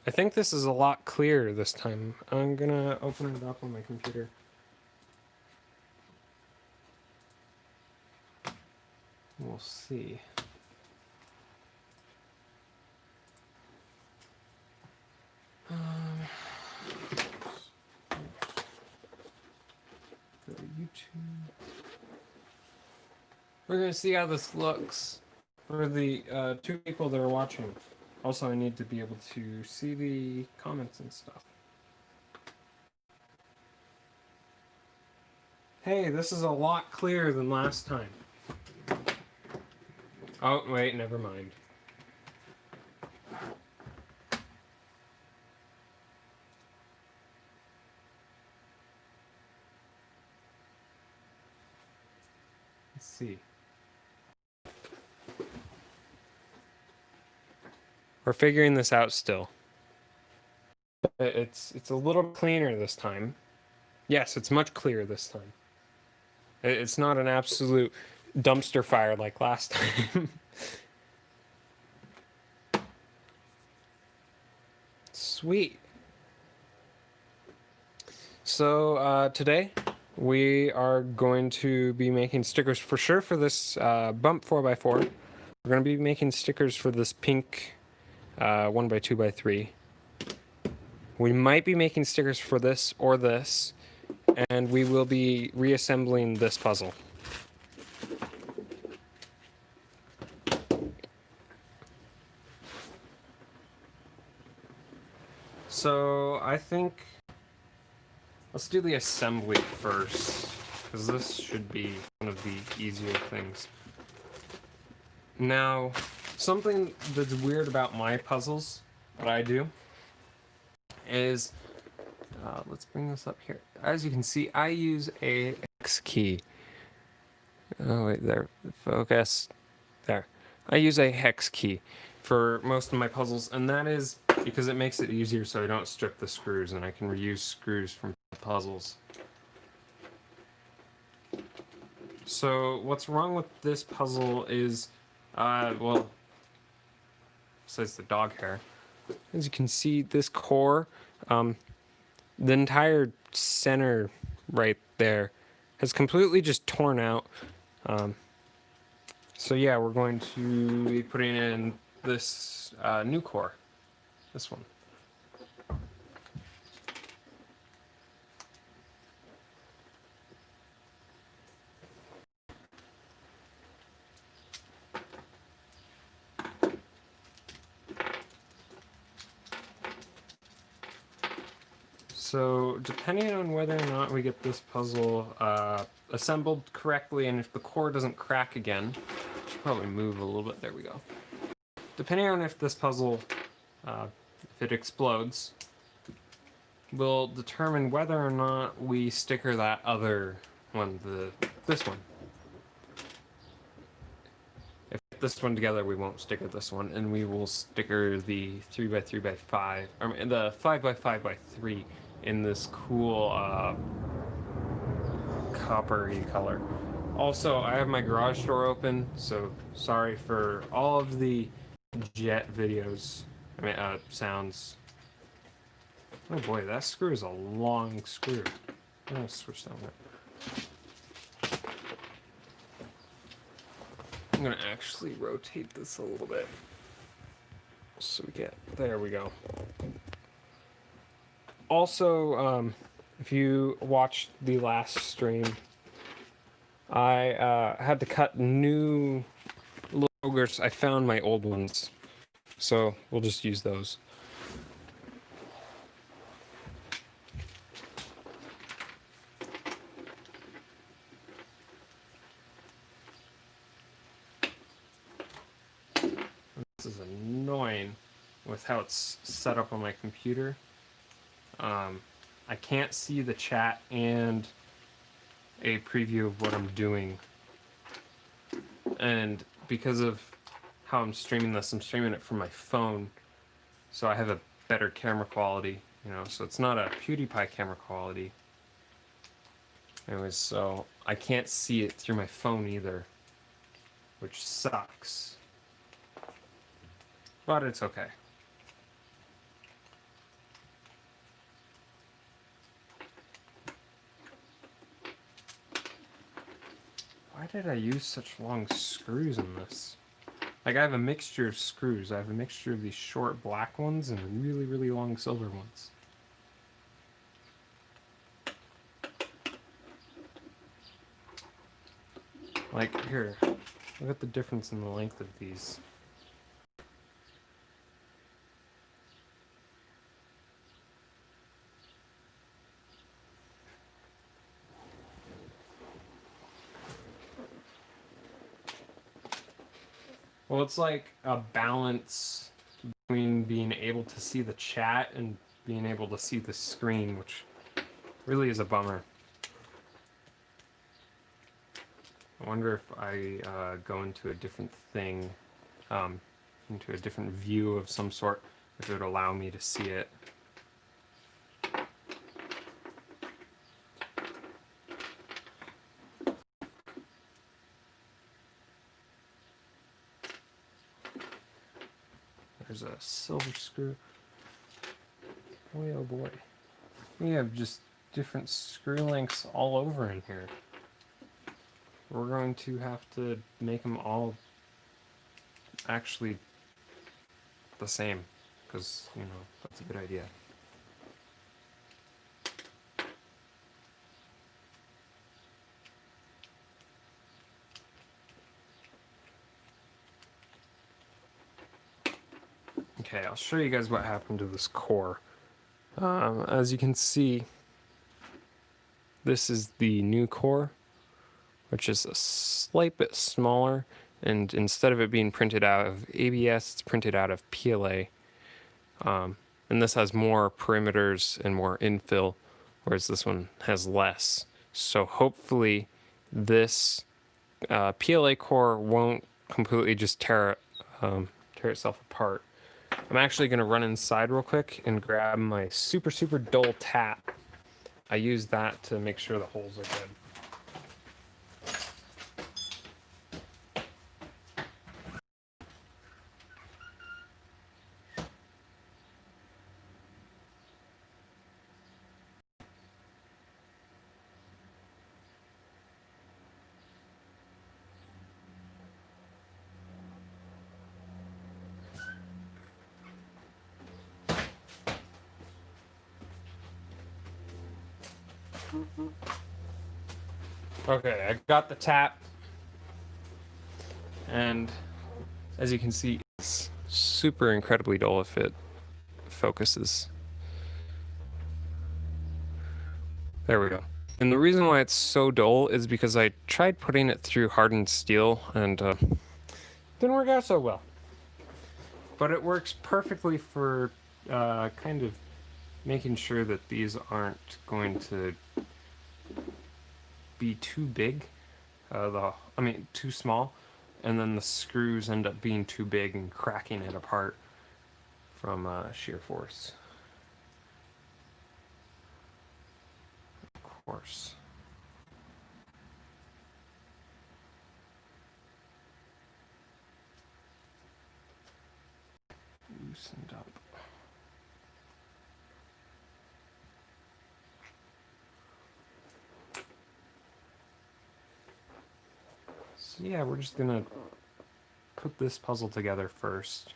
I think this is a lot clearer this time. I'm gonna open it up on my computer. We'll see. Go to YouTube. We're gonna see how this looks for the 2 people that are watching. Also, I need to be able to see the comments and stuff. Hey, this is a lot clearer than last time. Oh, wait, never mind. Let's see. We're figuring this out still. It's a little cleaner this time. Yes, it's much clearer this time. It's not an absolute dumpster fire like last time. Sweet. So today we are going to be making stickers for sure for this bump 4x4. We're going to be making stickers for this pink 1x2x3. We might be making stickers for this or this, and we will be reassembling this puzzle. So I think let's do the assembly first, because this should be one of the easier things. Now, something that's weird about my puzzles, what I do, is, let's bring this up here. As you can see, I use a hex key. Oh, wait, there, focus, there. I use a hex key for most of my puzzles, and that is because it makes it easier so I don't strip the screws, and I can reuse screws from puzzles. So what's wrong with this puzzle is, well, besides the dog hair, as you can see, this core, the entire center right there has completely just torn out. So yeah, we're going to be putting in this new core, this one. So depending on whether or not we get this puzzle assembled correctly, and if the core doesn't crack again, I should probably move a little bit, there we go. Depending on if this puzzle, if it explodes, will determine whether or not we sticker that other one, this one. If we get this one together, we won't sticker this one, and we will sticker the 3x3x5, or the 5x5x3 in this cool coppery color. Also, I have my garage door open, so sorry for all of the jet videos, sounds. Oh boy, that screw is a long screw. I'm gonna switch that one. I'm gonna actually rotate this a little bit. So we get, there we go. Also, if you watched the last stream, I had to cut new logos. I found my old ones, so we'll just use those. This is annoying with how it's set up on my computer. I can't see the chat and a preview of what I'm doing. And because of how I'm streaming this, I'm streaming it from my phone, so I have a better camera quality, you know, so it's not a PewDiePie camera quality. Anyways, so I can't see it through my phone either, which sucks. But it's okay. did I use such long screws in this? Like, I have a mixture of screws. I have a mixture of these short black ones and really, really long silver ones. Like, here, look at the difference in the length of these. Well, it's like a balance between being able to see the chat and being able to see the screen, which really is a bummer. I wonder if I go into a different thing, into a different view of some sort, if it would allow me to see it. There's a silver screw. Boy, oh boy. We have just different screw lengths all over in here. We're going to have to make them all actually the same, because, you know, that's a good idea. Okay, I'll show you guys what happened to this core. As you can see, this is the new core, which is a slight bit smaller, and instead of it being printed out of ABS, it's printed out of PLA. And this has more perimeters and more infill, whereas this one has less. So hopefully this PLA core won't completely just tear itself apart. I'm actually going to run inside real quick and grab my super dull tap. I use that to make sure the holes are good. Okay, I got the tap, and as you can see, it's super incredibly dull if it focuses. There we go. And the reason why it's so dull is because I tried putting it through hardened steel and didn't work out so well. But it works perfectly for kind of making sure that these aren't going to be too big, too small, and then the screws end up being too big and cracking it apart from shear force. Of course. Loosened up. So yeah, we're just gonna put this puzzle together first.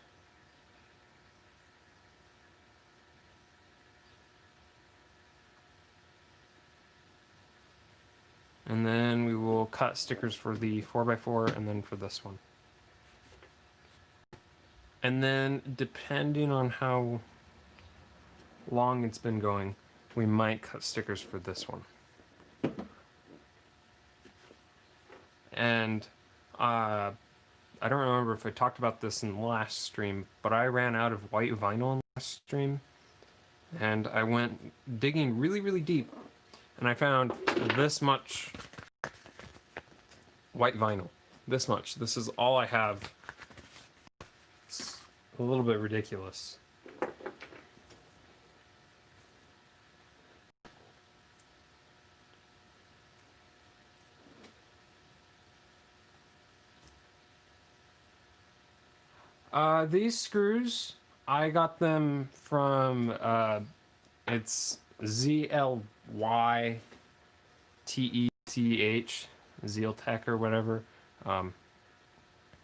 And then we will cut stickers for the 4x4 and then for this one. And then, depending on how long it's been going, we might cut stickers for this one. And I don't remember if I talked about this in the last stream, but I ran out of white vinyl in the last stream. And I went digging really deep, and I found this much white vinyl. This much. This is all I have. It's a little bit ridiculous. These screws, I got them from, it's ZLYTECH. Zealtech or whatever.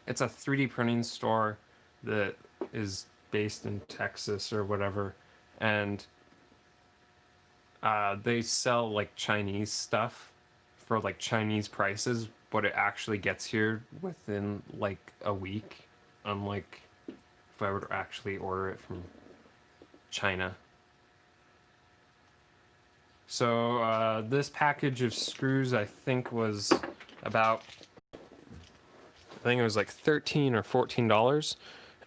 It's a 3D printing store that is based in Texas or whatever, and they sell like Chinese stuff for like Chinese prices, but it actually gets here within like a week, unlike if I were to actually order it from China. So this package of screws I think was about, I think it was like $13 or $14.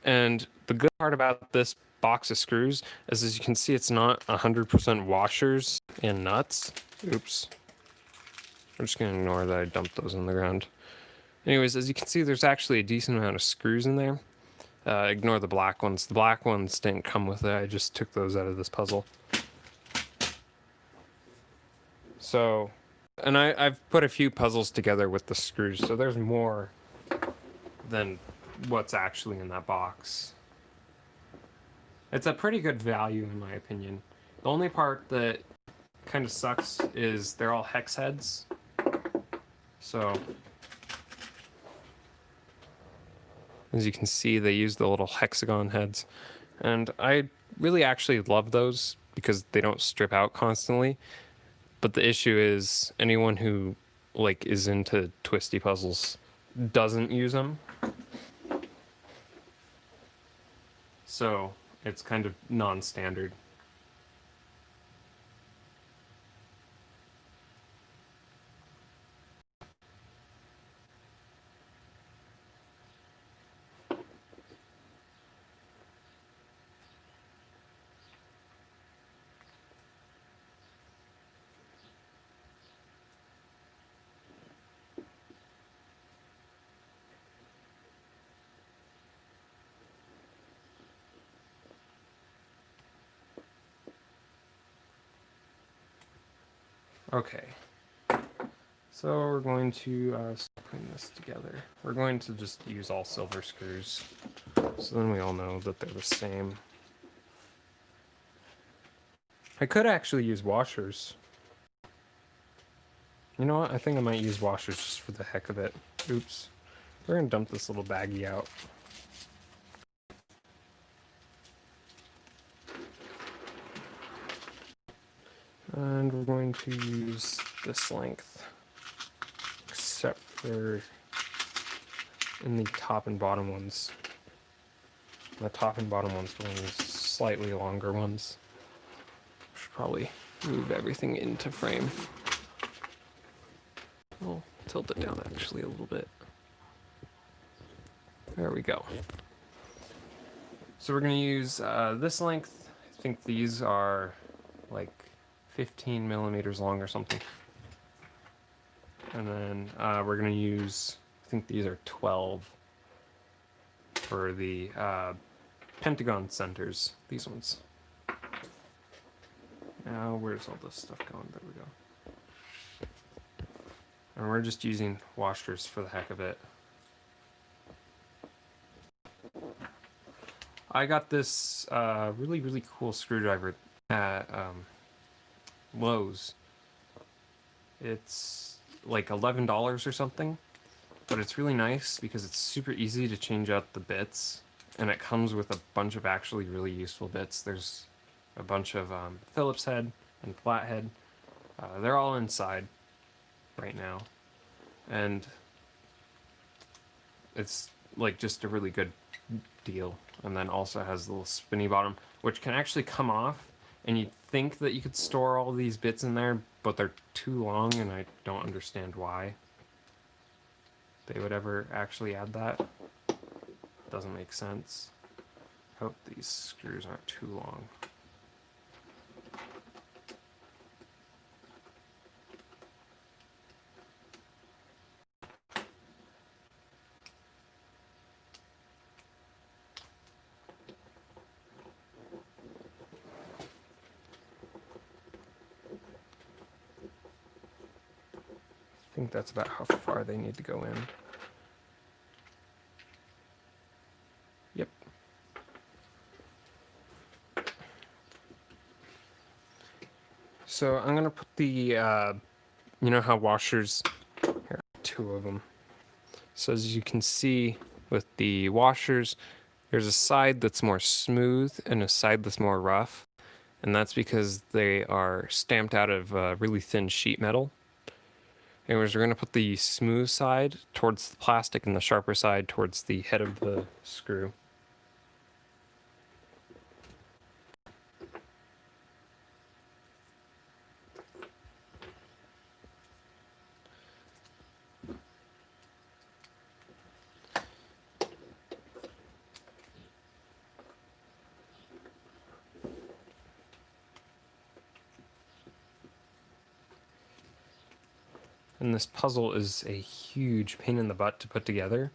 And the good part about this box of screws is, as you can see, it's not 100% washers and nuts. Oops. I'm just going to ignore that I dumped those on the ground. Anyways, as you can see, there's actually a decent amount of screws in there. Ignore the black ones. The black ones didn't come with it. I just took those out of this puzzle. So, and I've put a few puzzles together with the screws, so there's more than what's actually in that box. It's a pretty good value in my opinion. The only part that kind of sucks is they're all hex heads. So, as you can see, they use the little hexagon heads. And I really actually love those because they don't strip out constantly. But the issue is anyone who like is into twisty puzzles doesn't use them. So it's kind of non-standard. Okay, so we're going to start putting this together. We're going to just use all silver screws, so then we all know that they're the same. I could actually use washers. You know what? I think I might use washers just for the heck of it. Oops. We're gonna dump this little baggie out. And we're going to use this length, except for in the top and bottom ones. The top and bottom ones will use slightly longer ones. Should probably move everything into frame. I'll tilt it down actually a little bit. There we go. So we're going to use this length. I think these are like 15 millimeters long or something. And then we're going to use, I think these are 12 for the pentagon centers, these ones. Now, where's all this stuff going? There we go. And we're just using washers for the heck of it. I got this really, really cool screwdriver at Lowe's. It's like $11 or something, but it's really nice because it's super easy to change out the bits, and it comes with a bunch of actually really useful bits. There's a bunch of Phillips head and flathead. They're all inside right now, and it's like just a really good deal. And then also has the little spinny bottom, which can actually come off, and you'd think that you could store all these bits in there, but they're too long, and I don't understand why they would ever actually add that. Doesn't make sense. Hope these screws aren't too long. I think that's about how far they need to go in. Yep. So I'm gonna put the, you know how washers, here, two of them. So as you can see with the washers, there's a side that's more smooth and a side that's more rough. And that's because they are stamped out of really thin sheet metal. Anyways, we're going to put the smooth side towards the plastic and the sharper side towards the head of the screw. And this puzzle is a huge pain in the butt to put together,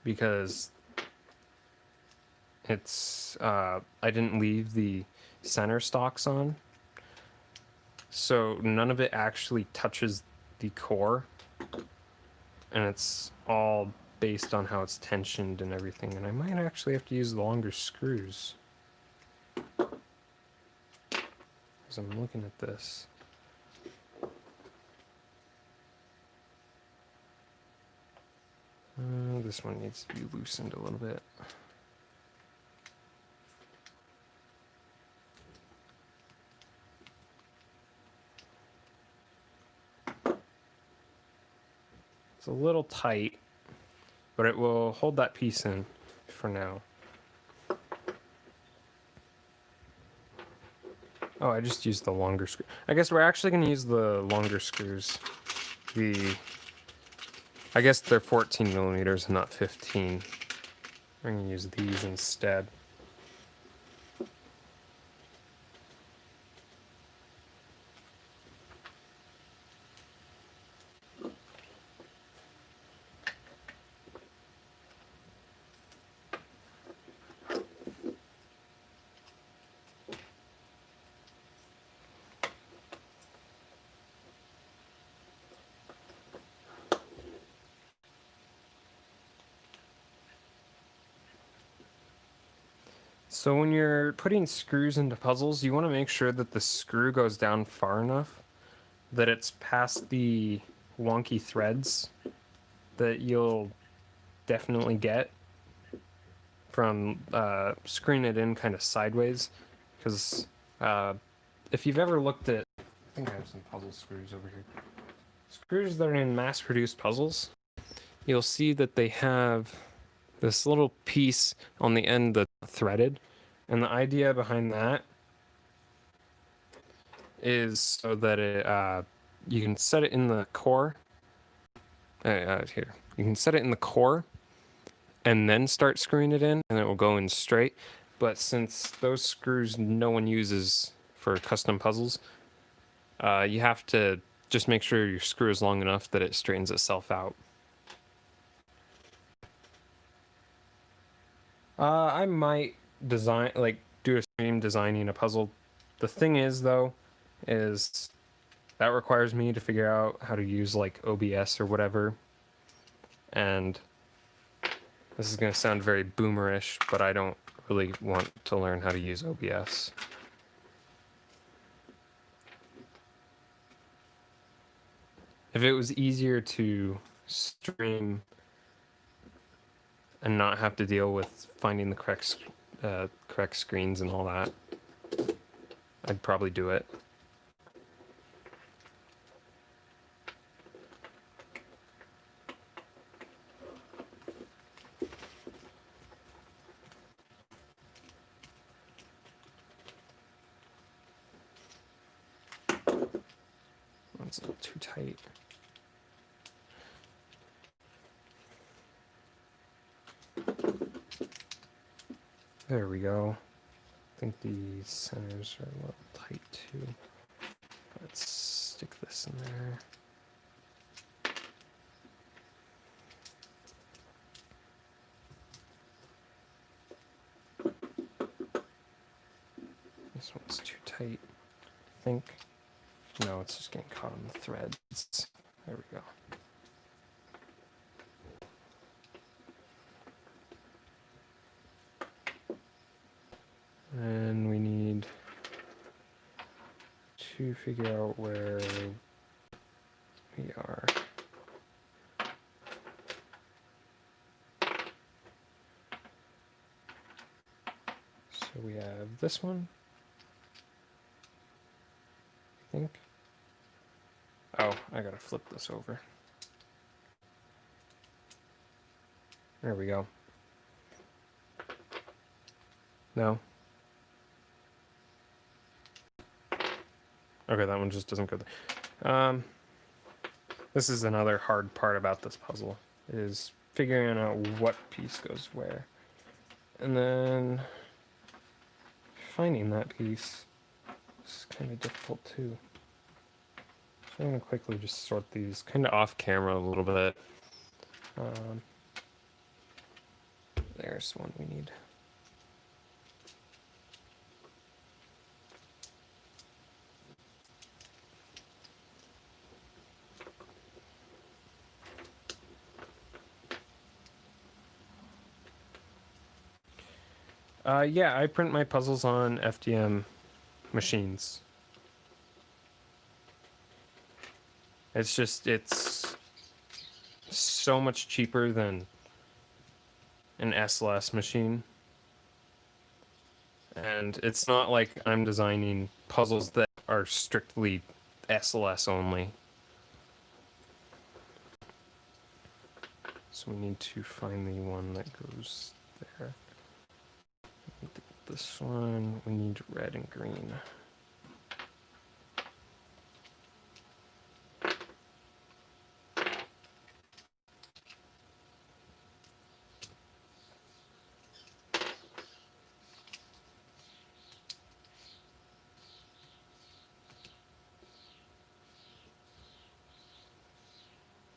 because it's I didn't leave the center stocks on, so none of it actually touches the core, and it's all based on how it's tensioned and everything. And I might actually have to use longer screws. As I'm looking at this. This one needs to be loosened a little bit. It's a little tight, but it will hold that piece in for now. Oh, I just used the longer screw. I guess we're actually going to use the longer screws. I guess they're 14 millimeters and not 15. I'm going to use these instead. So when you're putting screws into puzzles, you want to make sure that the screw goes down far enough that it's past the wonky threads that you'll definitely get from screwing it in kind of sideways. Because if you've ever looked at, I think I have some puzzle screws over here. Screws that are in mass-produced puzzles, you'll see that they have this little piece on the end that's threaded. And the idea behind that is so that it you can set it in the core. Here, you can set it in the core and then start screwing it in, and it will go in straight. But since those screws no one uses for custom puzzles, you have to just make sure your screw is long enough that it straightens itself out. I might do a stream designing a puzzle. The thing is, though, is that requires me to figure out how to use like OBS or whatever. And this is going to sound very boomerish, but I don't really want to learn how to use OBS. If it was easier to stream and not have to deal with finding the correct screens and all that, I'd probably do it. It's a little too tight. There we go. I think the centers are a little tight too. Let's stick this in there. This one's too tight, I think. No, it's just getting caught on the threads. There we go. And we need to figure out where we are. So we have this one, I think. Oh, I gotta flip this over. There we go. No. Okay, that one just doesn't go there. This is another hard part about this puzzle, is figuring out what piece goes where. And then finding that piece is kind of difficult too. So I'm going to quickly just sort these kind of off camera a little bit. There's one we need. Yeah, I print my puzzles on FDM machines. It's so much cheaper than an SLS machine. And it's not like I'm designing puzzles that are strictly SLS only. So we need to find the one that goes there. This one, we need red and green.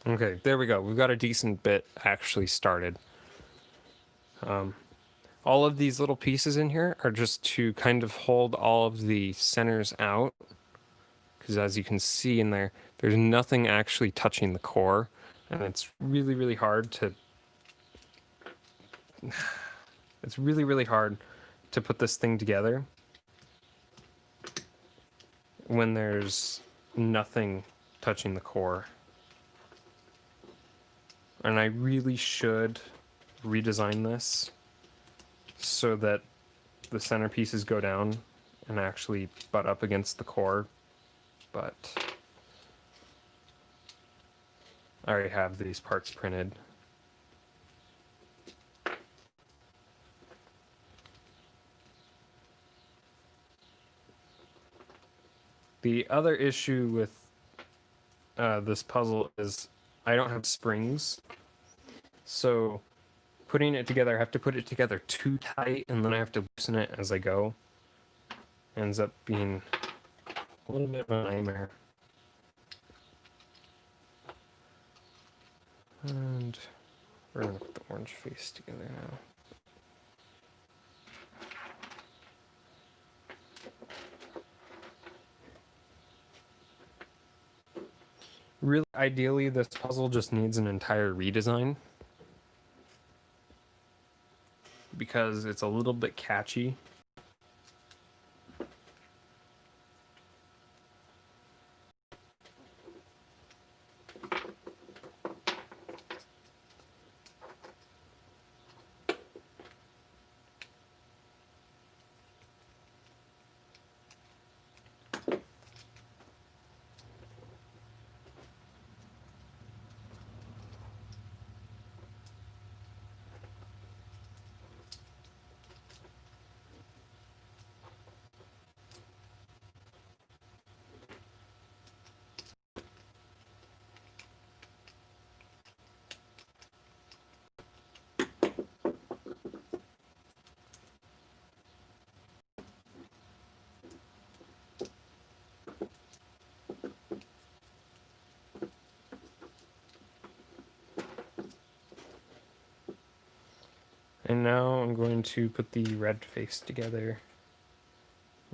Okay, there we go. We've got a decent bit actually started. All of these little pieces in here are just to kind of hold all of the centers out. Because as you can see in there, there's nothing actually touching the core. And it's really, really hard to... It's really, really hard to put this thing together when there's nothing touching the core. And I really should redesign this so that the centerpieces go down and actually butt up against the core, but I already have these parts printed. The other issue with this puzzle is I don't have springs, so putting it together, I have to put it together too tight, and then I have to loosen it as I go. Ends up being a little bit of a nightmare. And we're gonna put the orange face together now. Really, ideally, this puzzle just needs an entire redesign because it's a little bit catchy. And now I'm going to put the red face together.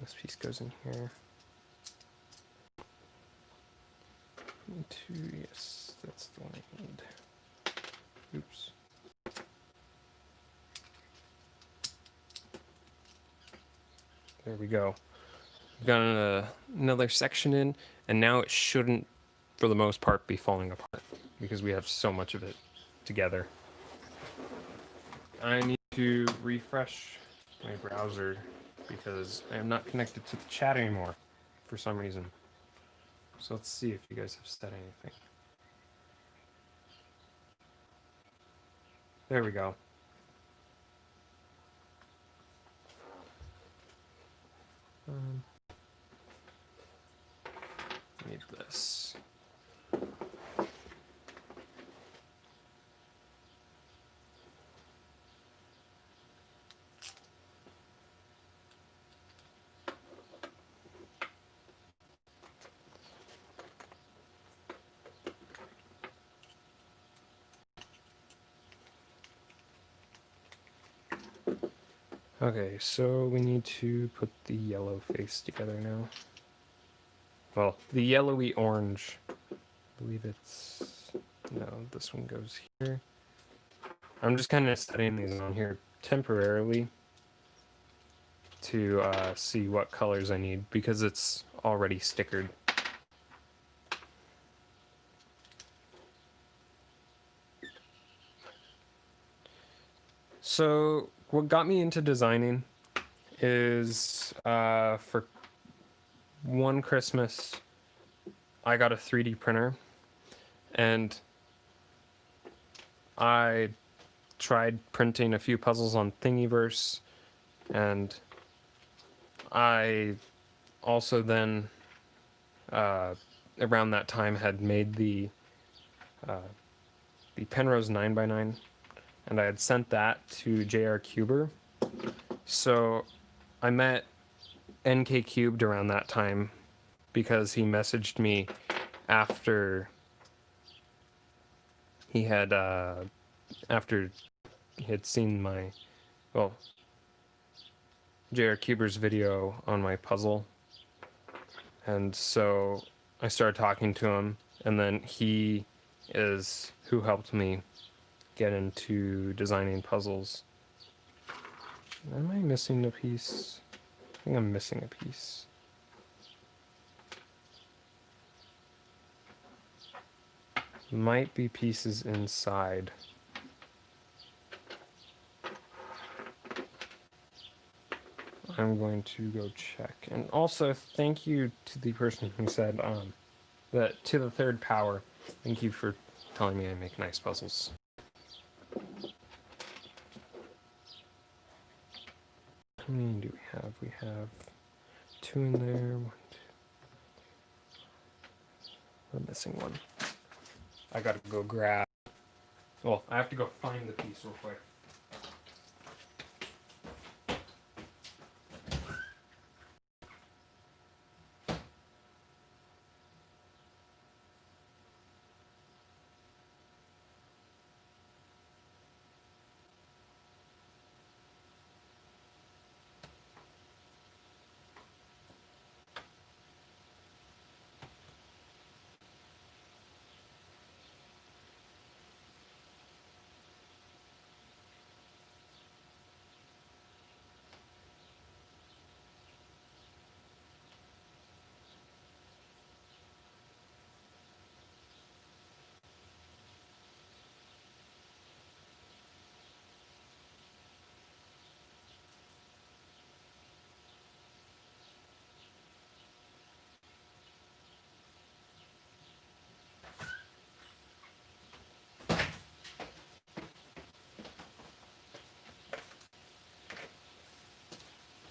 This piece goes in here. Yes, that's the one I need. Oops. There we go. We've got another section in, and now it shouldn't, for the most part, be falling apart because we have so much of it together. I need to refresh my browser because I am not connected to the chat anymore for some reason. So let's see if you guys have said anything. There we go. Need this. Okay, so we need to put the yellow face together now. Well, the yellowy orange. I believe it's... No, this one goes here. I'm just kind of setting these on here temporarily to see what colors I need because it's already stickered. So what got me into designing is for one Christmas I got a 3D printer and I tried printing a few puzzles on Thingiverse, and I also then around that time had made the Penrose 9x9, and I had sent that to JR Cuber. So I met NK Cubed around that time because he messaged me after he had seen my, well, JR Cuber's video on my puzzle, and so I started talking to him, and then he is who helped me get into designing puzzles. Am I missing a piece? I think I'm missing a piece. Might be pieces inside. I'm going to go check. And also, thank you to the person who said that to the third power. Thank you for telling me I make nice puzzles. How many do we have? We have 2 in there. 1, 2. We're missing one. I gotta go grab. Well, I have to go find the piece real quick.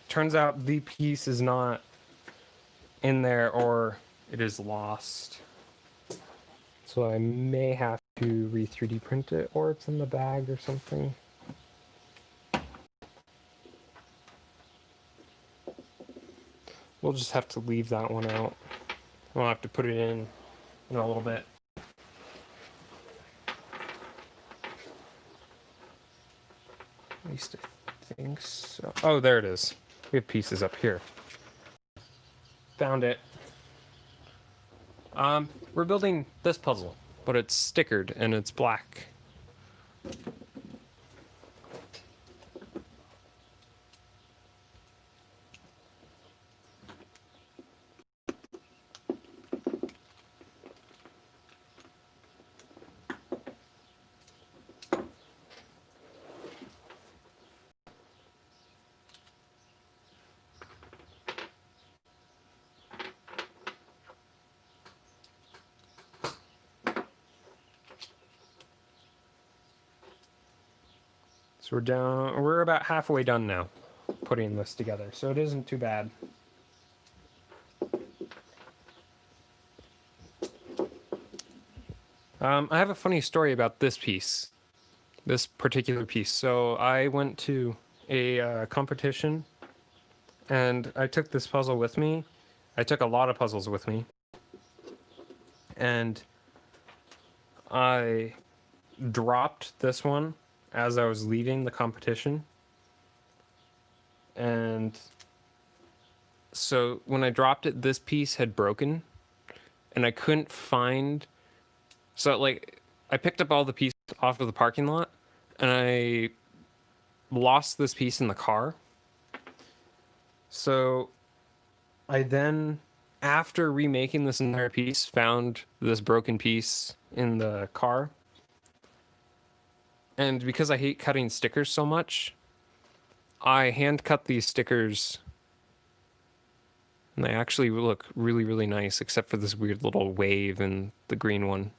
Turns out the piece is not in there, or it is lost. So I may have to re-3D print it, or it's in the bag or something. We'll just have to leave that one out. We'll have to put it in a little bit. At least I think so. Oh, there it is. We have pieces up here. Found it. We're building this puzzle, but it's stickered and it's black. So we're about halfway done now, putting this together. So it isn't too bad. I have a funny story about this piece, this particular piece. So I went to a competition, and I took this puzzle with me. I took a lot of puzzles with me, and I dropped this one as I was leaving the competition. And so when I dropped it, this piece had broken, and I couldn't find. So, like, I picked up all the pieces off of the parking lot, and I lost this piece in the car. So I then, after remaking this entire piece, found this broken piece in the car. And because I hate cutting stickers so much, I hand cut these stickers, and they actually look really, really nice, except for this weird little wave and the green one.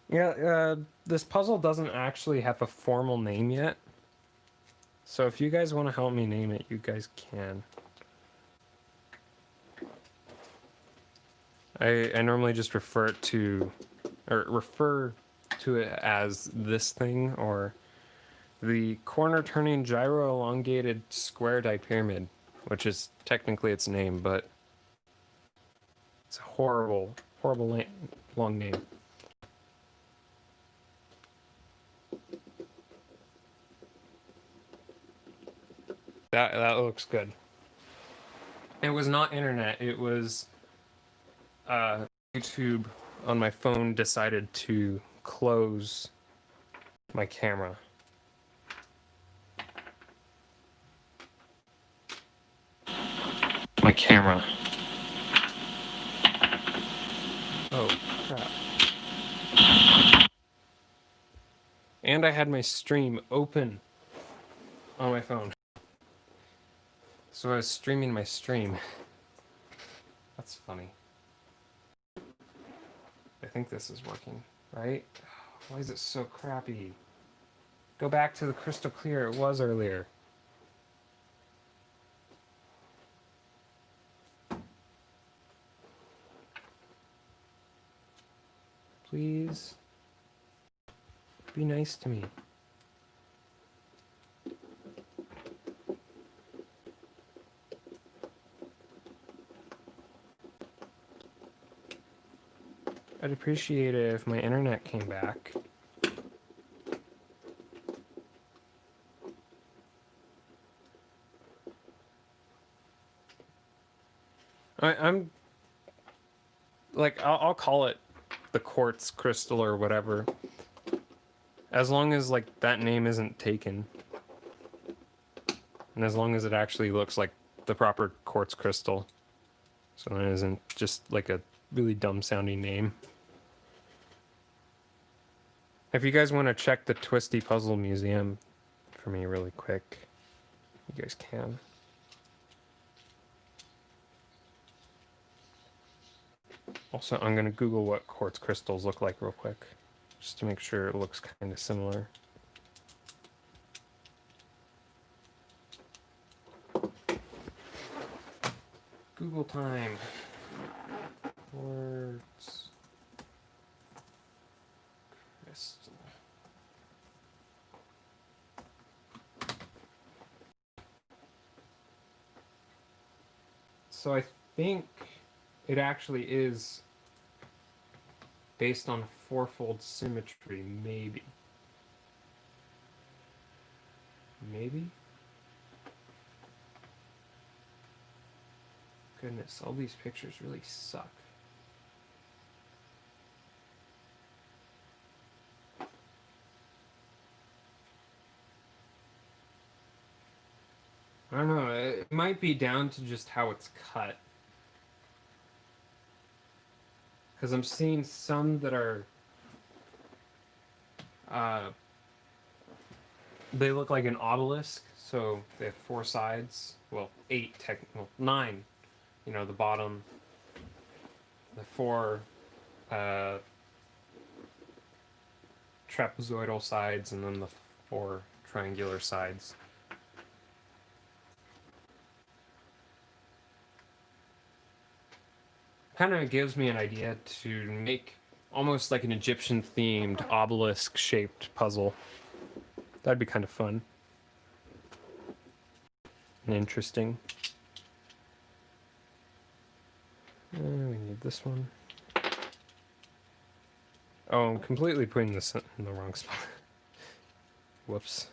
Yeah, this puzzle doesn't actually have a formal name yet. So if you guys want to help me name it, you guys can. I normally just refer to it as this thing, or the corner turning gyro elongated square dipyramid, which is technically its name, but it's a horrible, horrible long name. That looks good. It was not internet. It was YouTube on my phone decided to close my camera. My camera. Oh, crap. And I had my stream open on my phone. So I was streaming my stream. That's funny. I think this is working, right? Why is it so crappy? Go back to the crystal clear it was earlier. Please be nice to me. I'd appreciate it if my internet came back. I'm like, I'll call it the quartz crystal or whatever, as long as like that name isn't taken, and as long as it actually looks like the proper quartz crystal, so it isn't just like a really dumb sounding name. If you guys want to check the Twisty Puzzle Museum for me really quick, you guys can. Also, I'm going to Google what quartz crystals look like real quick, just to make sure it looks kind of similar. Google time. Quartz crystal. So I think it actually is based on fourfold symmetry, maybe. Maybe? Goodness, all these pictures really suck. I don't know, it might be down to just how it's cut. Because I'm seeing some that are they look like an obelisk, so they have 4 sides. Well, 8 technical, 9. You know, the bottom the four trapezoidal sides and then the four triangular sides. Kind of gives me an idea to make almost like an Egyptian themed obelisk shaped puzzle. That'd be kind of fun and interesting. We need this one. Oh, I'm completely putting this in the wrong spot. Whoops.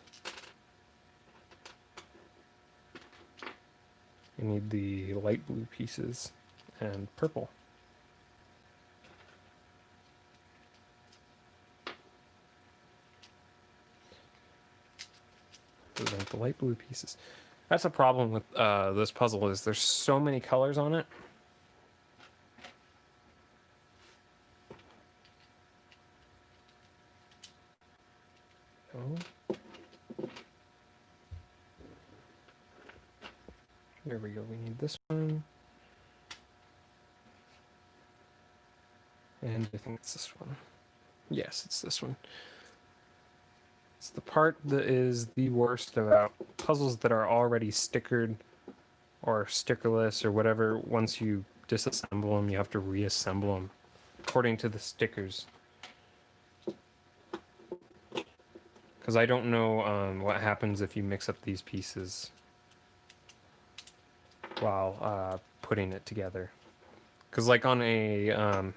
I need the light blue pieces and purple. Those aren't the light blue pieces. That's a problem with this puzzle, is there's so many colors on it. Oh. There we go. We need this one. And I think it's this one. Yes, it's this one. It's the part that is the worst about puzzles that are already stickered or stickerless or whatever. Once you disassemble them, you have to reassemble them according to the stickers. Because I don't know what happens if you mix up these pieces while putting it together. Because like on a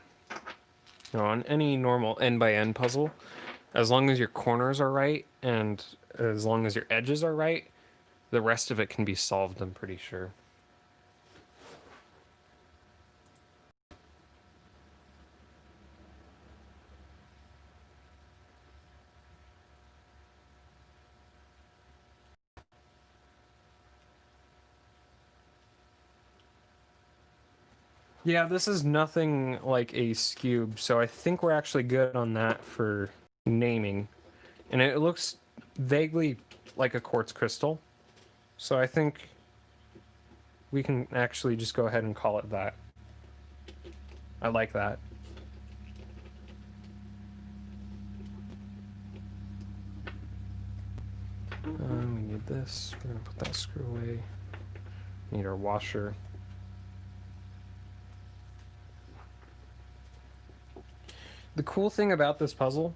on any normal end-by-end puzzle, as long as your corners are right and as long as your edges are right, the rest of it can be solved, I'm pretty sure. Yeah, this is nothing like a cube, so I think we're actually good on that for naming. And it looks vaguely like a quartz crystal, so I think we can actually just go ahead and call it that. I like that. We need this. We're gonna put that screw away. Need our washer. The cool thing about this puzzle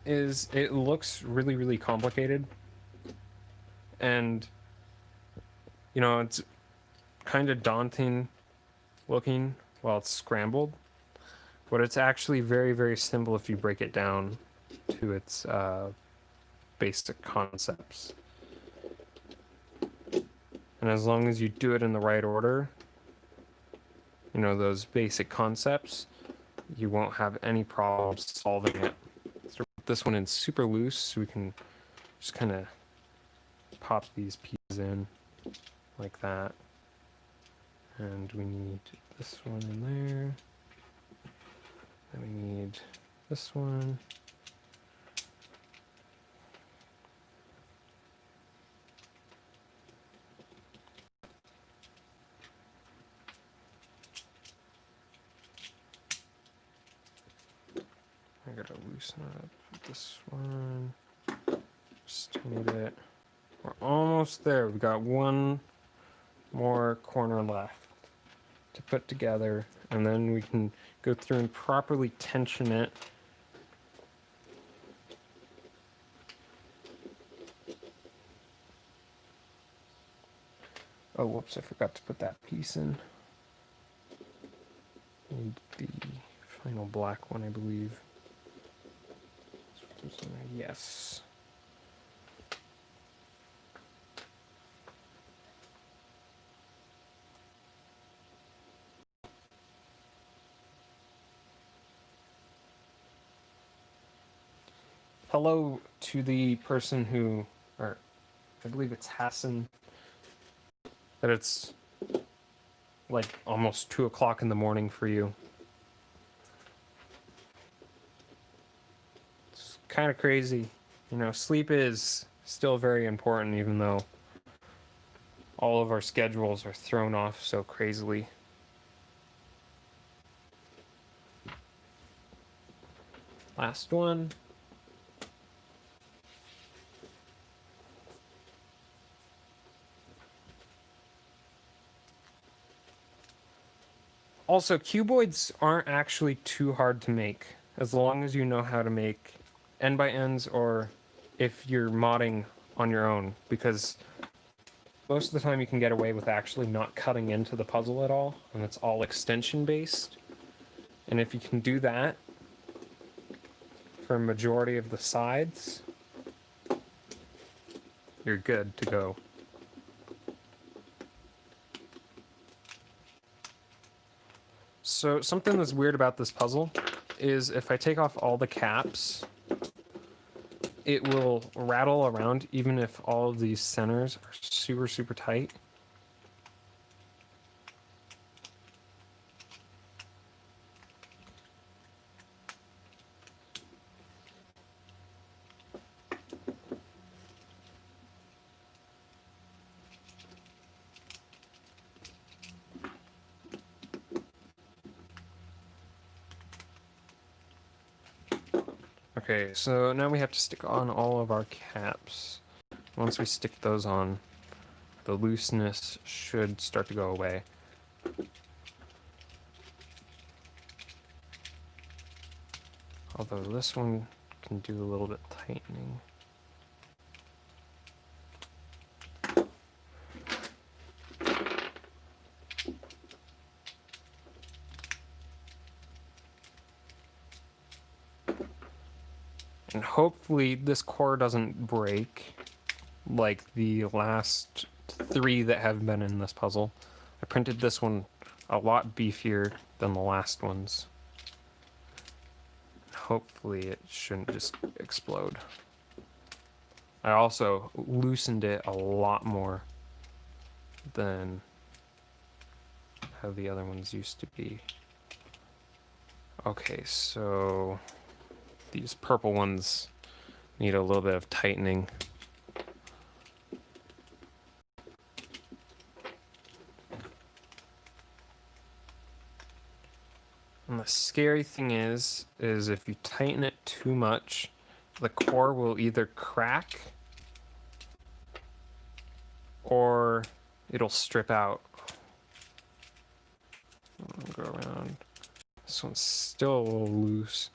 is it looks really, really complicated. And, you know, it's kind of daunting looking while it's scrambled. But it's actually very, very simple if you break it down to its basic concepts. And as long as you do it in the right order, you know, those basic concepts, you won't have any problems solving it. So put this one in super loose so we can just kind of pop these pieces in like that. And we need this one in there. Then we need this one. I gotta loosen up this one. Just need it. We're almost there. We've got one more corner left to put together, and then we can go through and properly tension it. Oh, whoops, I forgot to put that piece in. Need the final black one, I believe. Yes. Hello to the person who, or I believe it's Hassan, that it's like almost 2 o'clock in the morning for you. It's kind of crazy. You know, sleep is still very important, even though all of our schedules are thrown off so crazily. Last one. Also, cuboids aren't actually too hard to make, as long as you know how to make end by ends, or if you're modding on your own, because most of the time you can get away with actually not cutting into the puzzle at all, and it's all extension based. And if you can do that for a majority of the sides, you're good to go. So something that's weird about this puzzle is if I take off all the caps, it will rattle around even if all of these centers are super, super tight. Okay, so now we have to stick on all of our caps. Once we stick those on, the looseness should start to go away. Although this one can do a little bit tightening. And hopefully this core doesn't break like the last 3 that have been in this puzzle. I printed this one a lot beefier than the last ones. Hopefully it shouldn't just explode. I also loosened it a lot more than how the other ones used to be. Okay, so these purple ones need a little bit of tightening. And the scary thing is if you tighten it too much, the core will either crack or it'll strip out. I'll go around. This one's still a little loose.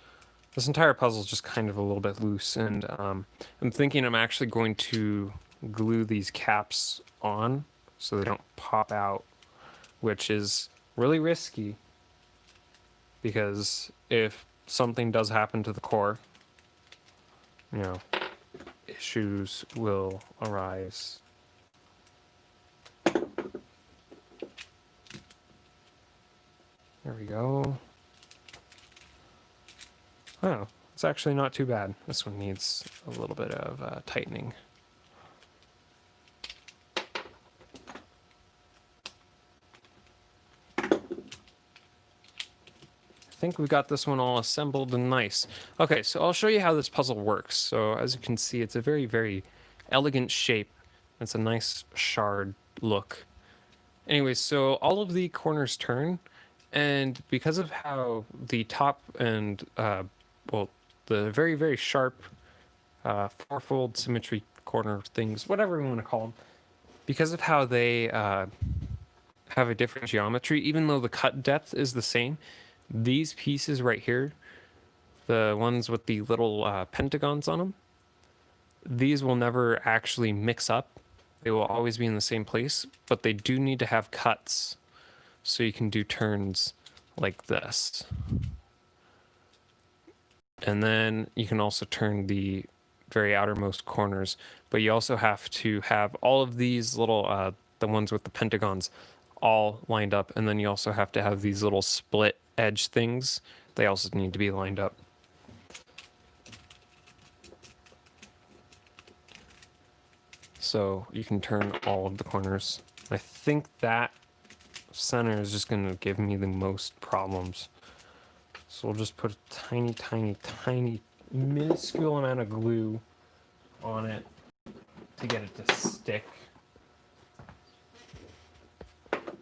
This entire puzzle is just kind of a little bit loose, and I'm thinking I'm actually going to glue these caps on so they don't pop out, which is really risky because if something does happen to the core, you know, issues will arise. There we go. Oh, it's actually not too bad. This one needs a little bit of tightening. I think we got this one all assembled and nice. Okay, so I'll show you how this puzzle works. So as you can see, it's a very, very elegant shape. It's a nice shard look. Anyways, so all of the corners turn, and because of how the top and, well, the very, very sharp fourfold symmetry corner things, whatever you want to call them, because of how they have a different geometry, even though the cut depth is the same, these pieces right here, the ones with the little pentagons on them, these will never actually mix up. They will always be in the same place, but they do need to have cuts so you can do turns like this. And then you can also turn the very outermost corners, but you also have to have all of these little, the ones with the pentagons, all lined up, and then you also have to have these little split edge things. They also need to be lined up. So you can turn all of the corners. I think that center is just going to give me the most problems. So we'll just put a tiny, tiny, tiny, minuscule amount of glue on it to get it to stick.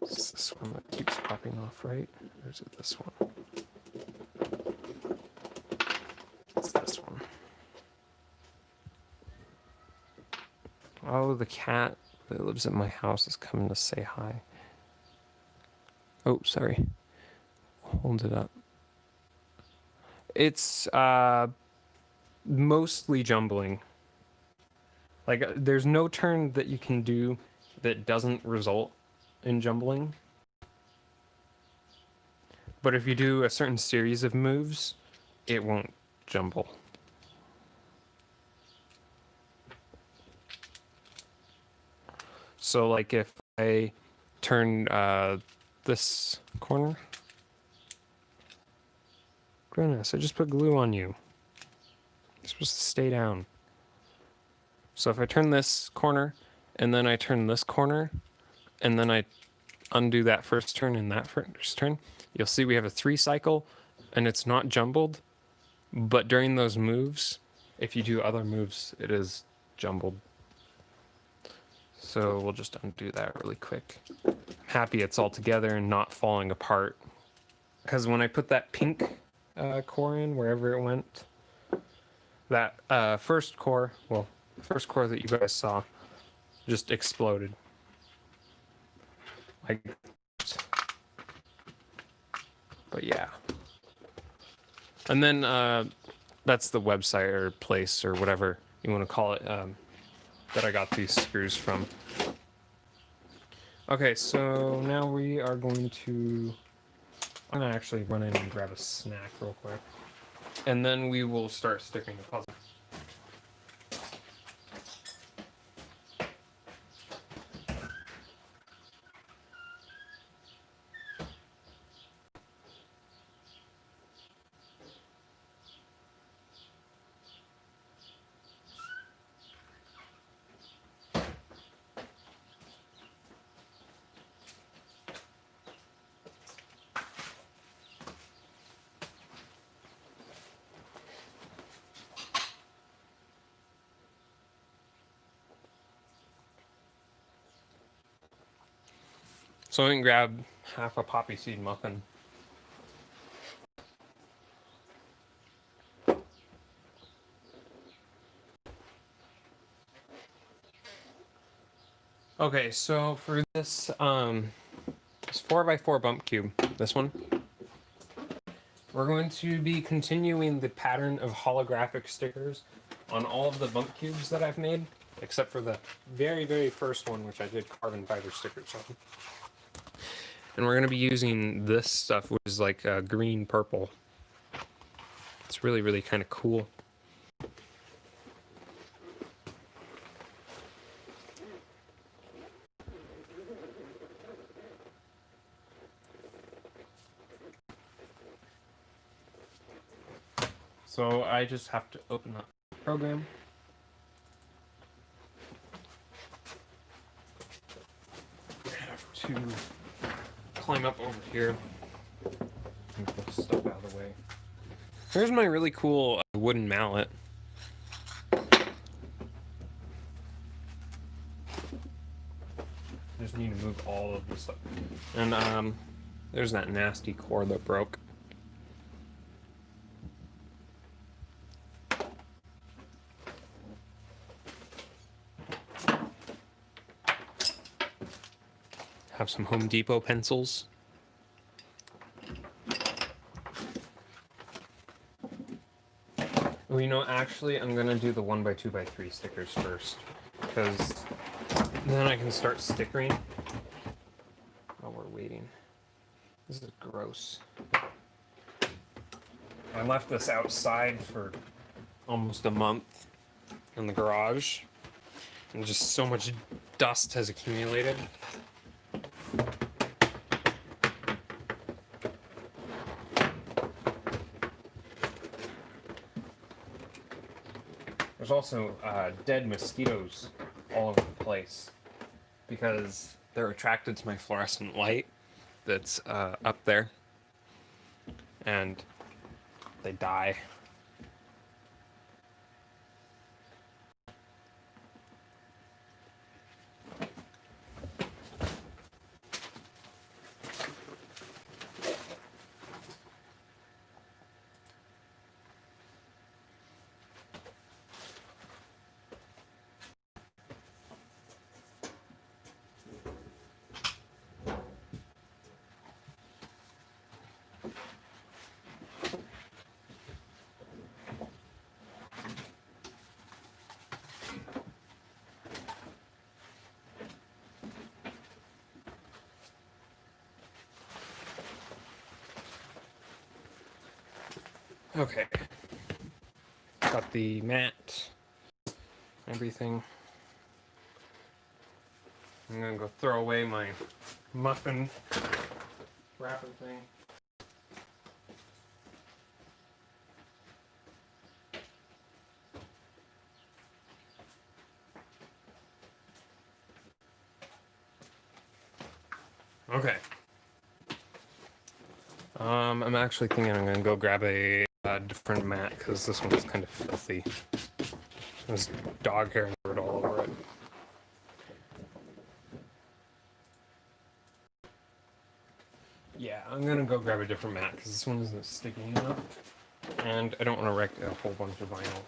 It's this one that keeps popping off, right? Or is it this one? Oh, the cat that lives at my house is coming to say hi. Oh, sorry. Hold it up. It's mostly jumbling. Like, there's no turn that you can do that doesn't result in jumbling. But if you do a certain series of moves, it won't jumble. So, like, if I turn this corner. Goodness, I just put glue on you. You're supposed to stay down. So if I turn this corner, and then I turn this corner, and then I undo that first turn and that first turn, you'll see we have a 3 cycle, and it's not jumbled. But during those moves, if you do other moves, it is jumbled. So we'll just undo that really quick. I'm happy it's all together and not falling apart. Because when I put that pink core in, wherever it went, that first core, well, the first core that you guys saw, just exploded. Like, but yeah. And then that's the website or place or whatever you want to call it that I got these screws from. Okay, so now we are going to... I'm going to actually run in and grab a snack real quick. And then we will start sticking the puzzle. So I can grab half a poppy seed muffin. Okay, so for this 4x4 bump cube, this one, we're going to be continuing the pattern of holographic stickers on all of the bump cubes that I've made, except for the very, very first one, which I did carbon fiber stickers on. And we're going to be using this stuff, which is like green purple. It's really, really kind of cool. So I just have to open up the program. I have to climb up over here and put stuff out of the way. Here's my really cool wooden mallet. Just need to move all of this up. And there's that nasty core that broke. Have some Home Depot pencils. Well, you know, actually, I'm gonna do the 1x2x3 stickers first, because then I can start stickering while we're waiting. This is gross. I left this outside for almost a month in the garage, and just so much dust has accumulated. There's also dead mosquitoes all over the place because they're attracted to my fluorescent light that's up there, and they die. Okay. Got the mat, everything. I'm gonna go throw away my muffin wrapper thing. Okay. I'm actually thinking I'm gonna go grab a different mat because this one's kind of filthy. There's dog hair and dirt all over it. Yeah, I'm gonna go grab a different mat because this one isn't sticky enough, and I don't want to wreck a whole bunch of vinyl.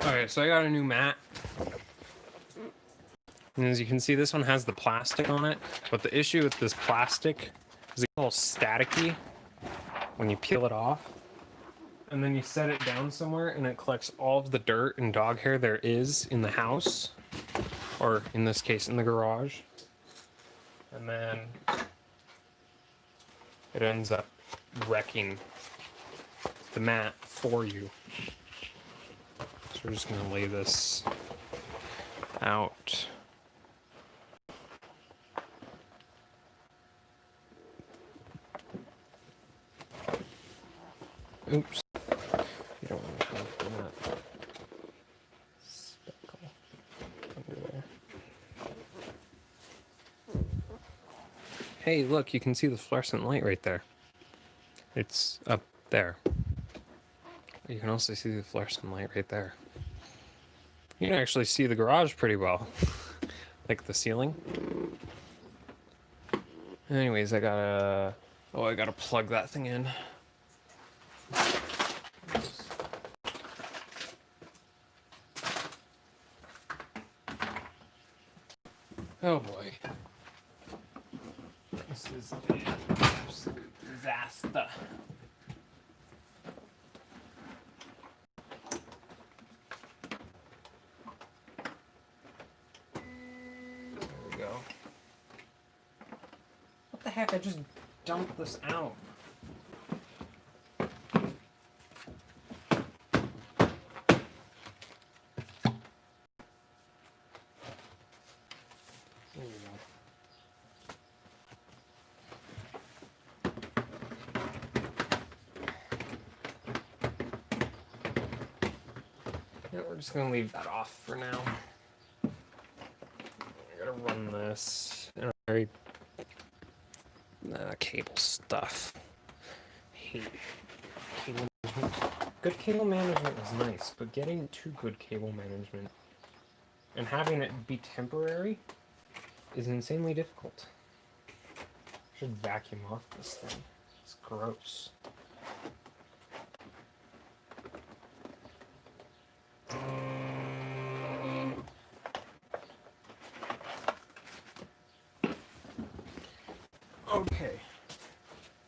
Alright, so I got a new mat. And as you can see, this one has the plastic on it. But the issue with this plastic is it's a little staticky when you peel it off. And then you set it down somewhere and it collects all of the dirt and dog hair there is in the house. Or in this case, in the garage. And then it ends up wrecking the mat for you. So we're just gonna lay this out. Oops. You don't want to have that speckle under there. Hey, look, you can see the fluorescent light right there. It's up there. You can also see the fluorescent light right there. You can actually see the garage pretty well. Like the ceiling. Anyways, I gotta plug that thing in. Oh boy. This is an absolute disaster. There we go. What the heck? I just dumped this out. There we go. Yeah, we're just gonna leave that off for now. I gotta run this in a very cable stuff. Hate cable management. Good cable management is nice, but getting too good cable management and having it be temporary is insanely difficult. I should vacuum off this thing. It's gross. Okay.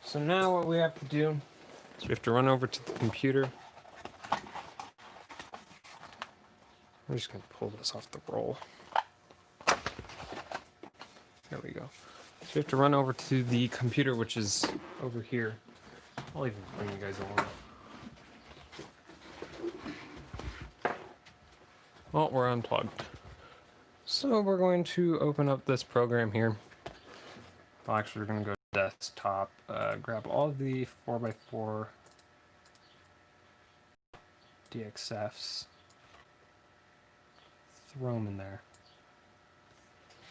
So now what we have to do is we have to run over to the computer. I'm just going to pull this off the roll. There we go. So we have to run over to the computer, which is over here. I'll even bring you guys along. Well, we're unplugged. So we're going to open up this program here. Well, actually, we're going to go to desktop, grab all of the 4x4 DXFs, throw them in there.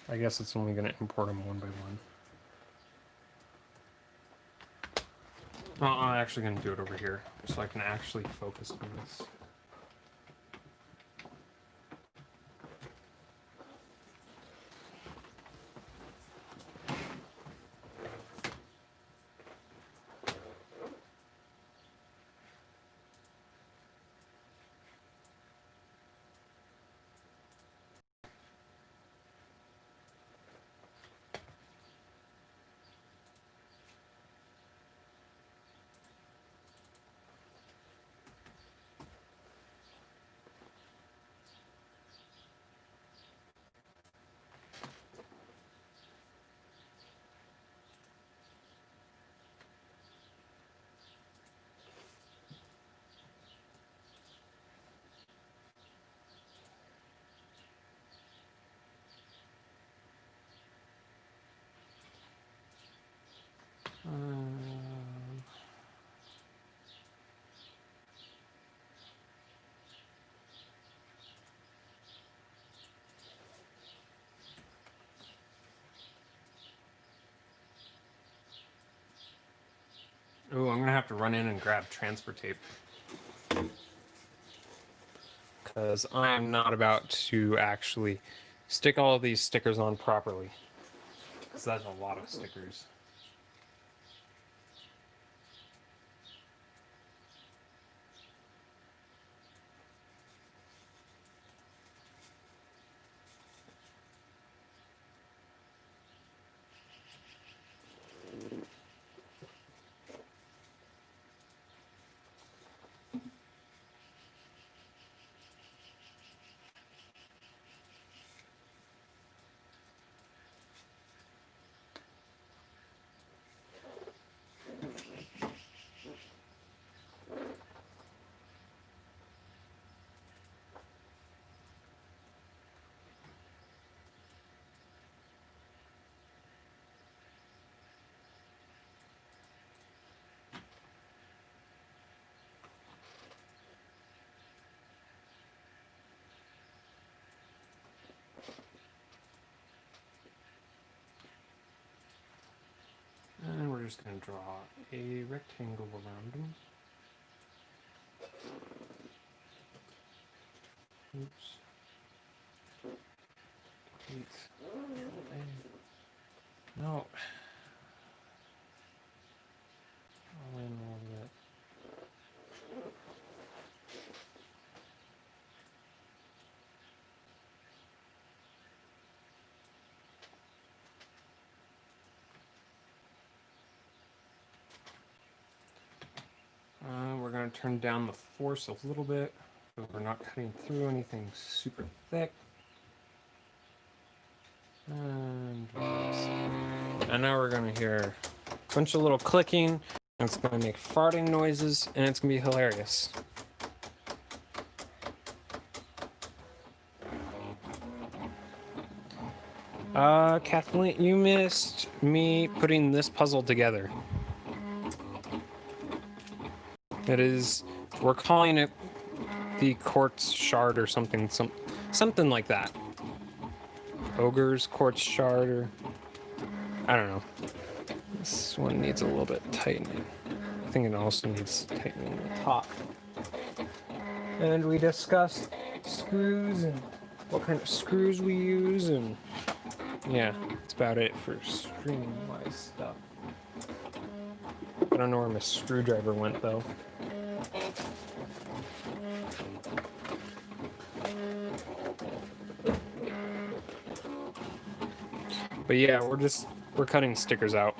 I guess it's only going to import them one by one. Well, I'm actually going to do it over here, so I can actually focus on this. Oh, I'm gonna have to run in and grab transfer tape. Because I'm not about to actually stick all of these stickers on properly. Because that's a lot of stickers. And we're just going to draw a rectangle around them. Oops. No. I'll in a little bit. We're going to turn down the force a little bit, so we're not cutting through anything super thick. And now we're going to hear a bunch of little clicking, and it's going to make farting noises, and it's going to be hilarious. Kathleen, you missed me putting this puzzle together. It is, we're calling it the quartz shard or something like that. Ogre's quartz shard, or I don't know. This one needs a little bit tightening. I think it also needs tightening on the top. And we discussed screws and what kind of screws we use, and yeah, that's about it for streaming-wise stuff. I don't know where my screwdriver went though. But yeah, we're cutting stickers out.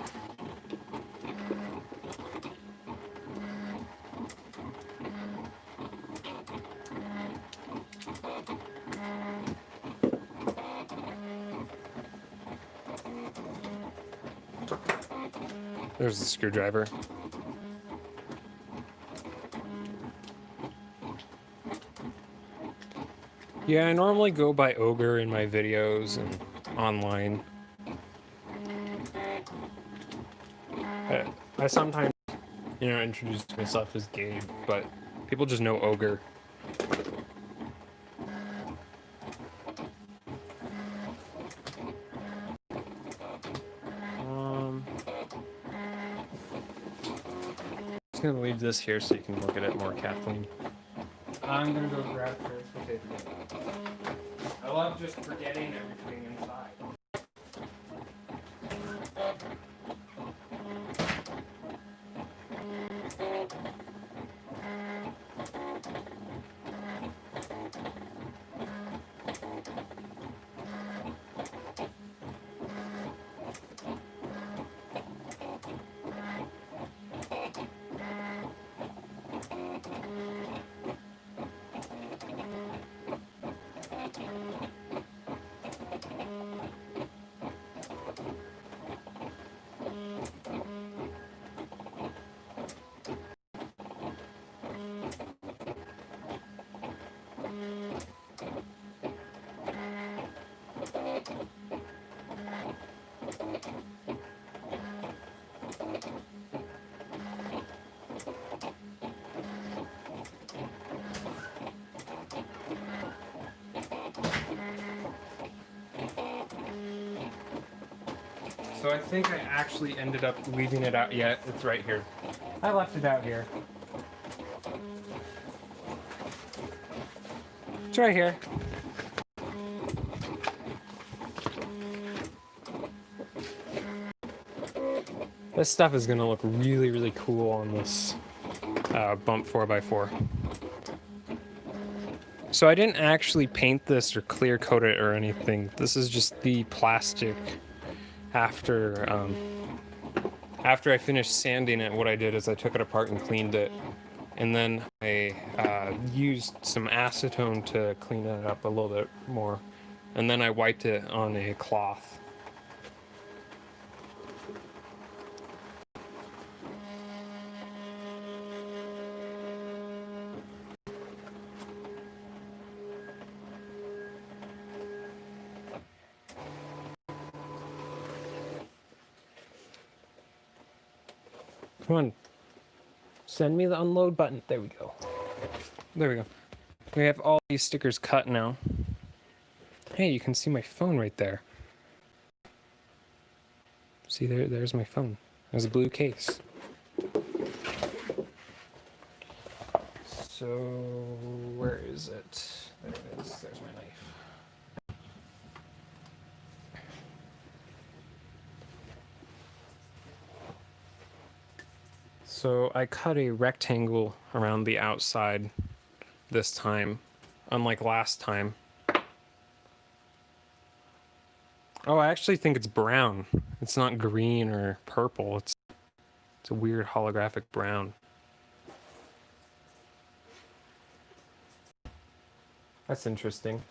There's the screwdriver. Yeah, I normally go by Ogre in my videos and online. I sometimes, introduce myself as Gabe, but people just know Ogre. I'm just gonna leave this here so you can look at it more, Kathleen. I'm gonna go grab transfer tape again. I love just forgetting everything inside. So I think I actually ended up leaving it out. Yeah, it's right here. I left it out here. It's right here. This stuff is gonna look really, really cool on this bump 4x4. So I didn't actually paint this or clear coat it or anything. This is just the plastic after I finished sanding it. What I did is I took it apart and cleaned it, and then I used some acetone to clean it up a little bit more, and then I wiped it on a cloth. Come on. Send me the unload button. There we go. There we go. We have all these stickers cut now. Hey, you can see my phone right there. See, there's my phone. There's a blue case. So, where is it? There it is. There's my knife. So I cut a rectangle around the outside this time, unlike last time. Oh, I actually think it's brown. It's not green or purple. It's a weird holographic brown. That's interesting.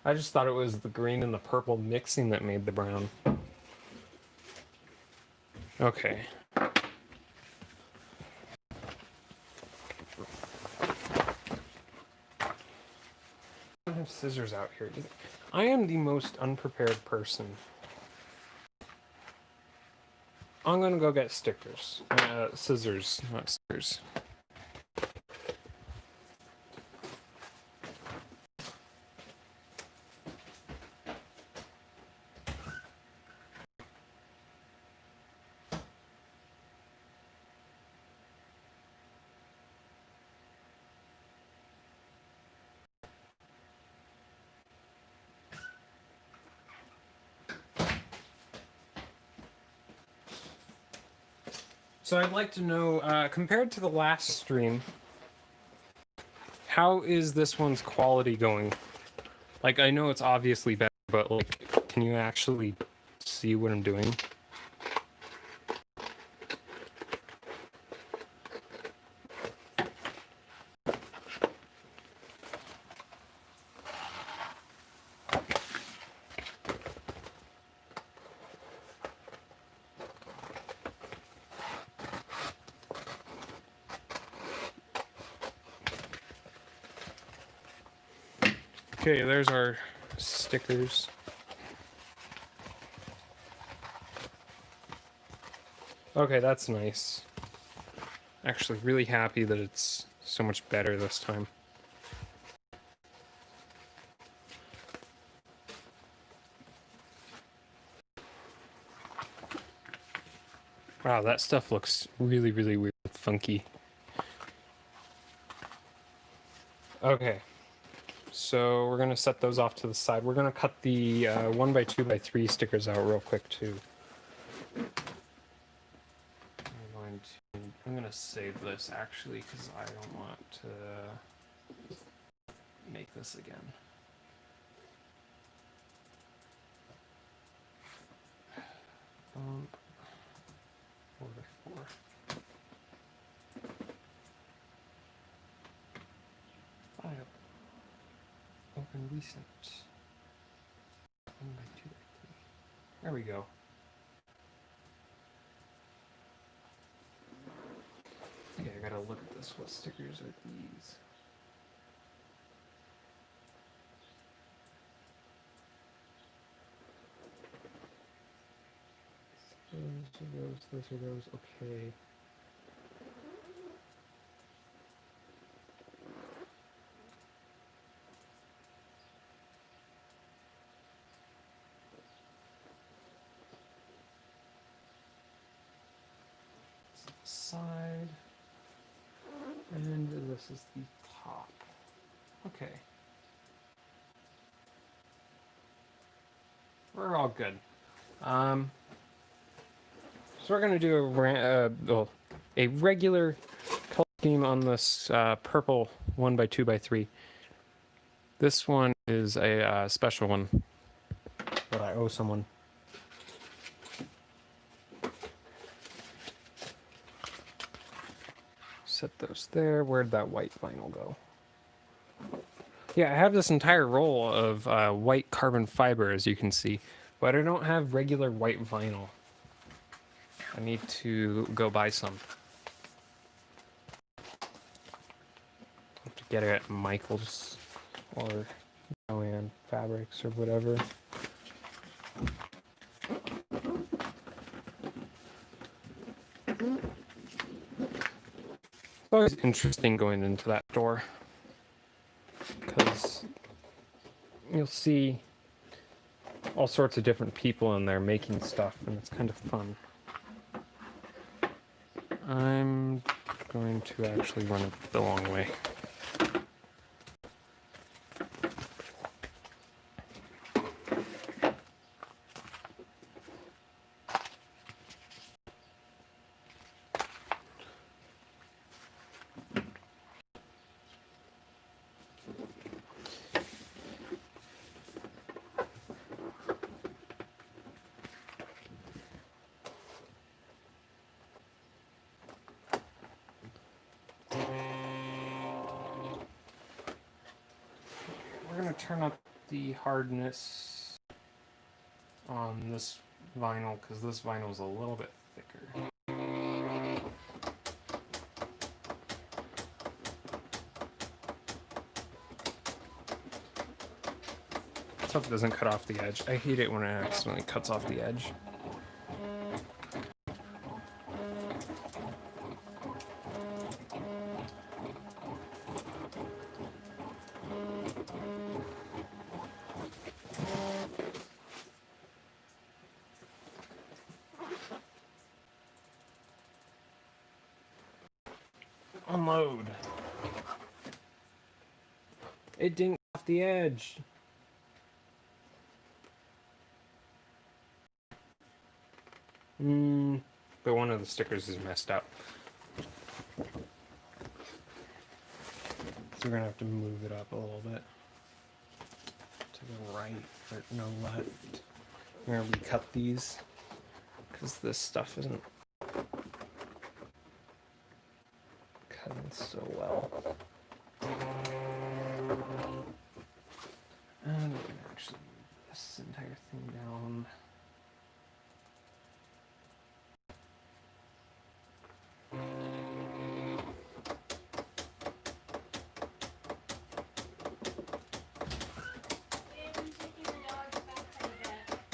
I just thought it was the green and the purple mixing that made the brown. Okay. I don't have scissors out here either. I am the most unprepared person. I'm gonna go get stickers. Scissors, not stickers. So I'd like to know, compared to the last stream, how is this one's quality going? Like, I know it's obviously better, but like, can you actually see what I'm doing? Okay, there's our stickers. Okay, that's nice. Actually, really happy that it's so much better this time. Wow, that stuff looks really, really weird, funky. Okay. So we're gonna set those off to the side. We're gonna cut the 1x2x3 stickers out real quick too. I'm gonna save this actually because I don't want to make this again. Bump 4x4. File. Open recent. 1x2x3. There we go. Okay, I gotta look at this. What stickers are these? Those are those. Okay. this is the top. Okay. We're all good. So we're going to do a regular color scheme on this purple 1x2x3. This one is a special one that I owe someone. Set those there. Where'd that white vinyl go? Yeah, I have this entire roll of white carbon fiber, as you can see, but I don't have regular white vinyl. I need to go buy some. I have to get it at Michael's or Joanne Fabrics or whatever. It's always interesting going into that store because you'll see all sorts of different people in there making stuff, and it's kind of fun. I'm going to actually run it the long way. We're going to turn up the hardness on this vinyl because this vinyl is a little bit thicker. Let's hope it doesn't cut off the edge. I hate it when it accidentally cuts off the edge. Unload. It didn't cut off the edge. But one of the stickers is messed up. So we're gonna have to move it up a little bit. To the right, or no left. We're gonna recut these because this stuff isn't cutting so well. And we're gonna actually move this entire thing down.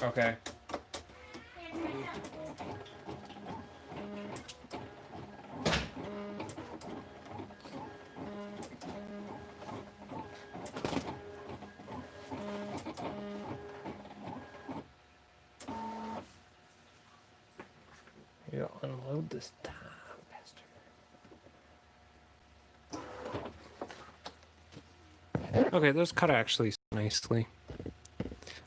Okay. Yeah, unload this time, bastard. Okay, those cut actually nicely.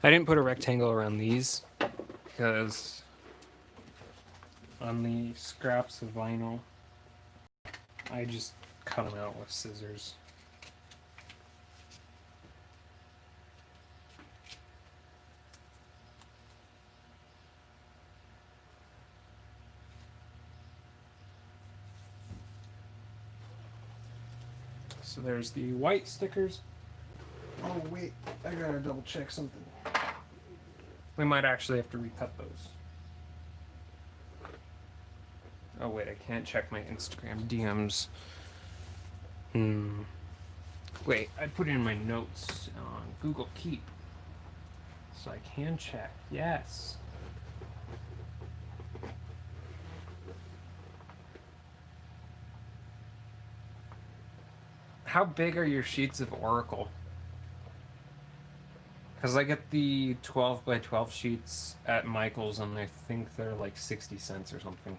I didn't put a rectangle around these because on the scraps of vinyl, I just cut them out with scissors. So there's the white stickers. Oh wait, I gotta double check something. We might actually have to recut those. Oh wait, I can't check my Instagram DMs. Wait, I put it in my notes on Google Keep. So I can check, yes. How big are your sheets of Oracle? Because I get the 12 by 12 sheets at Michael's and I think they're like 60 cents or something.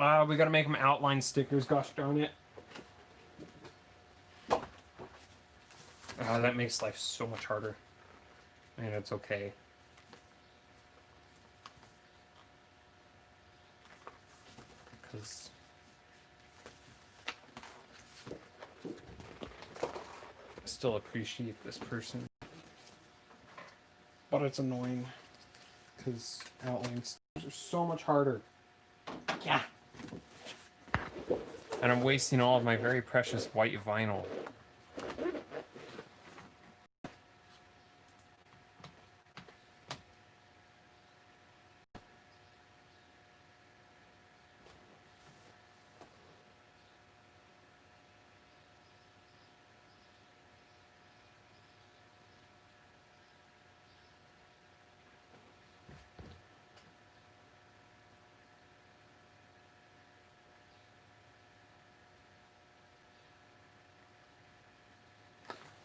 We gotta make them outline stickers, gosh darn it. That makes life so much harder. And it's okay. Because I still appreciate this person. But it's annoying. Because outline stickers are so much harder. Yeah. And I'm wasting all of my very precious white vinyl.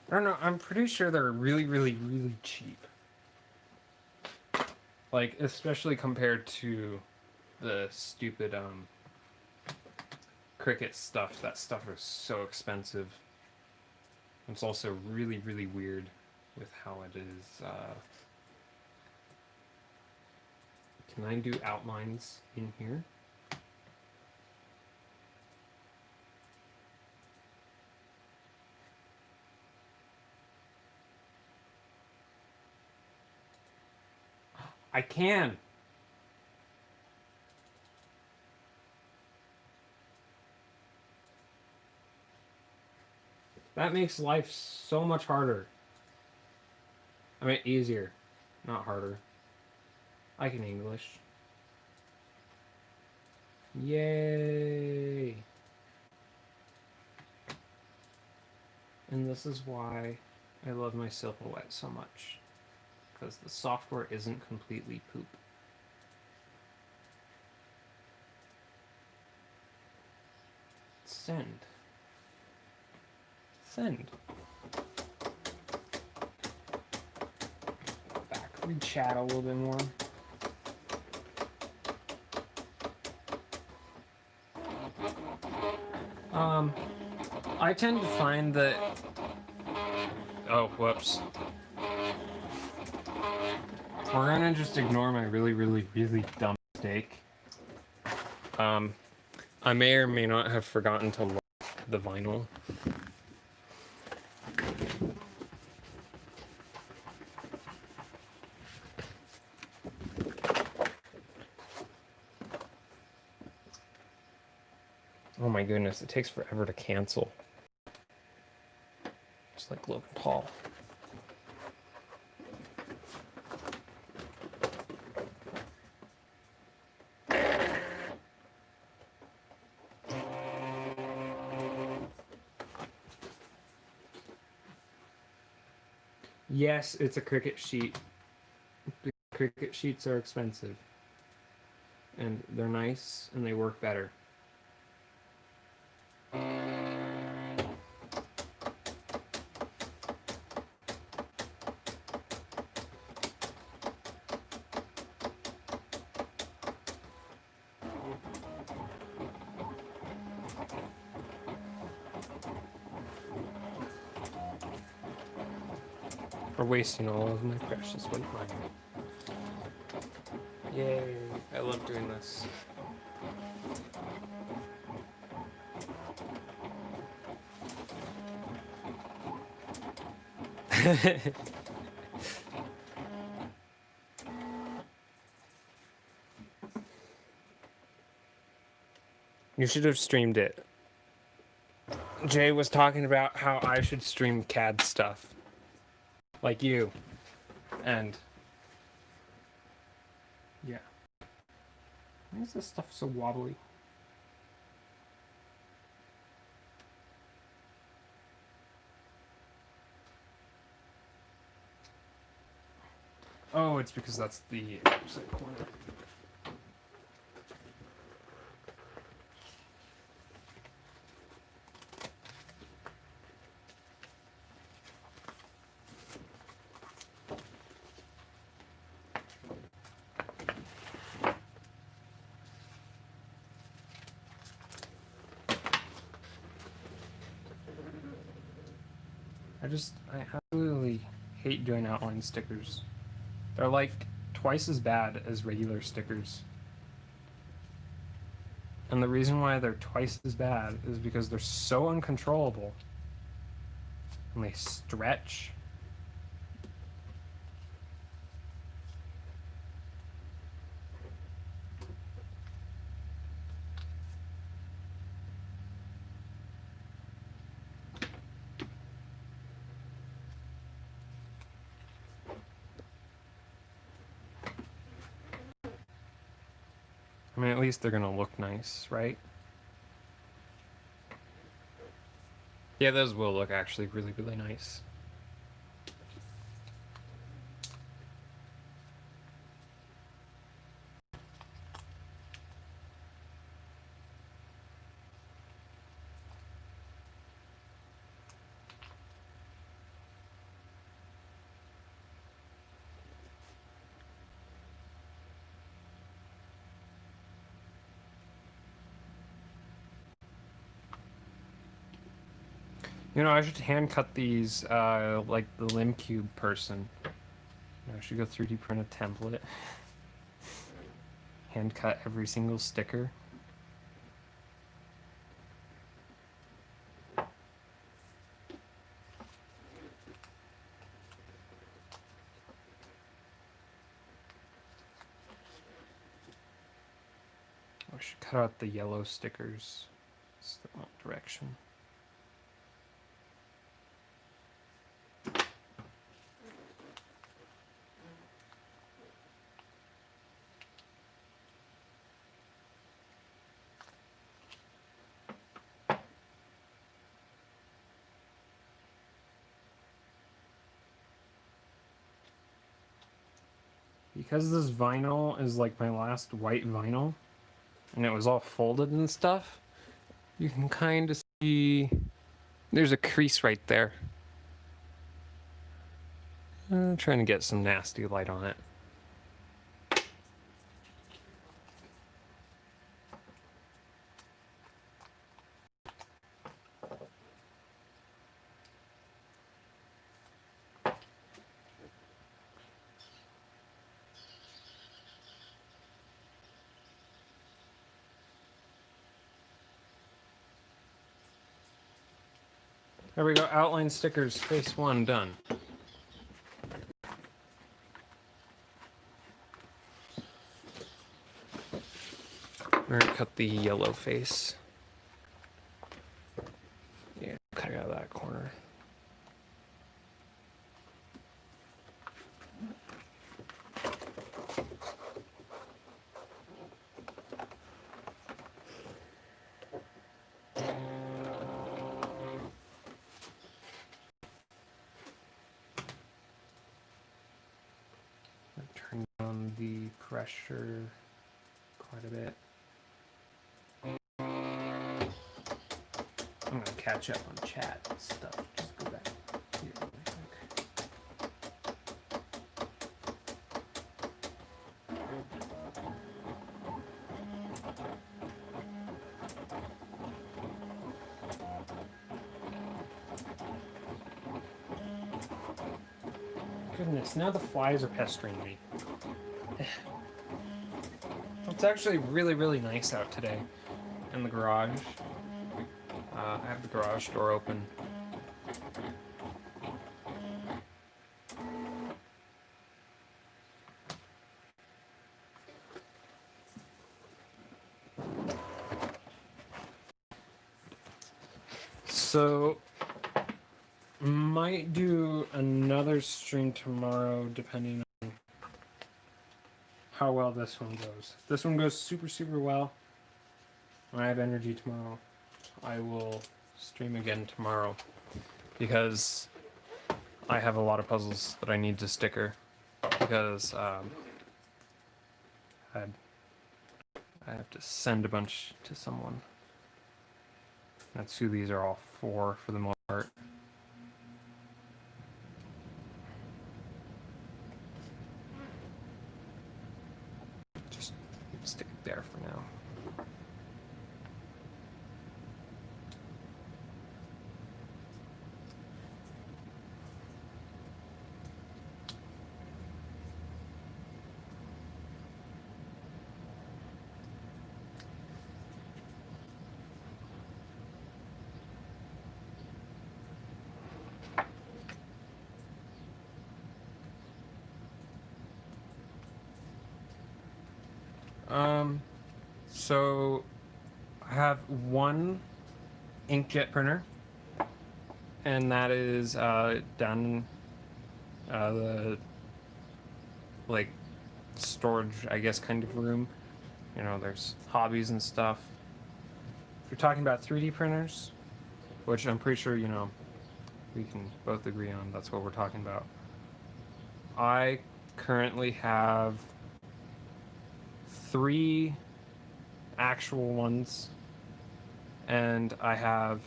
I don't know, I'm pretty sure they're really, really, really cheap. Like, especially compared to the stupid, Cricut stuff. That stuff is so expensive. It's also really, really weird with how it is, Can I do outlines in here? I can. That makes life so much harder. I mean, easier, not harder. I can English. Yay! And this is why I love my silhouette so much. Because the software isn't completely poop. Send. Send. Back, read chat a little bit more. I tend to find that... Oh, whoops. We're gonna just ignore my really, really, really dumb mistake. I may or may not have forgotten to lock the vinyl. Oh my goodness, it takes forever to cancel. Just like Logan Paul. Yes, it's a Cricut sheet. The Cricut sheets are expensive. And they're nice, and they work better. For wasting all of my precious white vinyl. Yay, I love doing this. You should have streamed it. Jay was talking about how I should stream CAD stuff. Like you. And yeah. Why is this stuff so wobbly? Oh, it's because that's the opposite corner. I absolutely hate doing outline stickers. They're like twice as bad as regular stickers. And the reason why they're twice as bad is because they're so uncontrollable. And they stretch. I mean, at least they're gonna look nice, right? Yeah, those will look actually really, really nice. You know, I should hand cut these like the rubik'scube person. I should go 3D print a template. Hand cut every single sticker. I should cut out the yellow stickers. It's the wrong direction. Because this vinyl is like my last white vinyl, and it was all folded and stuff, you can kind of see there's a crease right there. I'm trying to get some nasty light on it. There we go, outline stickers, face one, done. We're gonna cut the yellow face. Yeah, cut it out of that corner. Turn down the pressure quite a bit. I'm gonna catch up on chat and stuff. Just go back here really quick. Goodness, now the flies are pestering me. It's actually really, really nice out today in the garage. I have the garage door open. So, might do another stream tomorrow depending on how well this one goes. If this one goes super, super well, when I have energy tomorrow, I will stream again tomorrow because I have a lot of puzzles that I need to sticker because I have to send a bunch to someone. That's who these are all for the most part. Just stick it there for now. So I have one inkjet printer, and that is down the like storage, I guess, kind of room. You know, there's hobbies and stuff. If you're talking about 3D printers, which I'm pretty sure, you know, we can both agree on, that's what we're talking about. I currently have 3 actual ones, and I have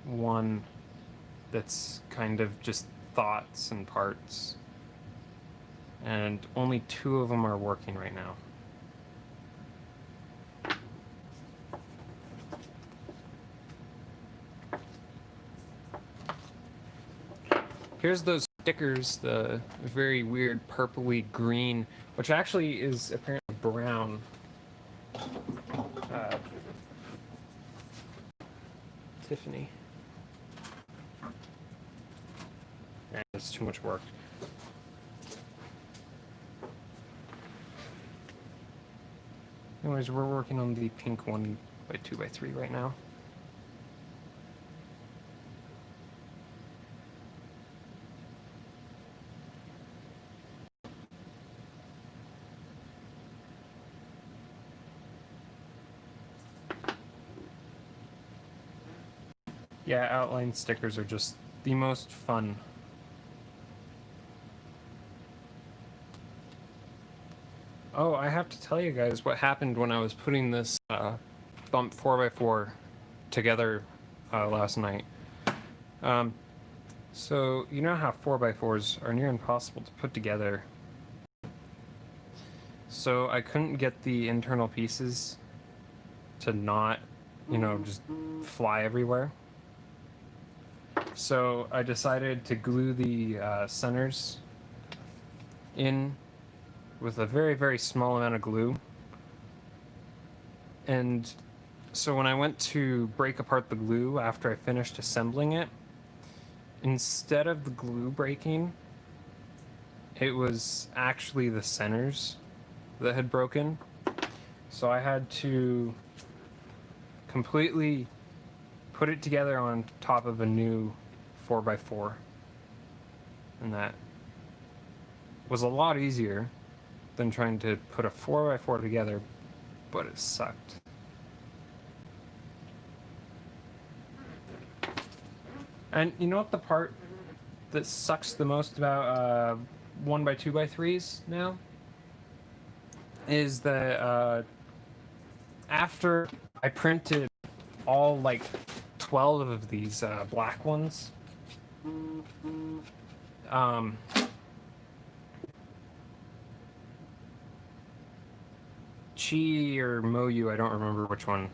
one that's kind of just thoughts and parts, and only 2 of them are working right now. Here's those stickers, the very weird purpley green, which actually is apparently brown. Tiffany. It's too much work. Anyways, we're working on the pink 1x2x3 right now. Yeah, outline stickers are just the most fun. Oh, I have to tell you guys what happened when I was putting this bump 4x4 together last night. So, you know how 4x4s are near impossible to put together. So I couldn't get the internal pieces to not, you know, just fly everywhere. So I decided to glue the centers in with a very, very small amount of glue. And so when I went to break apart the glue after I finished assembling it, instead of the glue breaking, it was actually the centers that had broken. So I had to completely put it together on top of a new 4x4. And that was a lot easier than trying to put a 4x4 together, but it sucked. And you know what the part that sucks the most about 1x2x3s now? Is that after I printed all like 12 of these black ones, Chi or Moyu, I don't remember which one,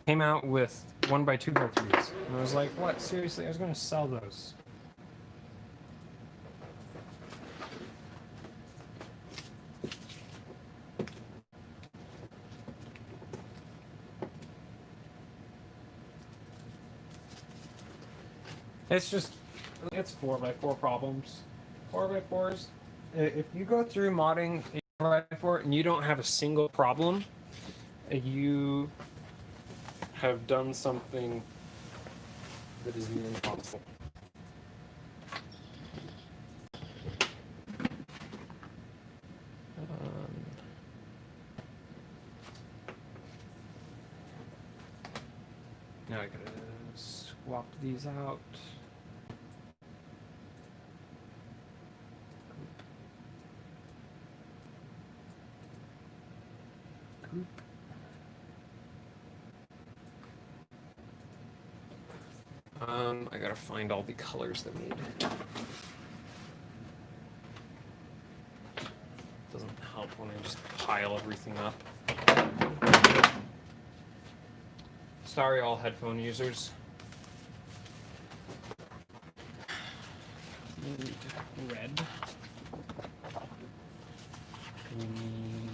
came out with 1x2x3s. And I was like, what? Seriously? I was going to sell those. It's 4x4 problems. 4x4s, if you go through modding a 4x4 and you don't have a single problem, you have done something that is near impossible. Now I gotta swap these out. Group. I gotta find all the colors that we need. Doesn't help when I just pile everything up. Sorry, all headphone users. We need red. We need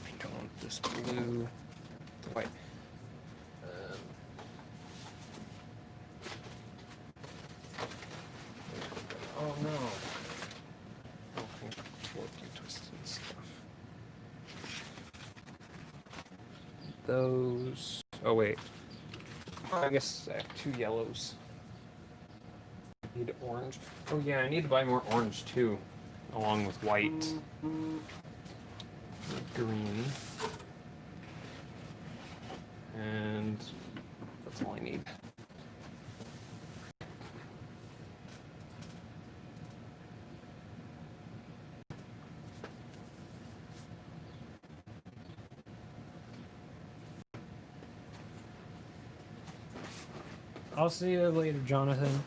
I don't want this blue. The white. those. Oh wait, I guess I have 2 yellows. I need orange. Oh yeah, I need to buy more orange too, along with white. Green. And that's all I need. I'll see you later, Jonathan.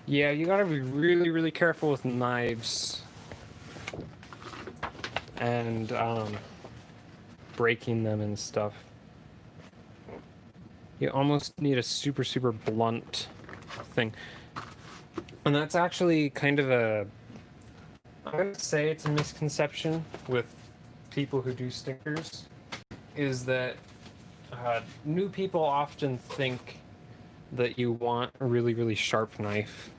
Yeah, you gotta be really, really careful with knives and breaking them and stuff. You almost need a super, super blunt thing. And that's actually kind of I'm gonna say it's a misconception with people who do stickers, is that new people often think that you want a really, really sharp knife,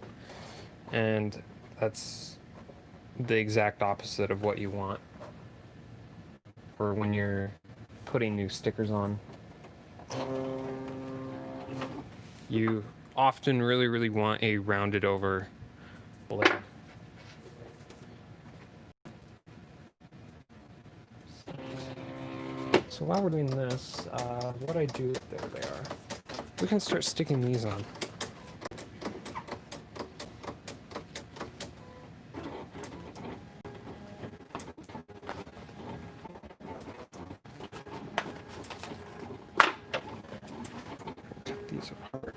and that's the exact opposite of what you want for when you're putting new stickers on. You often really, really want a rounded over blade. So while we're doing this, what I do, there they are. We can start sticking these on. Cut these apart.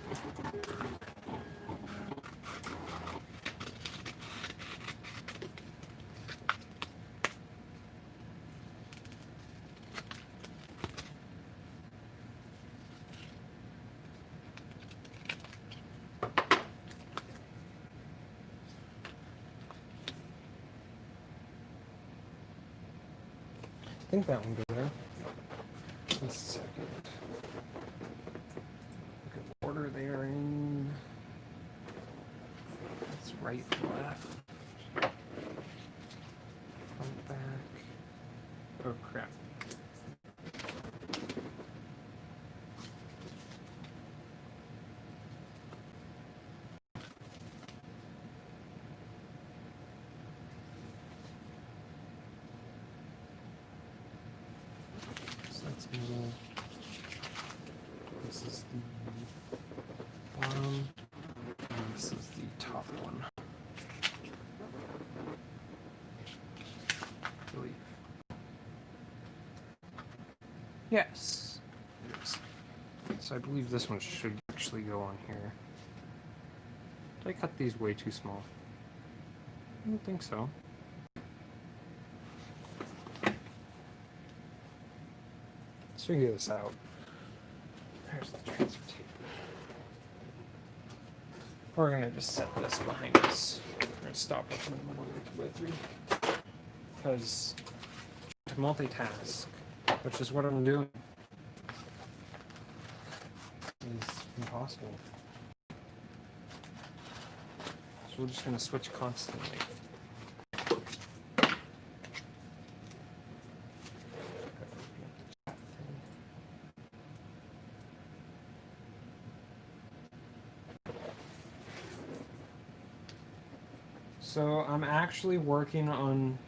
I think that one goes there. Just a second. Look at the order they are in. It's right, left, front, back. Oh crap. So that's middle. This is the bottom. And this is the top one. I believe. Yes. It is. So I believe this one should actually go on here. Did I cut these way too small? I don't think so. Let's figure this out. There's the transfer tape. We're gonna just set this behind us. We're gonna stop it from 1, 2, 3. Because to multitask, which is what I'm doing, is impossible. So we're just gonna switch constantly. So I'm actually working on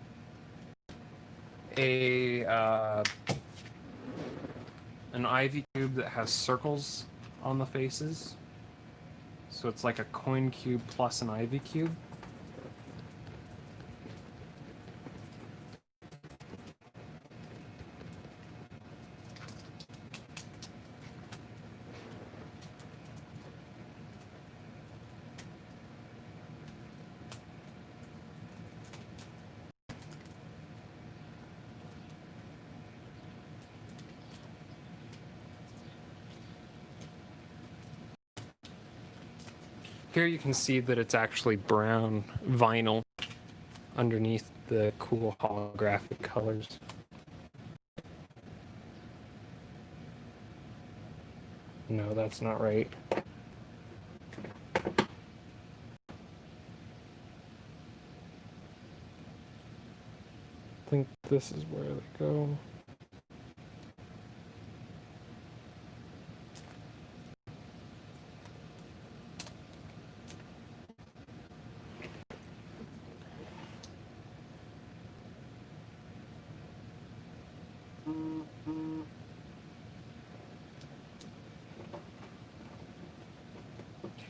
an ivy cube that has circles on the faces. So it's like a coin cube plus an ivy cube. Here you can see that it's actually brown vinyl underneath the cool holographic colors. No, that's not right. I think this is where they go.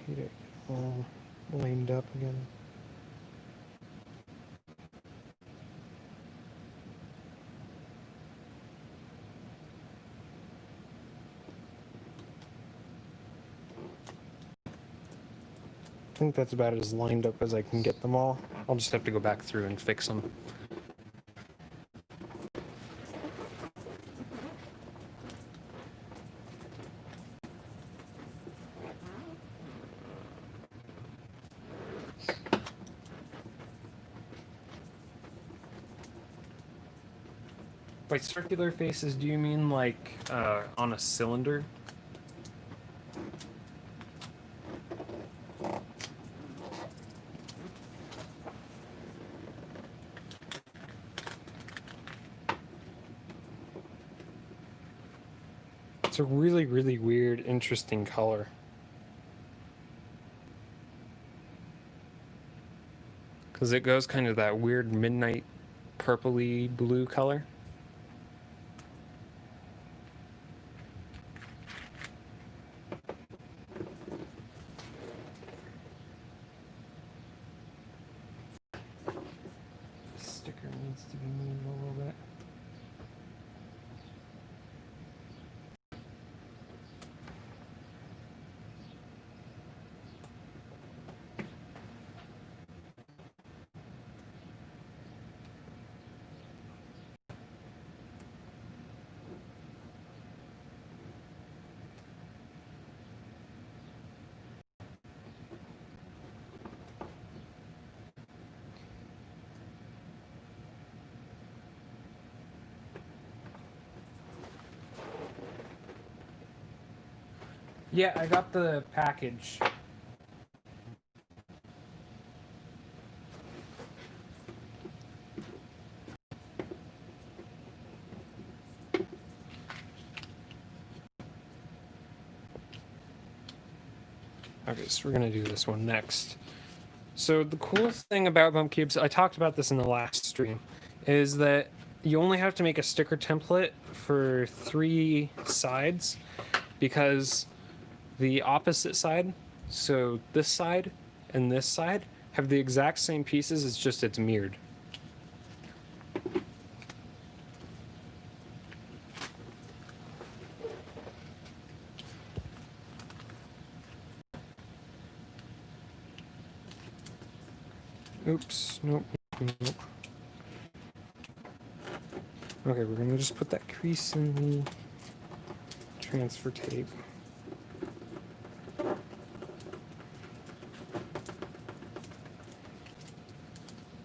Get it all lined up again. I think that's about as lined up as I can get them all. I'll just have to go back through and fix them. By circular faces, do you mean like on a cylinder? It's a really, really weird, interesting color. Because it goes kind of that weird midnight purpley blue color. Sticker needs to be moved a little bit. Yeah, I got the package. Okay, so we're gonna do this one next. So the cool thing about bump cubes, I talked about this in the last stream, is that you only have to make a sticker template for 3 sides, because the opposite side, so this side and this side, have the exact same pieces, it's just it's mirrored. Oops, nope, nope. Okay, we're gonna just put that crease in the transfer tape.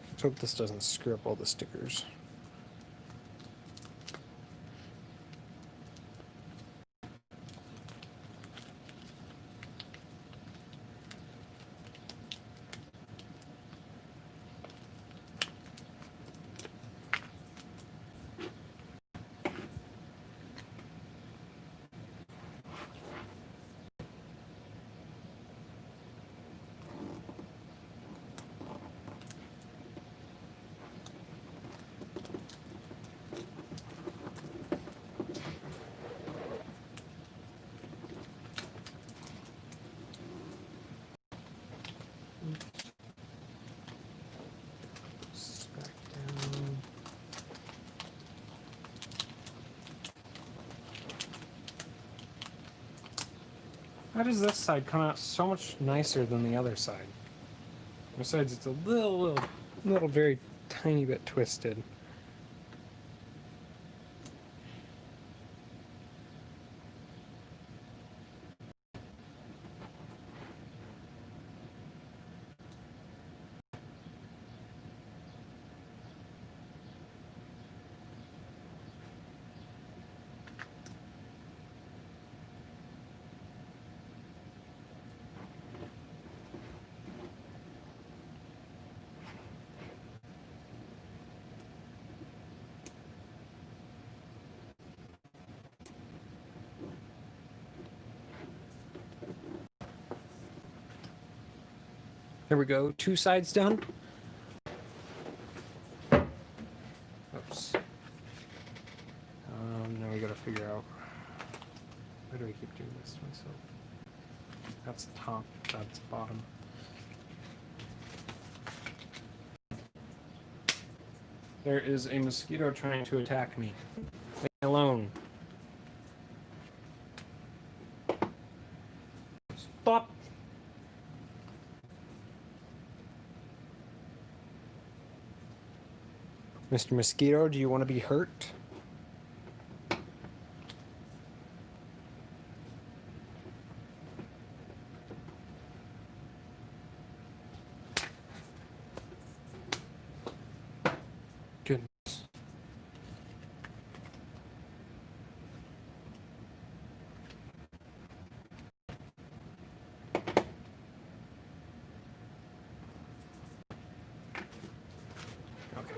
Let's hope this doesn't screw up all the stickers. Back down. How does this side come out so much nicer than the other side? Besides, it's a little very tiny bit twisted. There we go, 2 sides done. Oops. Now we gotta figure out, why do I keep doing this to myself? That's top, that's bottom. There is a mosquito trying to attack me. Leave me alone. Stop! Mr. Mosquito, do you want to be hurt? Goodness. Okay.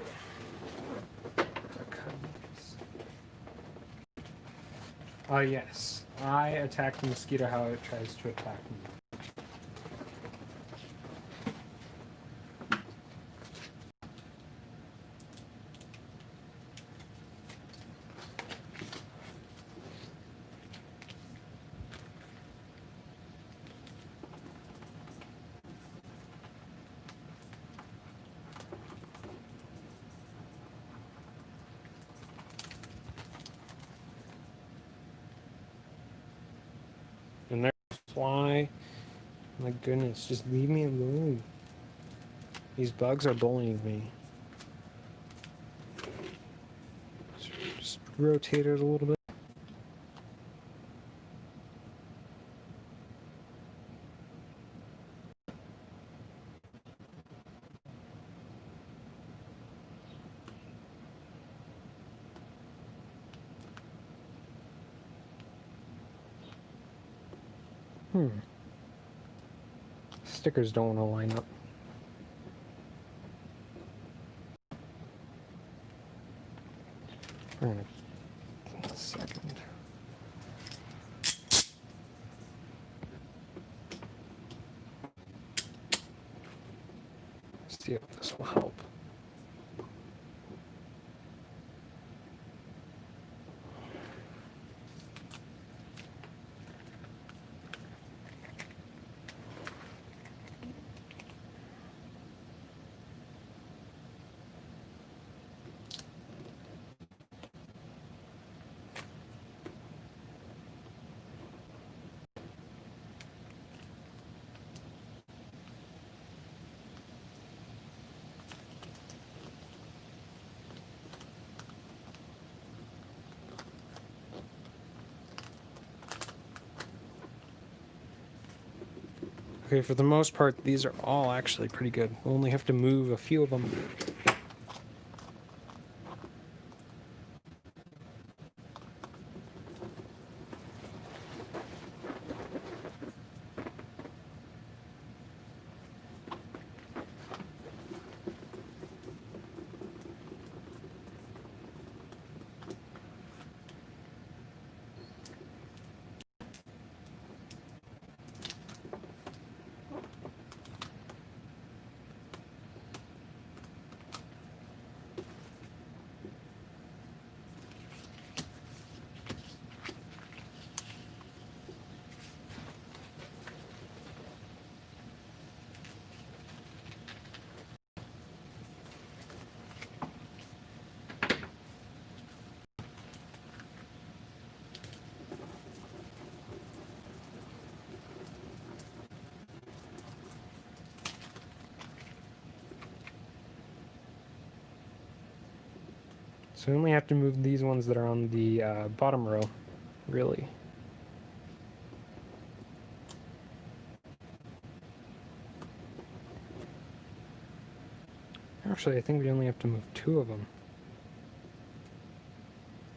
Yes. I attack the mosquito how it tries to attack me. And there's a fly. My goodness, just leave me alone. These bugs are bullying me. Just rotate it a little bit. Stickers don't want to line up. One second. See if this will help. Okay, for the most part, these are all actually pretty good. We'll only have to move a few of them. So we only have to move these ones that are on the bottom row, really. Actually, I think we only have to move 2 of them.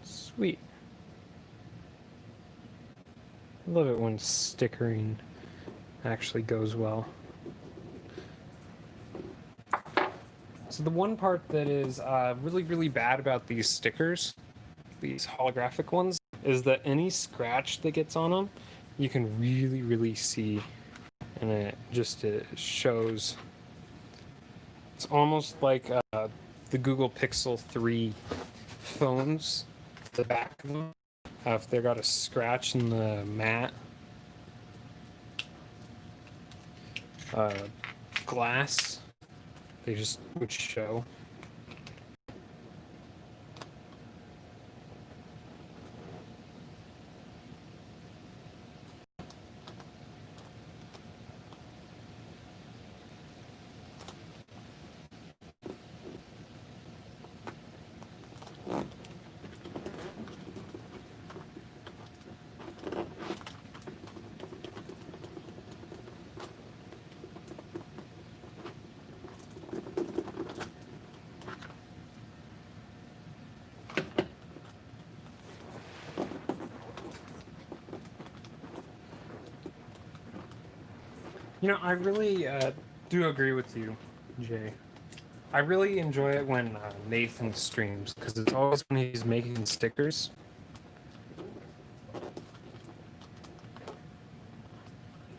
Sweet. I love it when stickering actually goes well. So the one part that is really, really bad about these stickers, these holographic ones, is that any scratch that gets on them, you can really, really see, and it just shows It's almost like the Google Pixel 3 phones, the back of them. If they got a scratch in the matte glass, they just would show. You know, I really do agree with you, Jay. I really enjoy it when Nathan streams, because it's always when he's making stickers.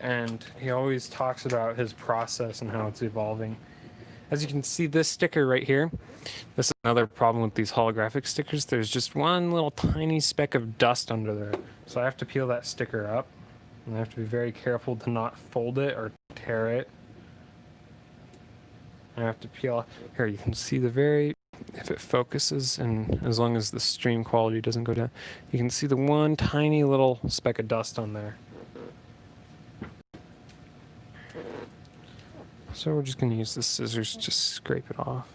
And he always talks about his process and how it's evolving. As you can see, this sticker right here, this is another problem with these holographic stickers. There's just one little tiny speck of dust under there. So I have to peel that sticker up. And I have to be very careful to not fold it or tear it. I have to peel. Here, you can see the very, if it focuses, and as long as the stream quality doesn't go down, you can see the one tiny little speck of dust on there. So we're just going to use the scissors to scrape it off.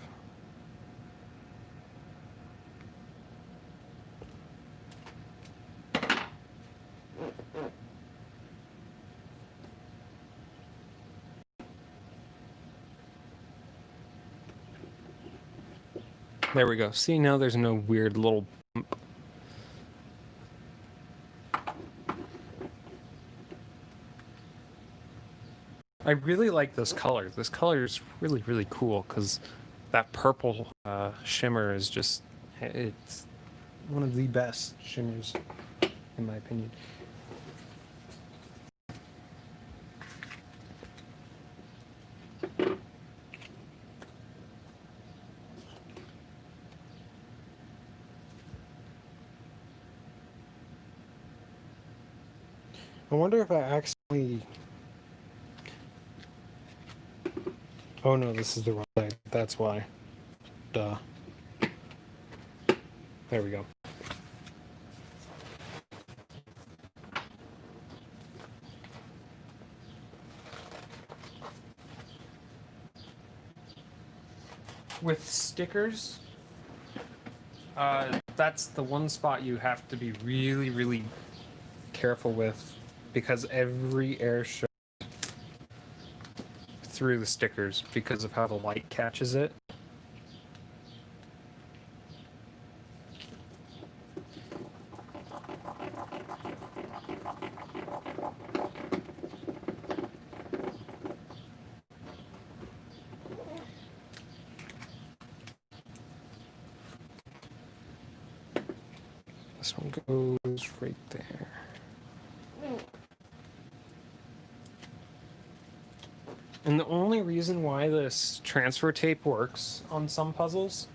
There we go. See, now there's no weird little bump. I really like this color. This color is really, really cool because that purple shimmer is just, it's one of the best shimmers, in my opinion. I wonder if I accidentally... Oh no, this is the wrong side. That's why. Duh. There we go. With stickers, that's the one spot you have to be really, really careful with, because every air shows through the stickers because of how the light catches it. This one goes right there. And the only reason why this transfer tape works on some puzzles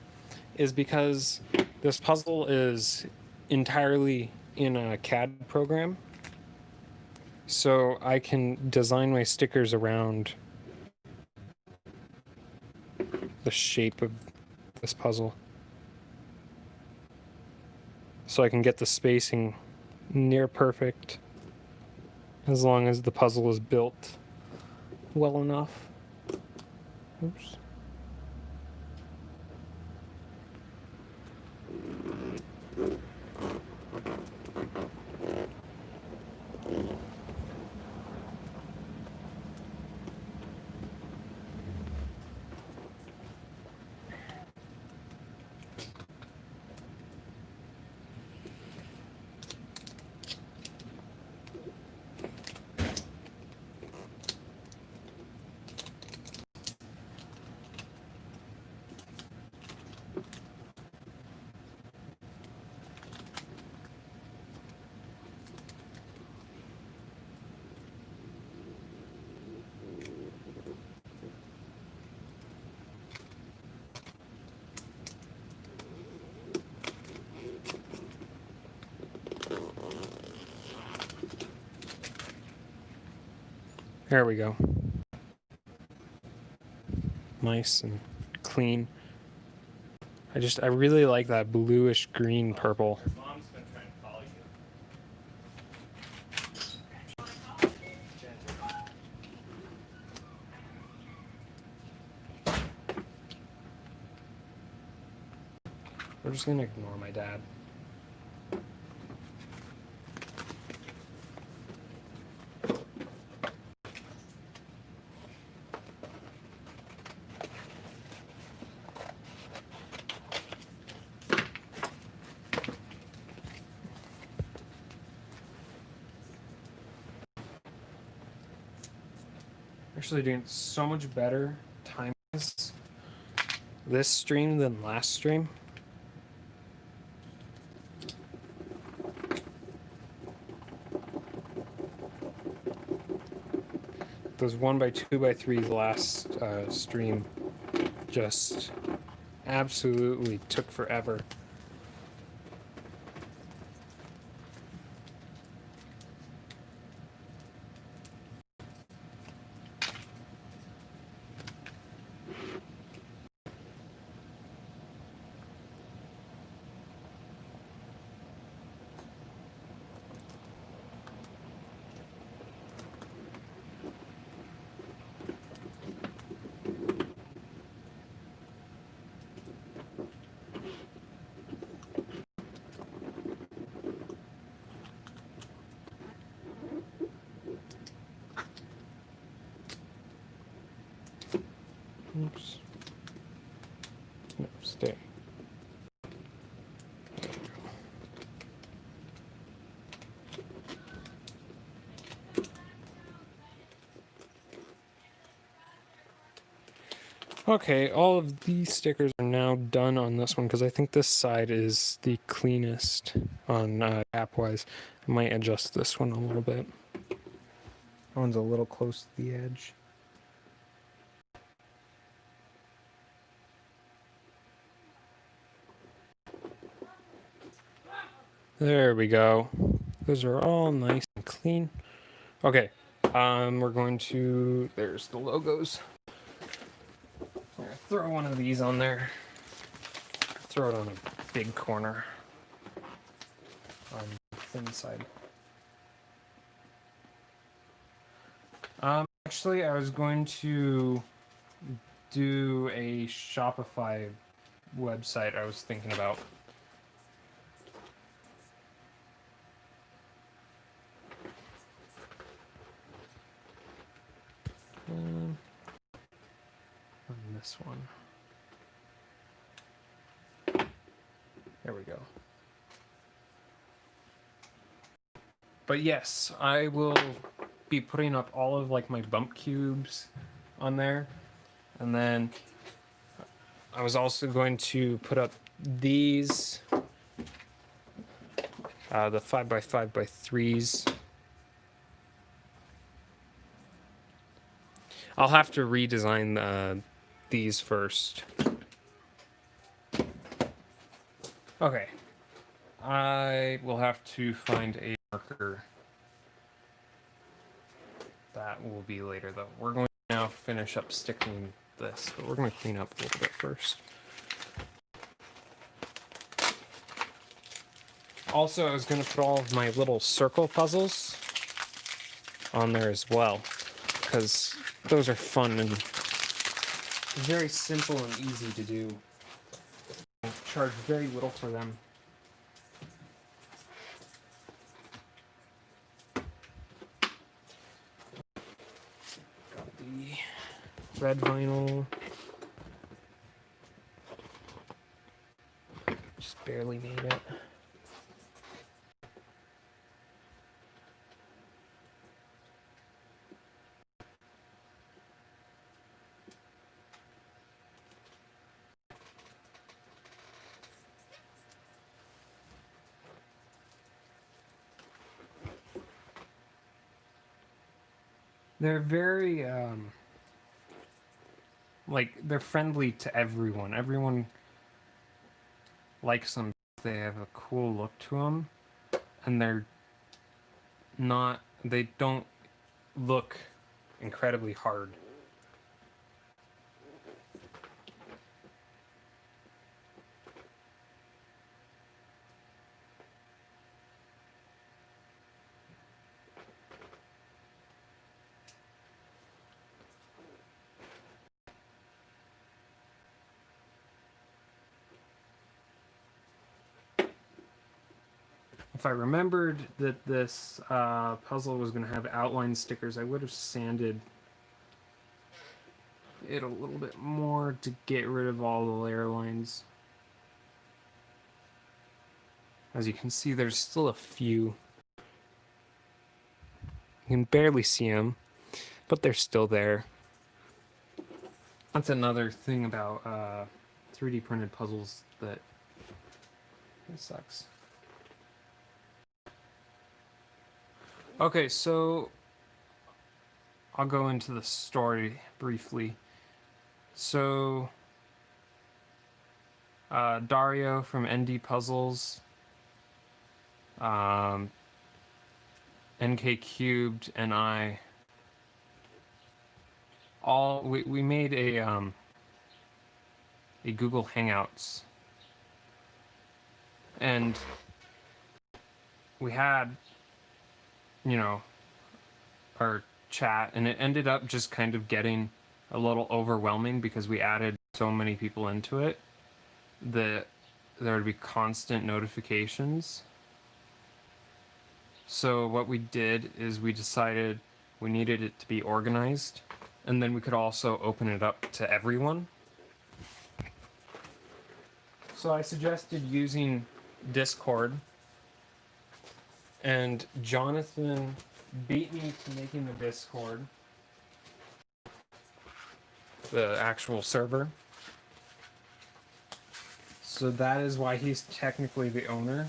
is because this puzzle is entirely in a CAD program. So I can design my stickers around the shape of this puzzle. So I can get the spacing near perfect as long as the puzzle is built well enough. Oops. There we go. Nice and clean. I really like that bluish green purple. Your mom's been trying to call you. We're just gonna ignore my dad. Actually doing so much better time this stream than last stream. Those 1x2x3s last stream just absolutely took forever. Oops. No, stay. Okay, all of these stickers are now done on this one because I think this side is the cleanest on gap-wise. I might adjust this one a little bit. That one's a little close to the edge. There we go. Those are all nice and clean. Okay, we're going to, there's the logos. I'm gonna throw one of these on there. Throw it on a big corner on the thin side. Actually, I was going to do a Shopify website I was thinking about. On this one. There we go. But yes, I will be putting up all of like my bump cubes on there. And then I was also going to put up these, the 5x5x3s. I'll have to redesign these first. Okay. I will have to find a marker. That will be later though. We're going to now finish up sticking this, but we're going to clean up a little bit first. Also, I was going to put all of my little circle puzzles on there as well, because those are fun and very simple and easy to do. I charge very little for them. Got the red vinyl. Just barely made it. They're very, like, they're friendly to everyone. Everyone likes them. They have a cool look to them. And they're not, they don't look incredibly hard. If I remembered that this puzzle was going to have outline stickers, I would have sanded it a little bit more to get rid of all the layer lines. As you can see, there's still a few. You can barely see them, but they're still there. That's another thing about 3D printed puzzles that it sucks. Okay, so I'll go into the story briefly. So Dario from ND Puzzles, NK Cubed, and I all we made a Google Hangouts, and we had, you know, our chat, and it ended up just kind of getting a little overwhelming because we added so many people into it that there would be constant notifications. So what we did is we decided we needed it to be organized, and then we could also open it up to everyone. So I suggested using Discord, and Jonathan beat me to making the Discord, the actual server. So that is why he's technically the owner.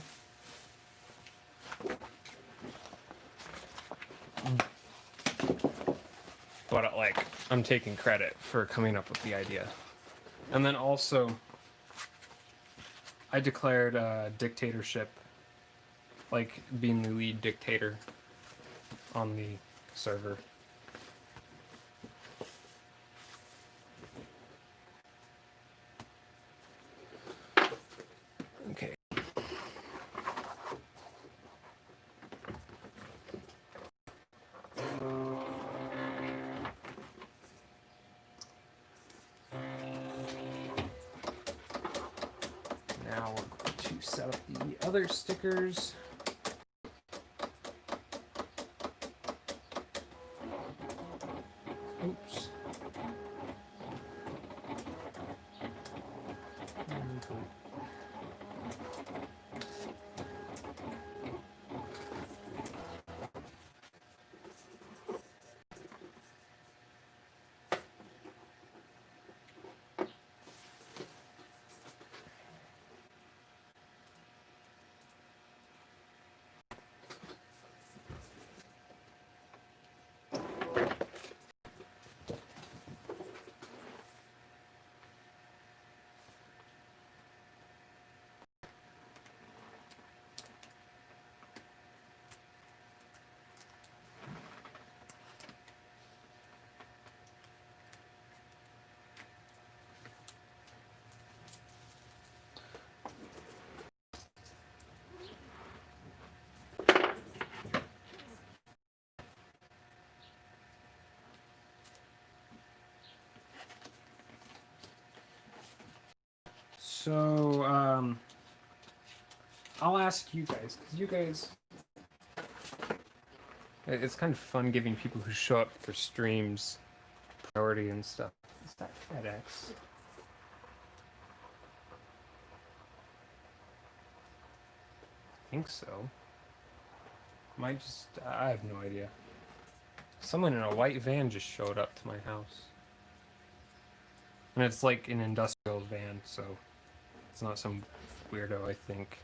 But like, I'm taking credit for coming up with the idea. And then also, I declared dictatorship, like being the lead dictator on the server. Okay. Now we're going to set up the other stickers. Oops. So, I'll ask you guys, because you guys, it's kind of fun giving people who show up for streams priority and stuff. Is that FedEx? I think so. Might just, I have no idea. Someone in a white van just showed up to my house. And it's like an industrial van, so it's not some weirdo, I think.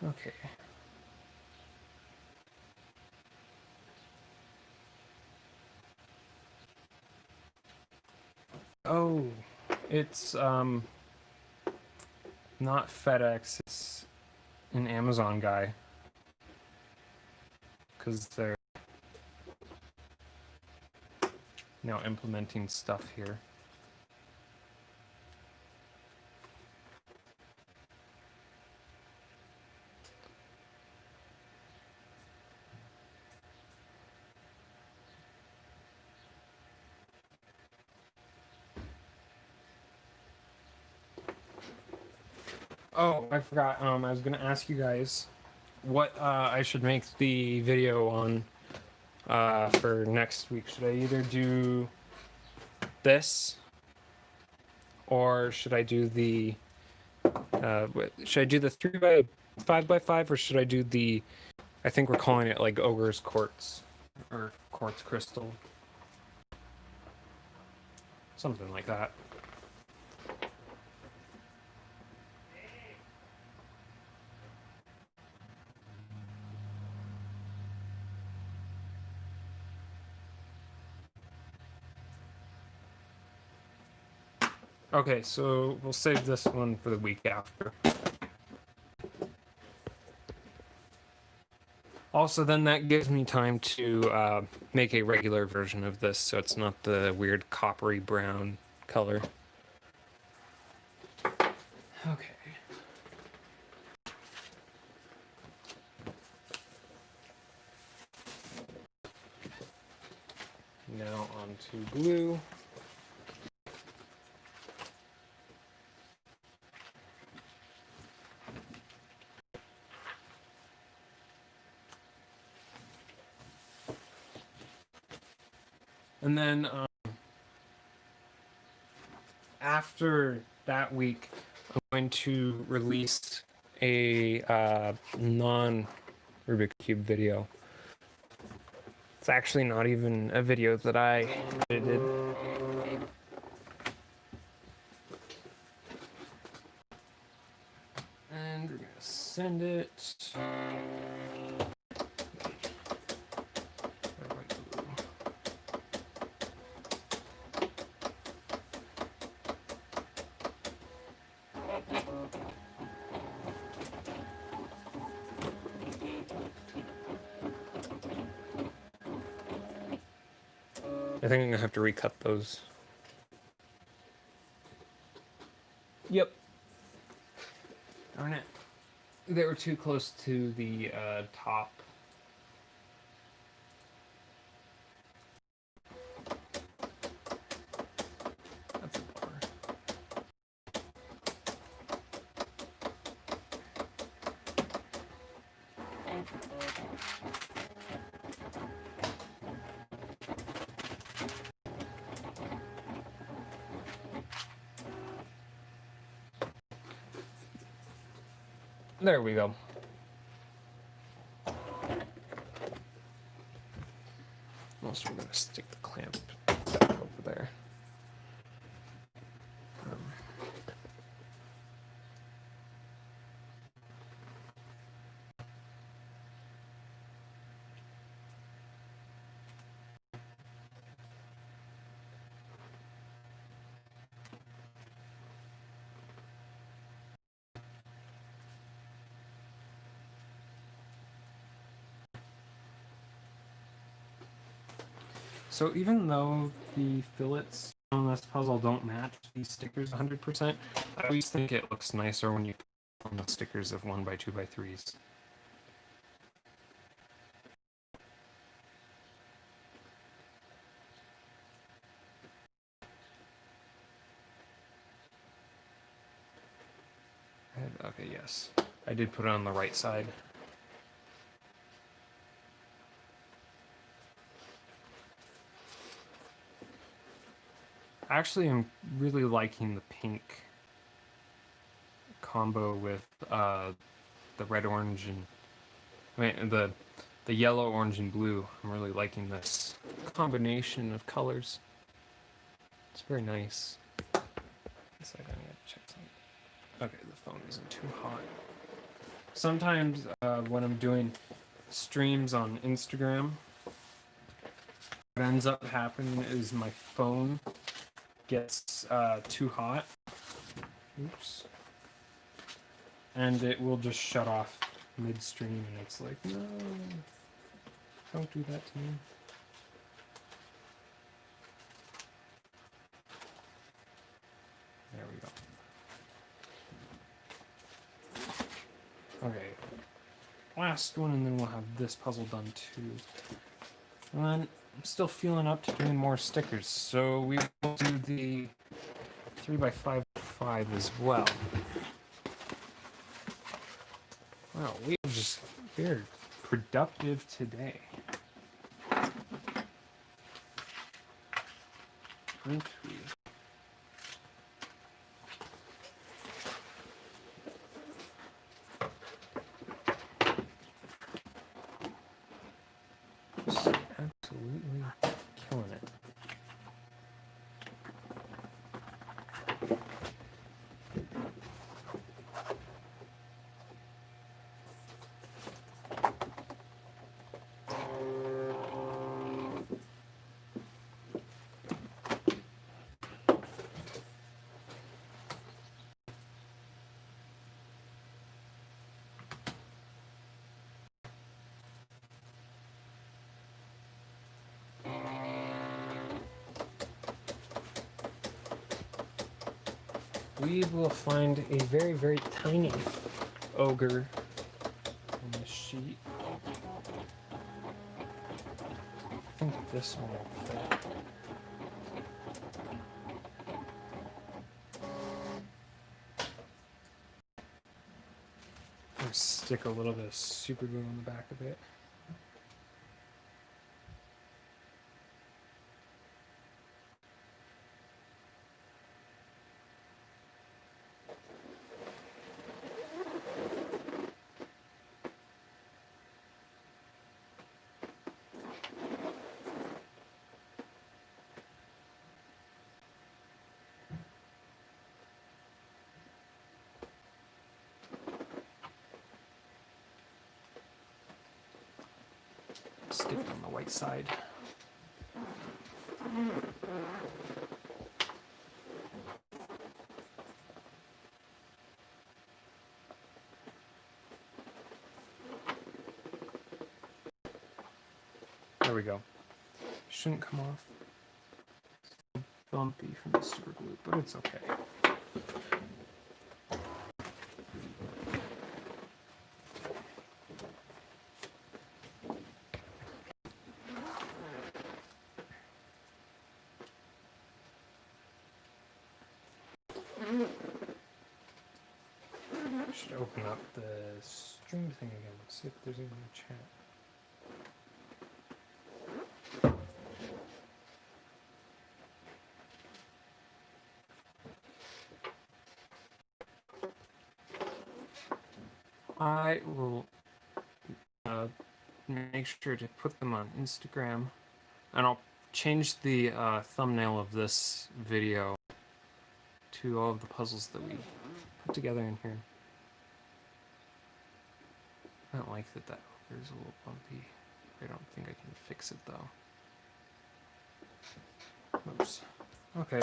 Okay. Oh, it's not FedEx, it's an Amazon guy. Because they're now implementing stuff here. Oh, I forgot. I was gonna ask you guys what I should make the video on for next week. Should I either do this, or should I do the should I do the 3x5x5, or should I do the, I think we're calling it like Ogre's Quartz or Quartz Crystal, something like that. Okay, so we'll save this one for the week after. Also, then that gives me time to make a regular version of this, so it's not the weird coppery brown color. Okay. Now onto glue. And then after that week, I'm going to release a non-Rubik's Cube video. It's actually not even a video that I edited. And we're gonna send it. I think I'm gonna have to recut those. Yep. Darn it. They were too close to the top. That's a bummer. There we go. Also, we're going to stick the clamp back over there. So even though the fillets on this puzzle don't match these stickers 100%, I always think it looks nicer when you put on the stickers of 1x2x3s. Okay, yes. I did put it on the right side. Actually, I'm really liking the pink combo with the red, orange, and the yellow, orange, and blue. I'm really liking this combination of colors. It's very nice. It's like I need to check something. Okay, the phone isn't too hot. Sometimes when I'm doing streams on Instagram, what ends up happening is my phone gets too hot. Oops. And it will just shut off midstream, and it's like, no, don't do that to me. There we go. Okay. Last one, and then we'll have this puzzle done too. And then I'm still feeling up to doing more stickers, so we will do the 3x5 as well. Wow, we're productive today. Aren't we? Just absolutely killing it. We will find a very, very tiny ogre on the sheet. I think this one will fit. I'll stick a little bit of super glue on the back of it. Stick it on the white side. There we go. Shouldn't come off. It's bumpy from the super glue, but it's okay. Should open up the string thing again. See if there's anything in chat. I will make sure to put them on Instagram, and I'll change the thumbnail of this video to all of the puzzles that we put together in here. I don't like that ogre is a little bumpy. I don't think I can fix it though. Oops. Okay.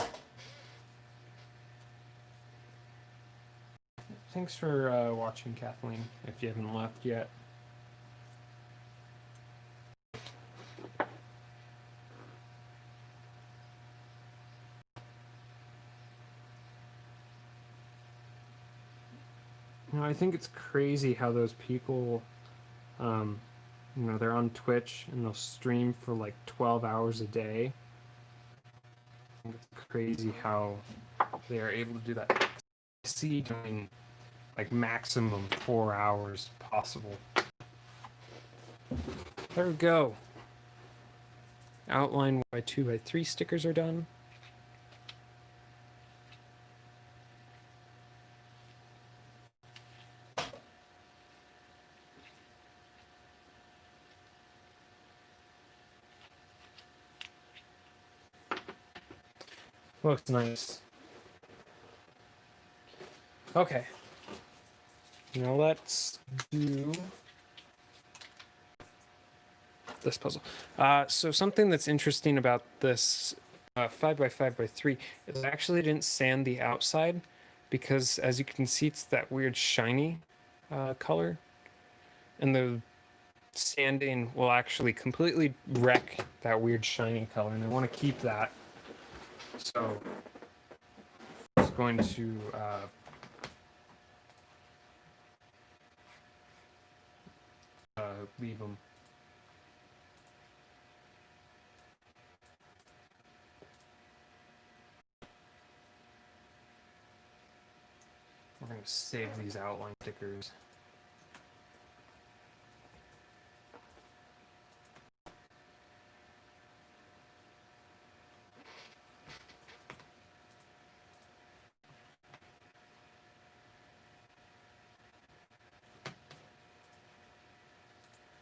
Thanks for watching, Kathleen, if you haven't left yet. You know, I think it's crazy how those people, you know, they're on Twitch and they'll stream for like 12 hours a day. I think it's crazy how they are able to do that. I see doing like maximum 4 hours possible. There we go. Outline by 2x3 stickers are done. Looks nice. Okay. Now let's do this puzzle. So something that's interesting about this 5x5x3 is I actually didn't sand the outside because, as you can see, it's that weird shiny color, and the sanding will actually completely wreck that weird shiny color, and I want to keep that. So I'm just going to leave them. We're going to save these outline stickers.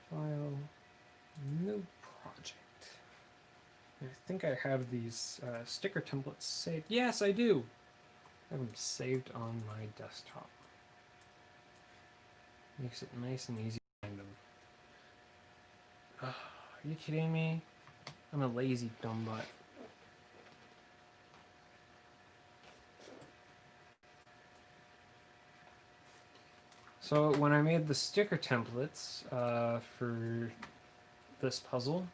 File, new project. I think I have these sticker templates saved. Yes, I do. I have them saved on my desktop. Makes it nice and easy to find them. Are you kidding me? I'm a lazy dumb butt. So when I made the sticker templates for this puzzle,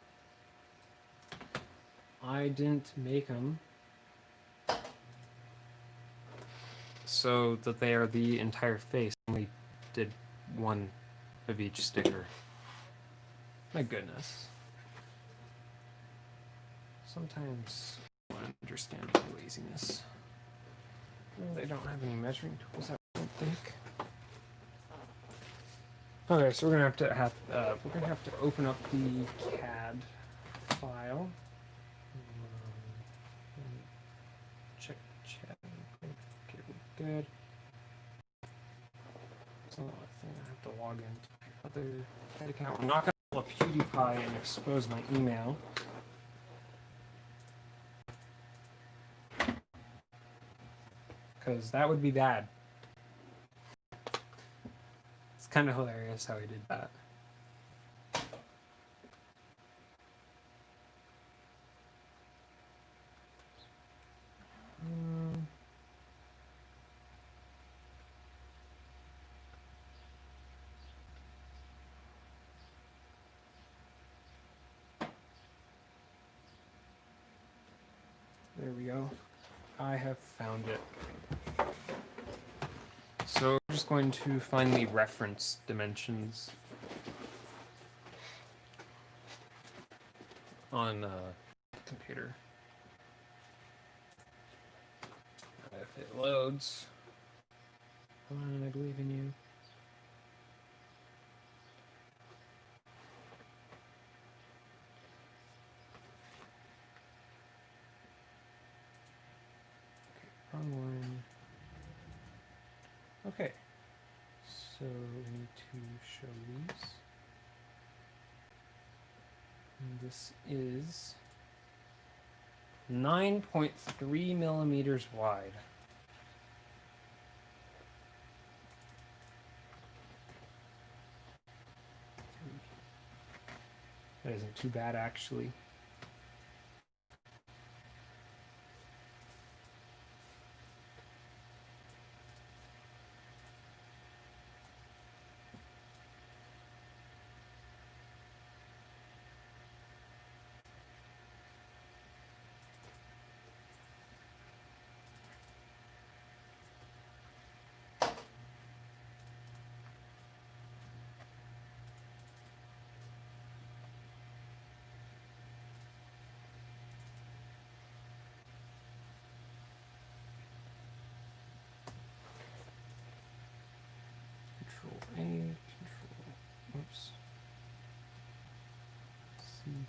I didn't make them so that they are the entire face. I only did one of each sticker. My goodness. Sometimes I don't understand my laziness. Well, they don't have any measuring tools, I don't think. Okay, so we're gonna have to open up the CAD file. Check chat. Okay, we're good. That's another thing I have to log into my other CAD account. I'm not gonna pull up PewDiePie and expose my email. Because that would be bad. It's kind of hilarious how he did that. There we go. I have found it. So we're just going to find the reference dimensions on the computer. If it loads. Come on, I believe in you. Okay, wrong one. Okay, so we need to show these. And this is 9.3 millimeters wide. That isn't too bad, actually. Control A, Control, oops. CV.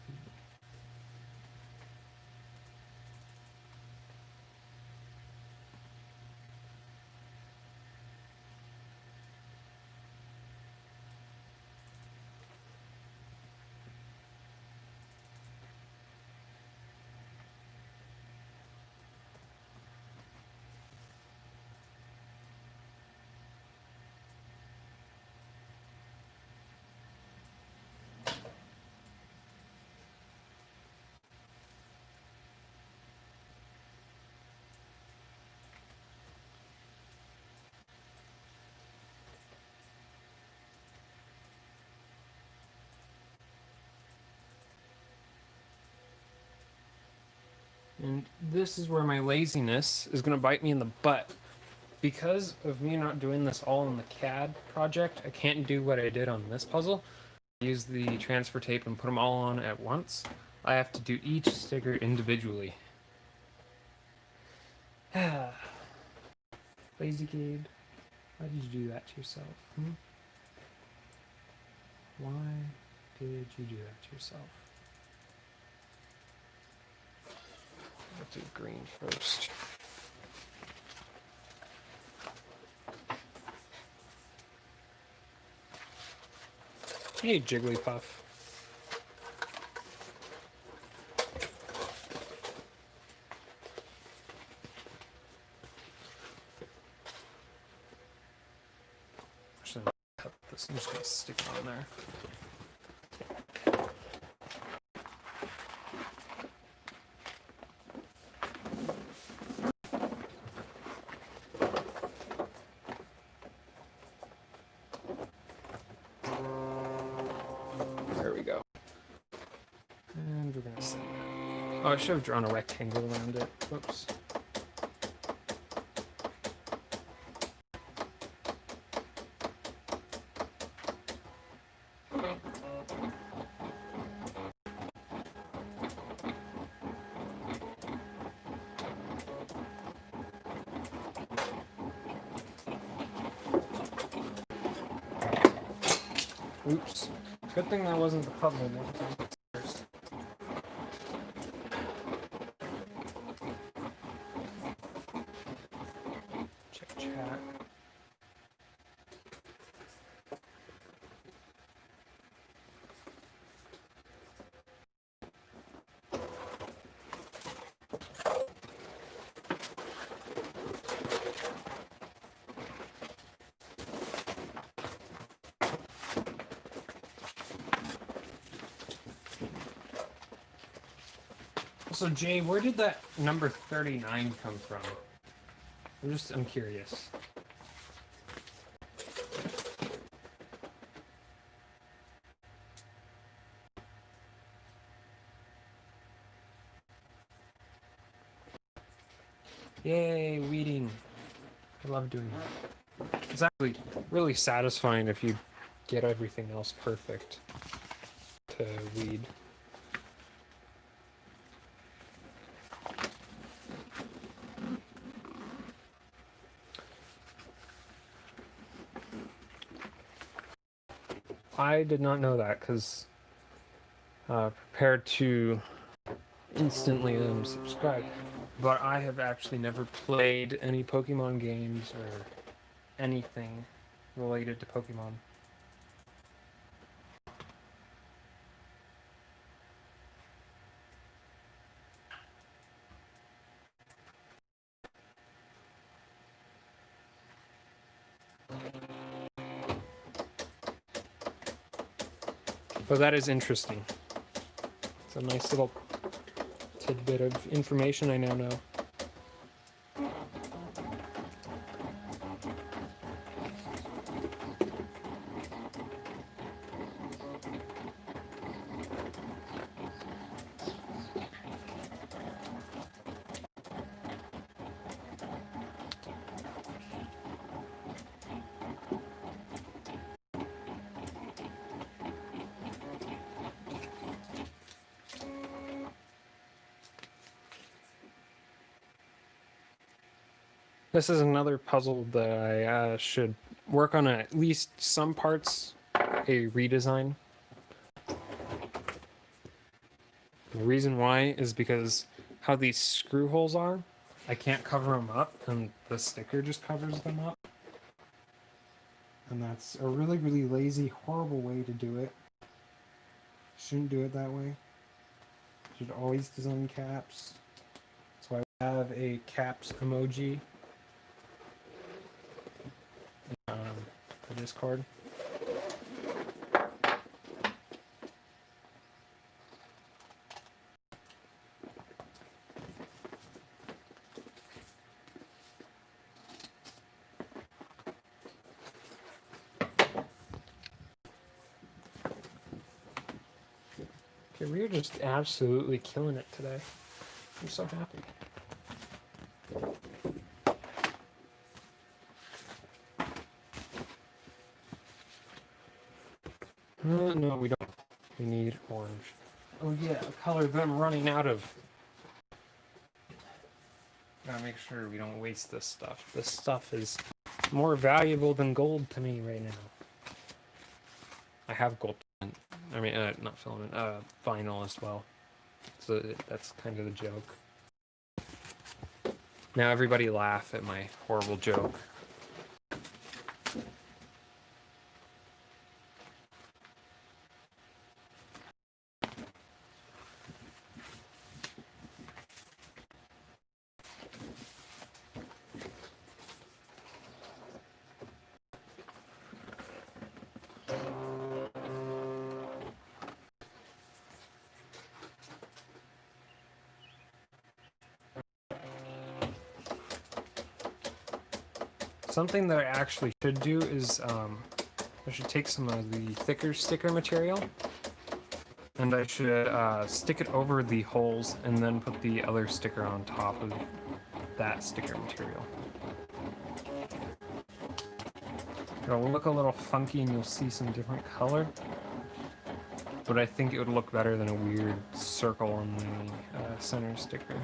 And this is where my laziness is going to bite me in the butt. Because of me not doing this all in the CAD project, I can't do what I did on this puzzle. Use the transfer tape and put them all on at once. I have to do each sticker individually. Lazy kid, why did you do that to yourself? Why did you do that to yourself? Let's do green first. Hey, Jigglypuff. Actually, cut this. I'm just gonna stick it on there. There we go. And we're gonna send that. Oh, I should have drawn a rectangle around it. Whoops. Oops. Good thing that wasn't the puzzle one first. Check chat. So Jay, where did that number 39 come from? I'm curious. Yay, weeding. I love doing that. It's actually really satisfying if you get everything else perfect to weed. I did not know that because prepared to instantly unsubscribe, but I have actually never played any Pokemon games or anything related to Pokemon. But that is interesting. It's a nice little tidbit of information I now know. This is another puzzle that I should work on at least some parts, a redesign. The reason why is because how these screw holes are, I can't cover them up, and the sticker just covers them up. And that's a really, really lazy, horrible way to do it. Shouldn't do it that way. Should always design caps. So I have a caps emoji. For Discord. Okay, we're just absolutely killing it today. I'm so happy. No, we don't. We need orange. Oh yeah, a color that I'm running out of. Gotta make sure we don't waste this stuff. This stuff is more valuable than gold to me right now. I have gold filament. I mean, not filament, vinyl as well. So that's kind of the joke. Now everybody laugh at my horrible joke. Something that I actually should do is I should take some of the thicker sticker material and I should stick it over the holes and then put the other sticker on top of that sticker material. It'll look a little funky and you'll see some different color, but I think it would look better than a weird circle on the center sticker.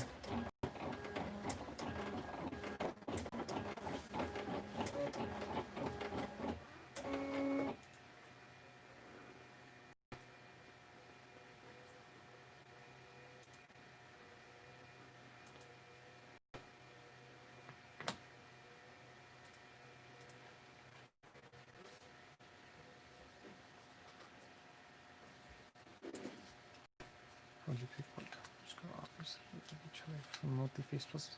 How would you pick what colors go opposite of each other from multi-face puzzles?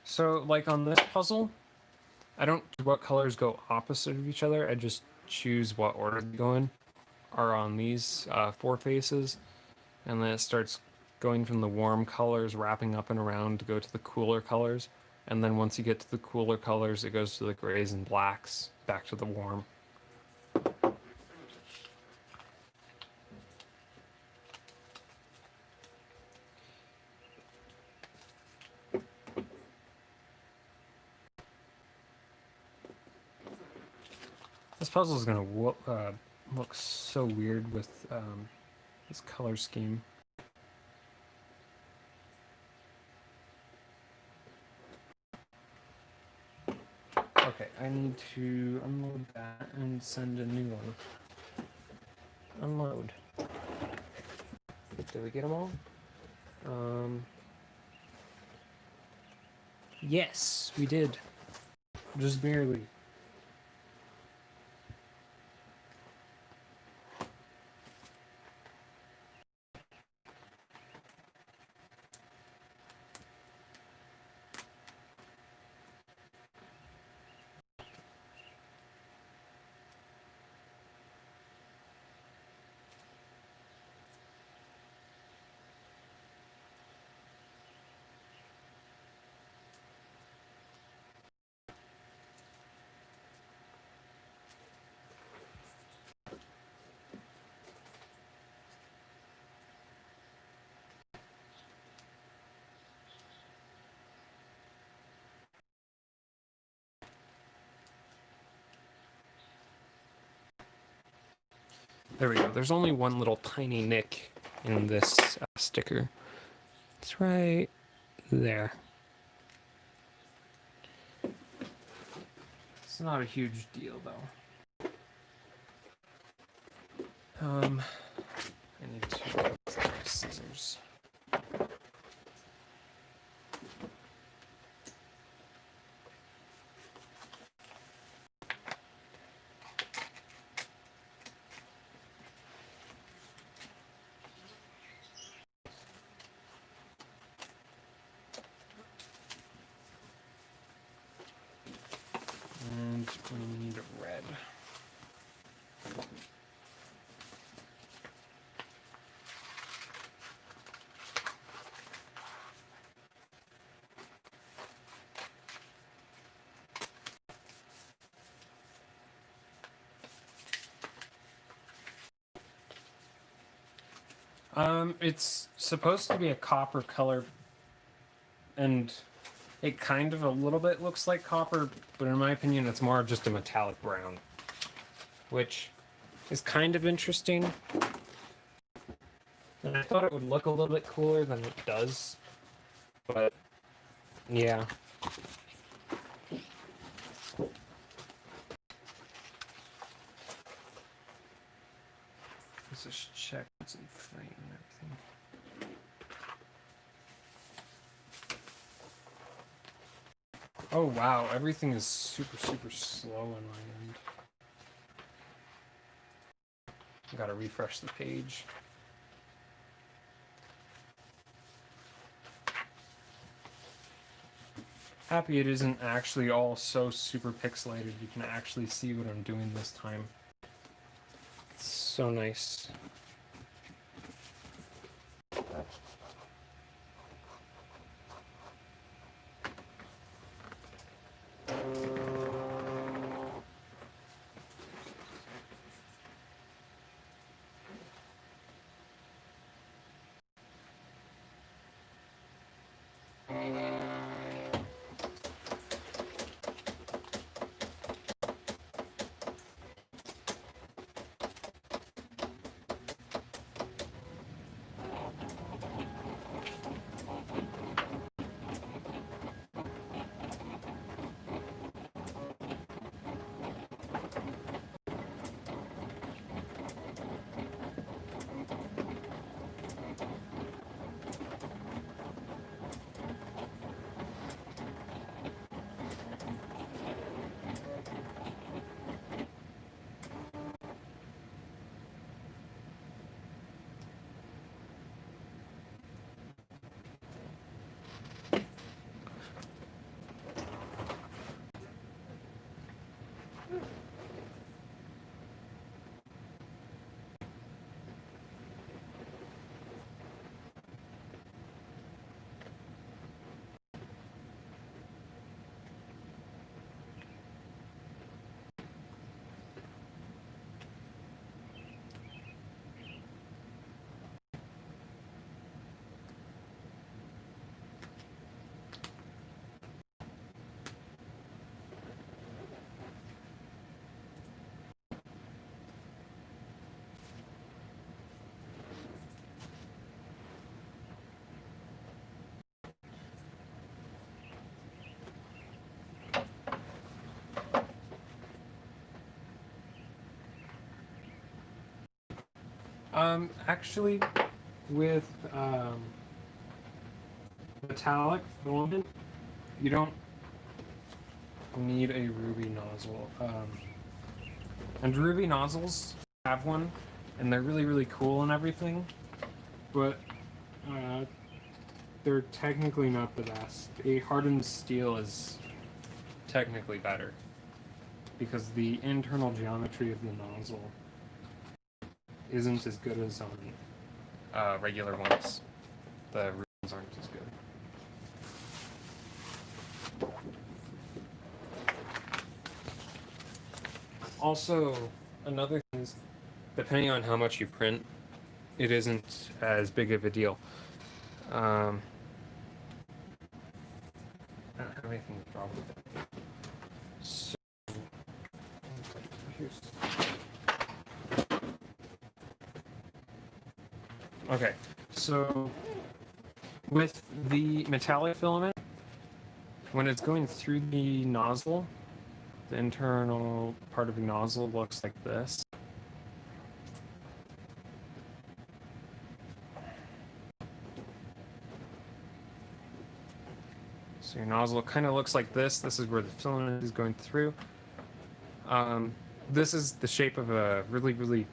So like on this puzzle, I don't do what colors go opposite of each other. I just choose what order they go in. Are on these 4 faces, and then it starts going from the warm colors, wrapping up and around to go to the cooler colors. And then once you get to the cooler colors, it goes to the grays and blacks, back to the warm. This puzzle is going to look so weird with this color scheme. Okay, I need to unload that and send a new one. Unload. Did we get them all? Yes, we did. Just barely. There we go. There's only one little tiny nick in this sticker. It's right there. It's not a huge deal, though. I need to get scissors. And we need red. It's supposed to be a copper color, and it kind of a little bit looks like copper, but in my opinion, it's more just a metallic brown. which is kind of interesting. And I thought it would look a little bit cooler than it does, but yeah. Let's just check what's in frame and everything. Oh wow, everything is super slow on my end. Gotta refresh the page. Happy it isn't actually all so super pixelated. You can actually see what I'm doing this time. It's so nice. Actually, with metallic filament, you don't need a ruby nozzle. And ruby nozzles have one, and they're really cool and everything, but they're technically not the best. A hardened steel is technically better because the internal geometry of the nozzle isn't as good as on regular ones. The ruby ones aren't as good. Also, another thing is, depending on how much you print, it isn't as big of a deal. I don't have anything wrong with it. So, here's... Okay, so with the metallic filament, when it's going through the nozzle, the internal part of the nozzle looks like this. So your nozzle kind of looks like this. This is where the filament is going through. This is the shape of a really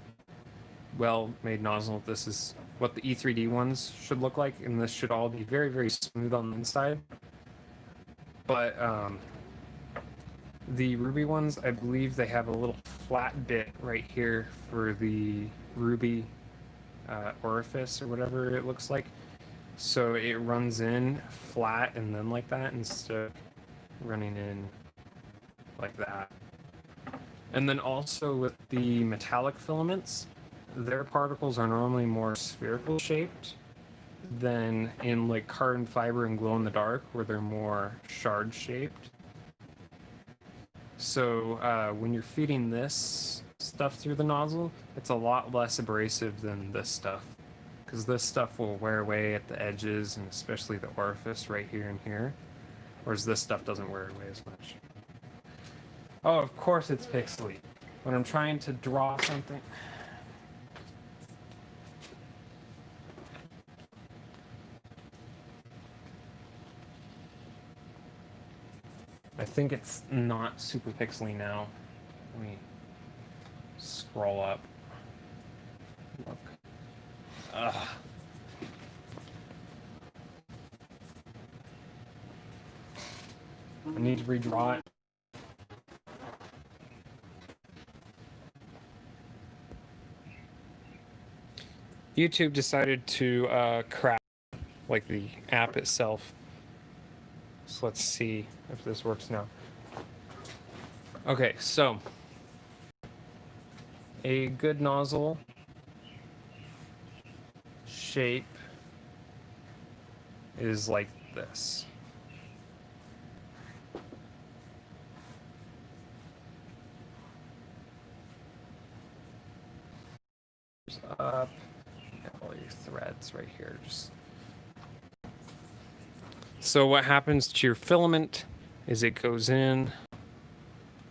well-made nozzle. This is what the E3D ones should look like, and this should all be very smooth on the inside. But the ruby ones, I believe they have a little flat bit right here for the ruby orifice or whatever it looks like. So it runs in flat and then like that instead of running in like that. And then also with the metallic filaments, their particles are normally more spherical shaped than in like carbon fiber and glow in the dark, where they're more shard shaped. So when you're feeding this stuff through the nozzle, it's a lot less abrasive than this stuff. Because this stuff will wear away at the edges, and especially the orifice right here and here. Whereas this stuff doesn't wear away as much. Oh, of course it's pixely. When I'm trying to draw something... I think it's not super pixely now. Let me scroll up. Look. Ugh. I need to redraw it. YouTube decided to crash like the app itself. So let's see if this works now. Okay, so a good nozzle shape is like this. Up, all your threads right here. So what happens to your filament is it goes in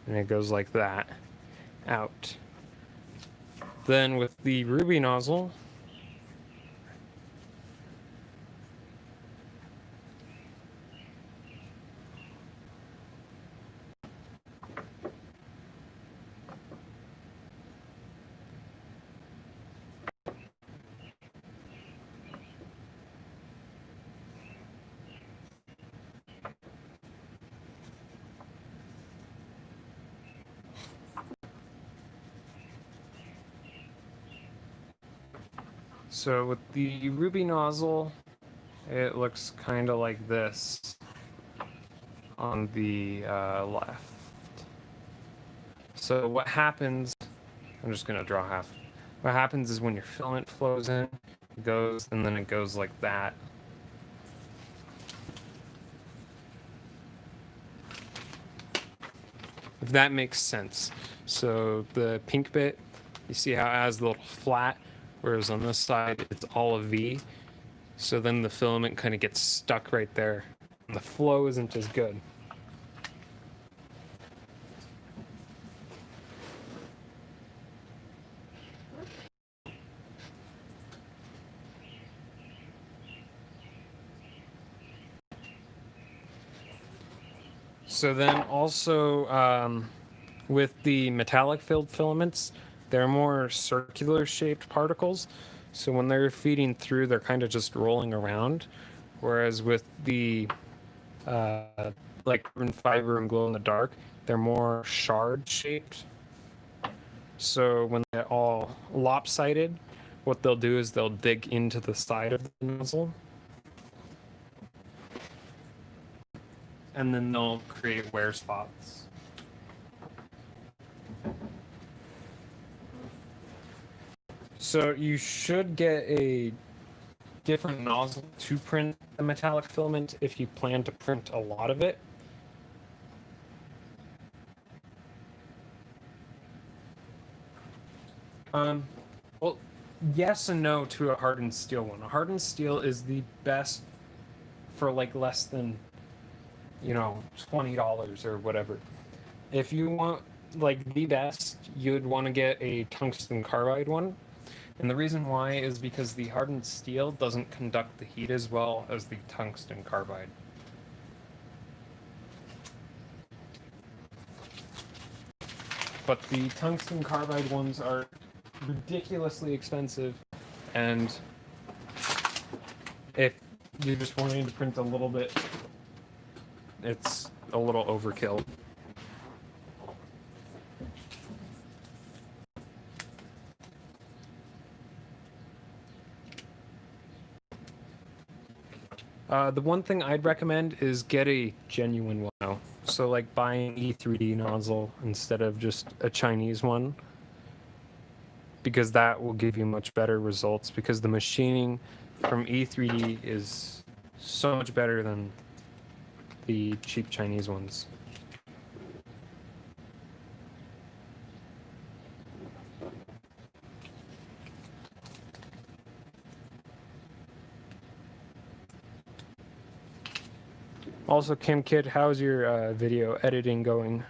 and it goes like that out. Then with the ruby nozzle, so with the ruby nozzle, it looks kind of like this on the left. So what happens, I'm just gonna draw half. What happens is when your filament flows in, it goes, and then it goes like that. If that makes sense. So the pink bit, you see how it has the little flat, whereas on this side it's all a V. So then the filament kind of gets stuck right there. And the flow isn't as good. So then also with the metallic filled filaments, they're more circular shaped particles. So when they're feeding through, they're kind of just rolling around. Whereas with the like carbon fiber and glow in the dark, they're more shard shaped. So when they're all lopsided, what they'll do is they'll dig into the side of the nozzle. And then they'll create wear spots. So you should get a different nozzle to print the metallic filament if you plan to print a lot of it. Well, yes and no to a hardened steel one. A hardened steel is the best for like less than, you know, $20 or whatever. If you want like the best, you'd want to get a tungsten carbide one. And the reason why is because the hardened steel doesn't conduct the heat as well as the tungsten carbide. But the tungsten carbide ones are ridiculously expensive, and if you're just wanting to print a little bit, it's a little overkill. The one thing I'd recommend is get a genuine one now. So like buy an E3D nozzle instead of just a Chinese one, because that will give you much better results, because the machining from E3D is so much better than the cheap Chinese ones. Also, Kim Kid, how's your video editing going?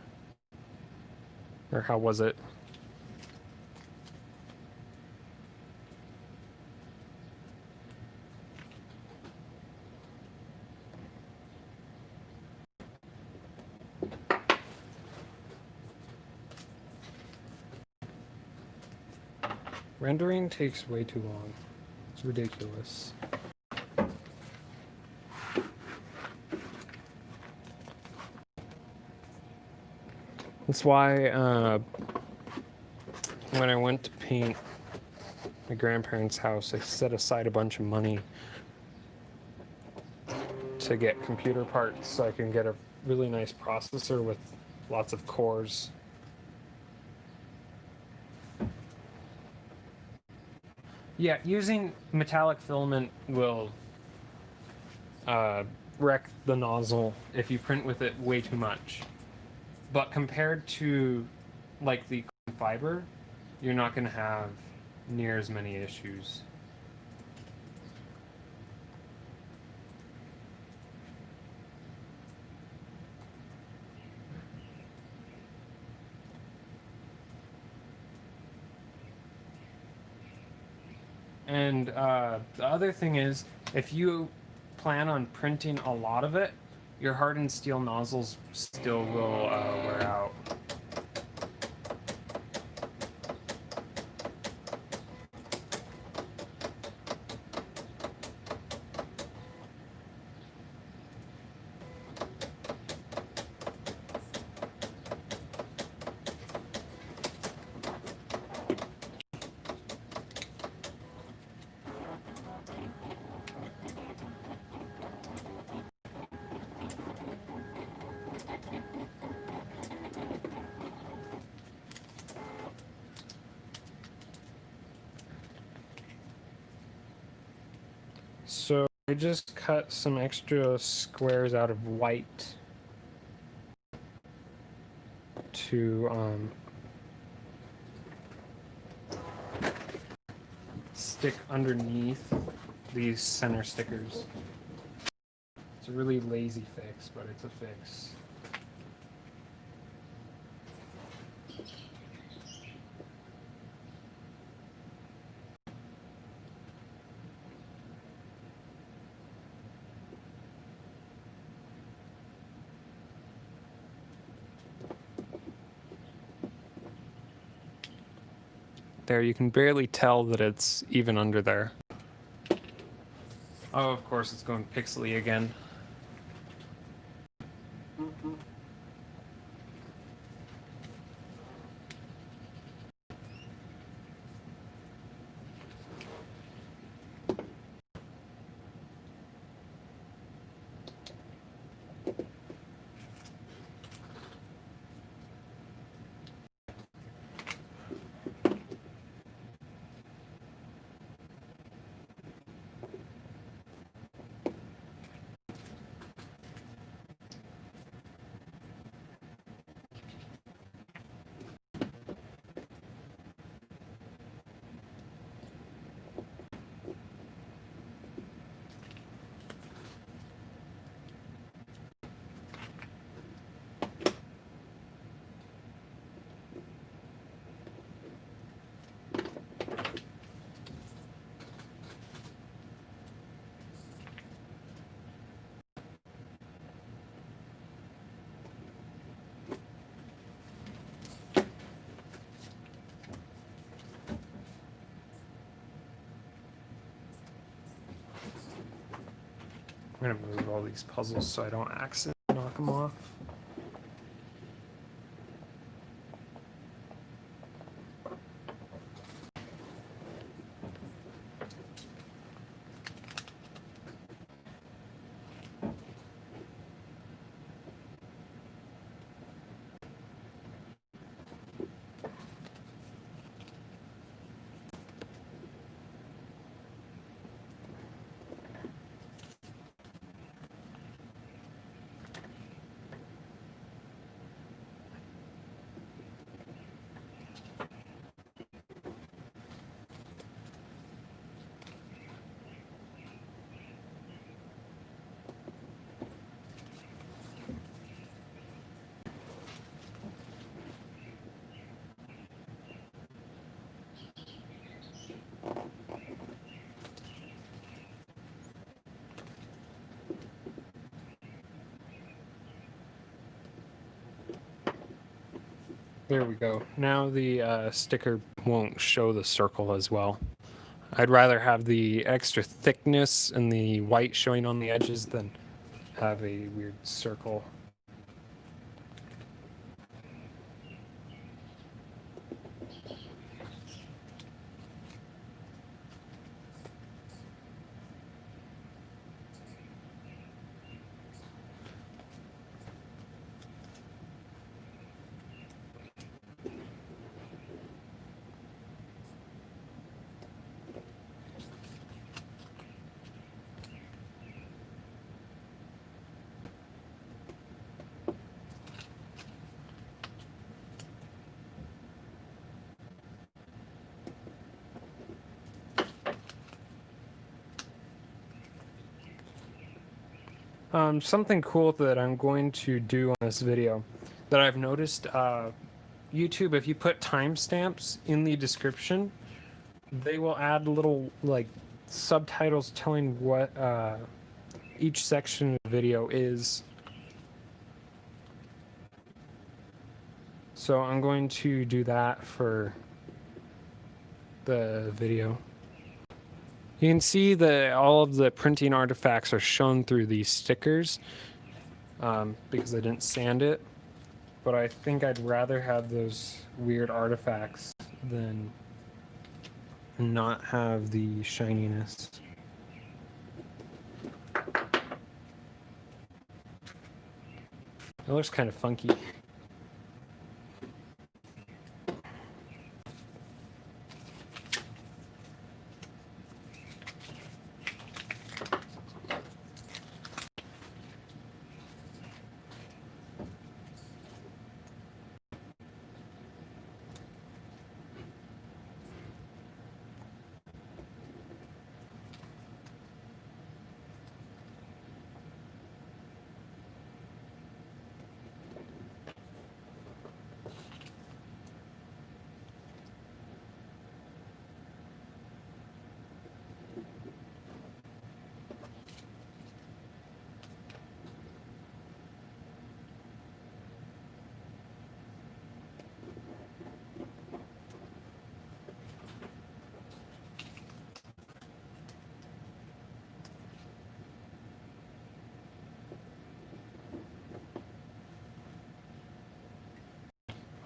Or how was it? Rendering takes way too long. It's ridiculous. That's why when I went to paint my grandparents' house, I set aside a bunch of money to get computer parts so I can get a really nice processor with lots of cores. Yeah, using metallic filament will wreck the nozzle if you print with it way too much. But compared to like the fiber, you're not going to have near as many issues. And the other thing is, if you plan on printing a lot of it, your hardened steel nozzles still will wear out. So I just cut some extra squares out of white to stick underneath these center stickers. It's a really lazy fix, but it's a fix. There, you can barely tell that it's even under there. Oh, of course, it's going pixely again. I'm gonna move all these puzzles so I don't accidentally knock them off. There we go. Now the sticker won't show the circle as well. I'd rather have the extra thickness and the white showing on the edges than have a weird circle. Something cool that I'm going to do on this video that I've noticed, YouTube, if you put timestamps in the description, they will add little like subtitles telling what each section of the video is. So I'm going to do that for the video. You can see that all of the printing artifacts are shown through these stickers because I didn't sand it. But I think I'd rather have those weird artifacts than not have the shininess. It looks kind of funky.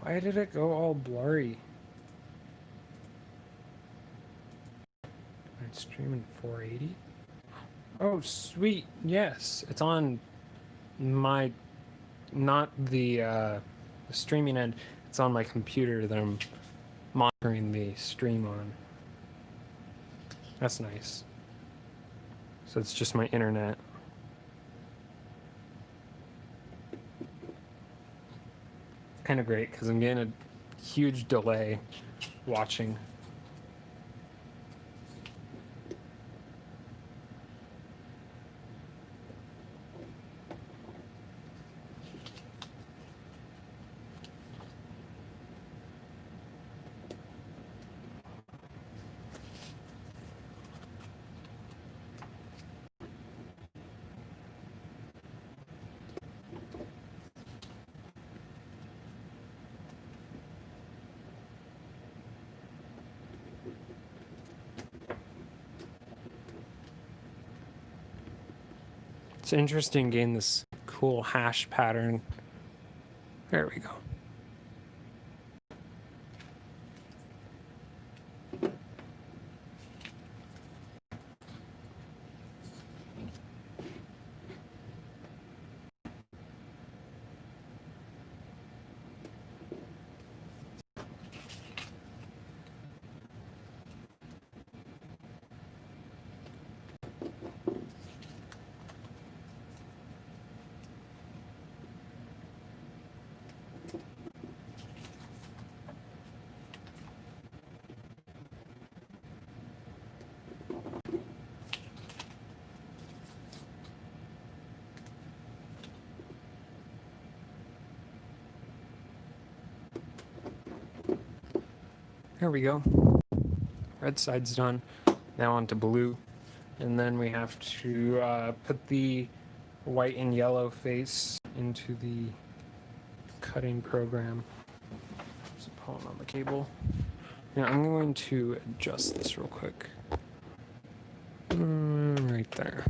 Why did it go all blurry? It's streaming 480. Oh, sweet. Yes, it's on my, not the streaming end. It's on my computer that I'm monitoring the stream on. That's nice. So it's just my internet. Kind of great because I'm getting a huge delay watching. It's interesting getting this cool hash pattern. There we go. There we go. Red side's done. Now onto blue. And then we have to put the white and yellow face into the cutting program. pulling on the cable. Now I'm going to adjust this real quick. Right there.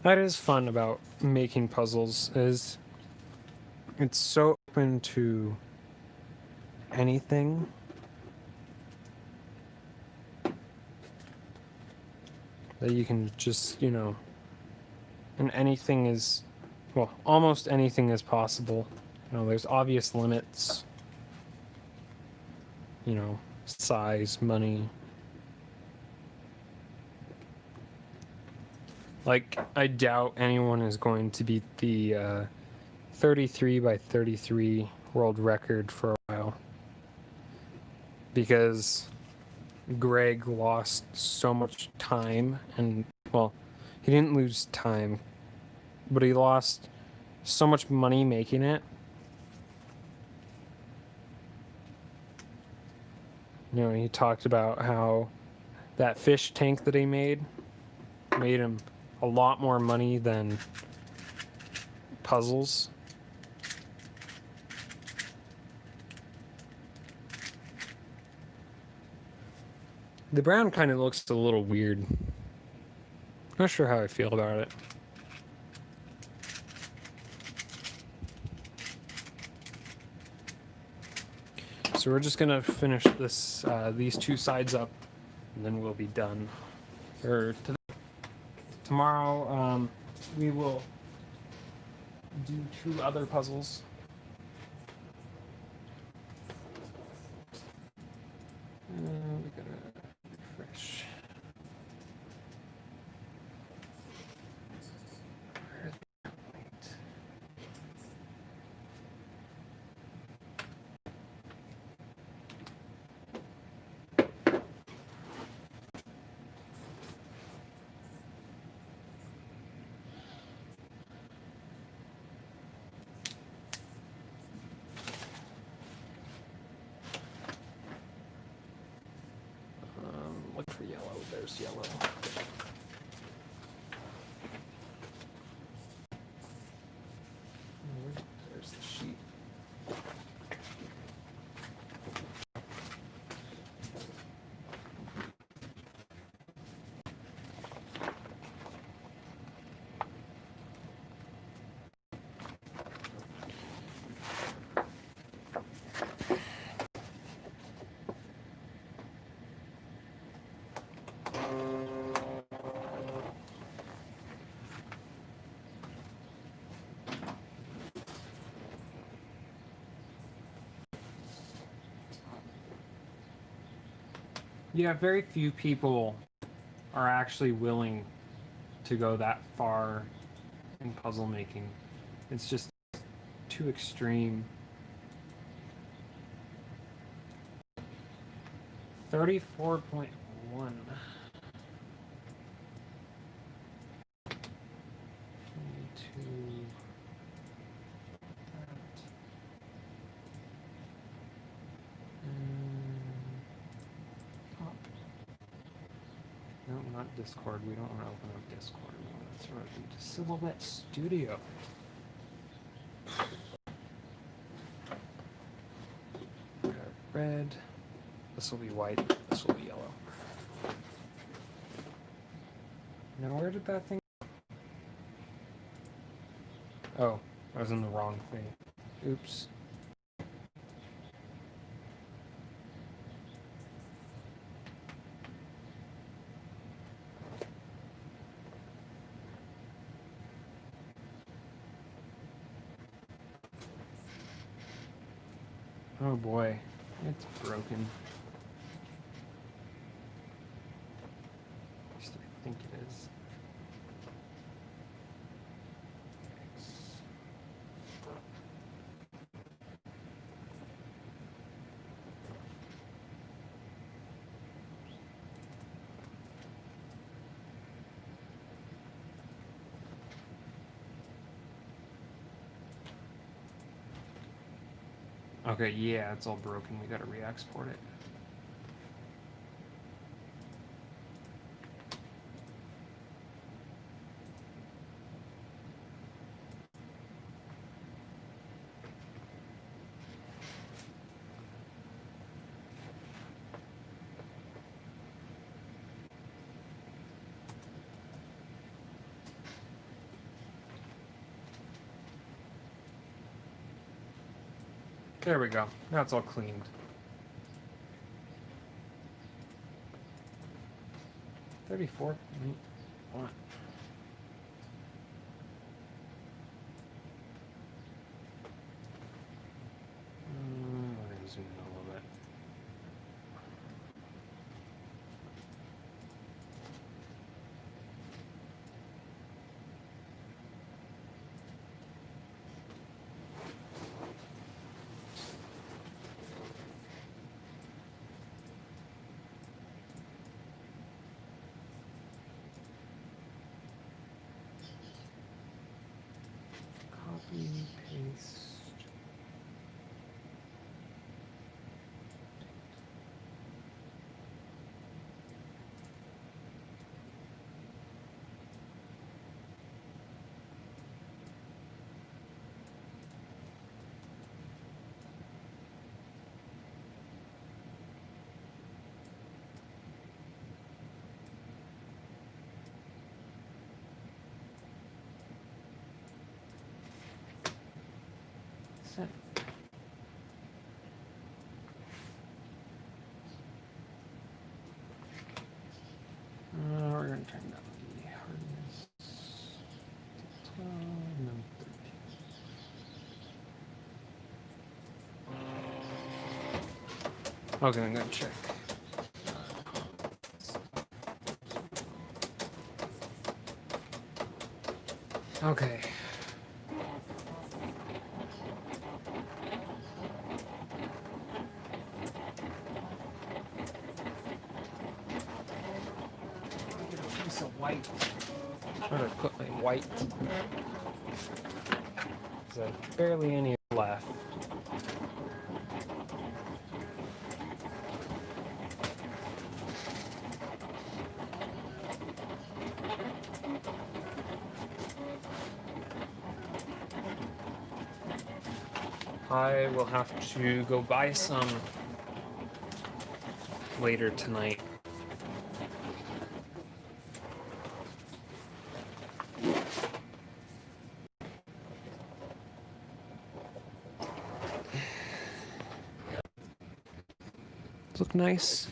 That is fun about making puzzles, is it's so open to anything. That you can just, and anything is, well, almost anything is possible. There's obvious limits, size, money. Like, I doubt anyone is going to beat the 33 by 33 world record for a while. Because Greg lost so much time, and, well, he didn't lose time, but he lost so much money making it. He talked about how that fish tank that he made him a lot more money than puzzles. The brown kind of looks a little weird. Not sure how I feel about it. So we're just gonna finish this, these two sides up, and then we'll be done. Tomorrow, we will do 2 other puzzles. We gotta refresh. Look for yellow. There's yellow. There's the sheet. Yeah, very few people are actually willing to go that far in puzzle making. It's just too extreme. 34.1. not Discord. We don't want to open up Discord. We want to throw it into Silhouette Studio. Got red. This will be white. This will be yellow. Now where did that thing? Oh, I was in the wrong thing. Oops. Oh boy, it's broken. At least I think it is. Okay, yeah, it's all broken. We gotta re-export it. There we go. Now it's all cleaned. 34. What? We're gonna zoom in a little bit. Copy, paste. Send. We're going to turn down the hardness to 12 and then 13. Okay, I'm going to check. Okay. White. Try to put my white. There's barely any left. I will have to go buy some later tonight. Look nice.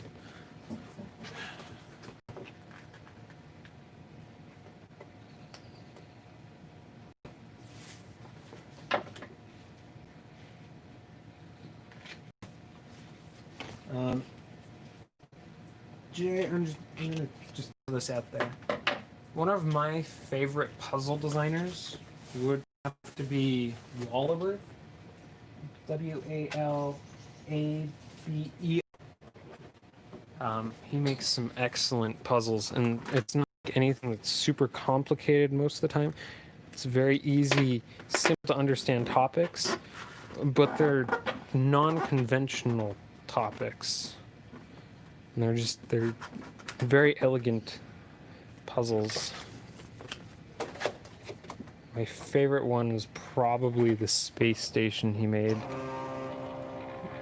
Jay, I'm gonna just throw this out there. One of my favorite puzzle designers would have to be Walliver. W-A-L-A-B-E. He makes some excellent puzzles, and it's not like anything that's super complicated most of the time. It's very easy, simple to understand topics, but they're non-conventional topics. And they're very elegant puzzles. My favorite one was probably the space station he made.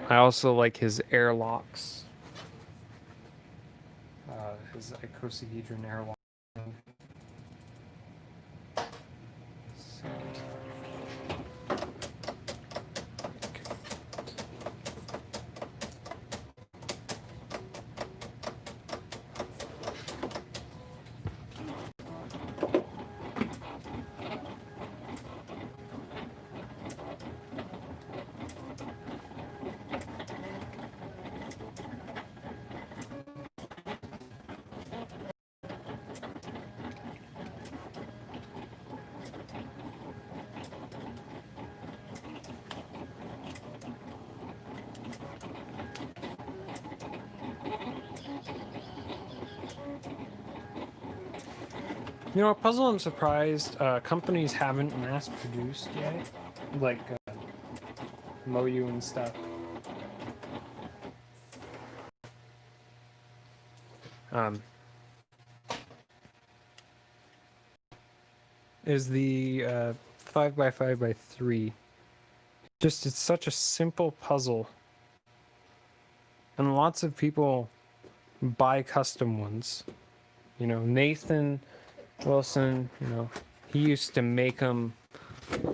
I also like his airlocks. His icosahedron airlock. You know, a puzzle I'm surprised companies haven't mass produced yet, like Moyu and stuff. Is the 5x5x3. Just, it's such a simple puzzle. And lots of people buy custom ones. You know, Nathan Wilson, you know, he used to make them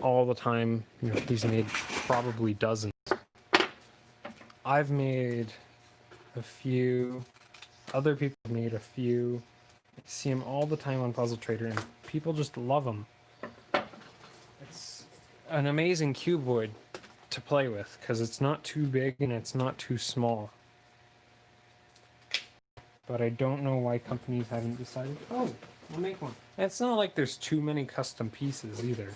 all the time. You know, he's made probably dozens. I've made a few. Other people have made a few. I see them all the time on Puzzle Trader, and people just love them. It's an amazing cuboid to play with because it's not too big and it's not too small. But I don't know why companies haven't decided, oh, we'll make one. And it's not like there's too many custom pieces either.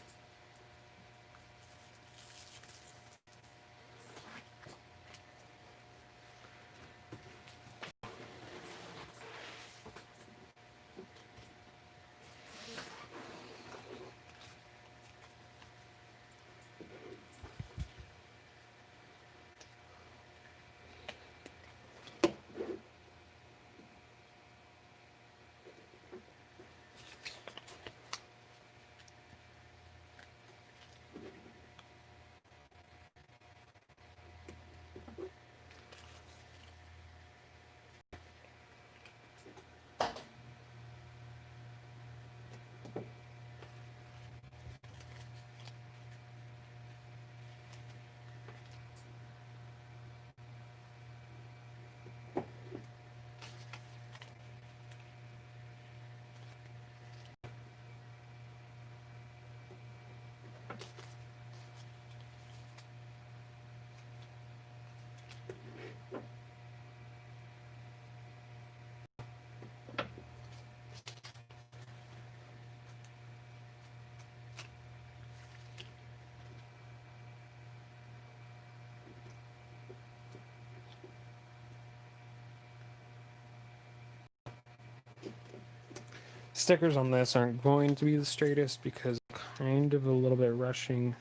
Stickers on this aren't going to be the straightest because I'm kind of a little bit rushing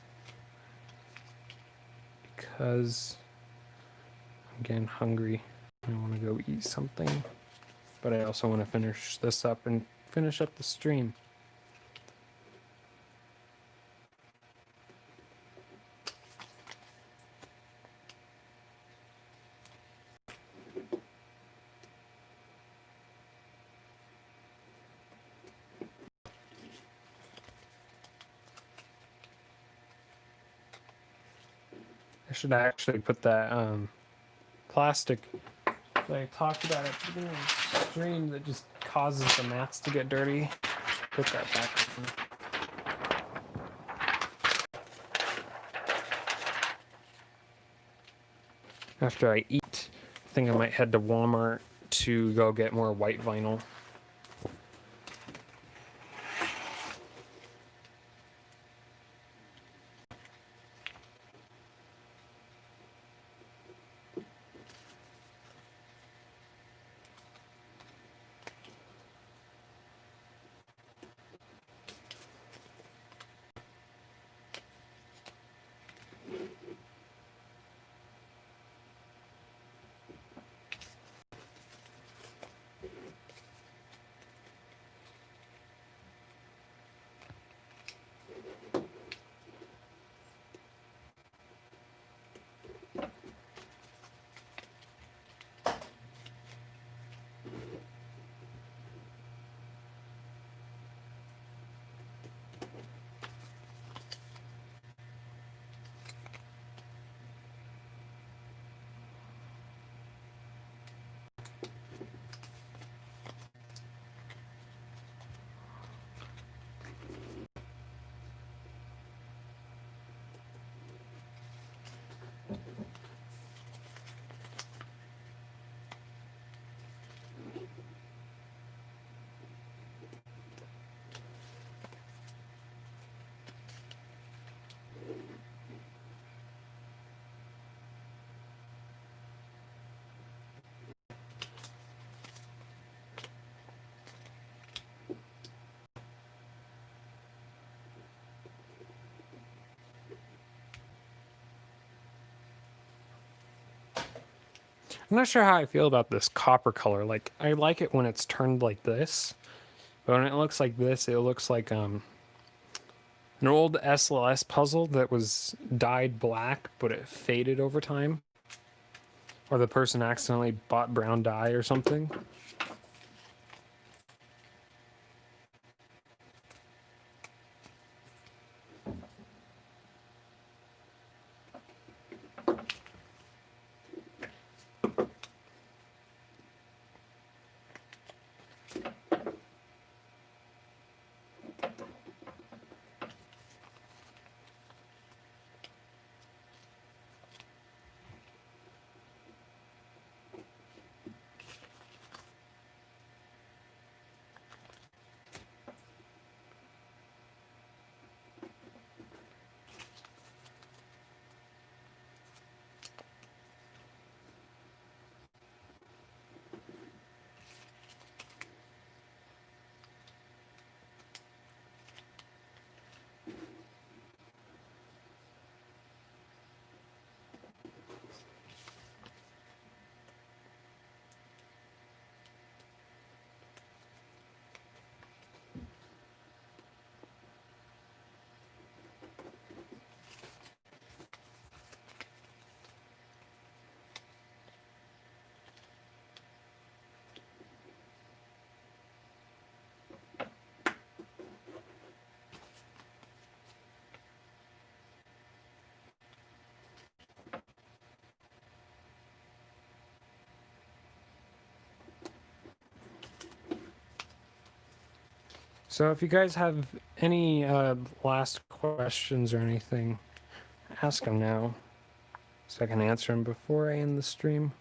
because I'm getting hungry. I want to go eat something, but I also want to finish this up and finish up the stream. I should actually put that plastic that I talked about at the beginning of the stream that just causes the mats to get dirty. Put that back in. After I eat, I think I might head to Walmart to go get more white vinyl. I'm not sure how I feel about this copper color. Like, I like it when it's turned like this, but when it looks like this, it looks like an old SLS puzzle that was dyed black, but it faded over time. Or the person accidentally bought brown dye or something. So if you guys have any last questions or anything, ask them now so I can answer them before I end the stream.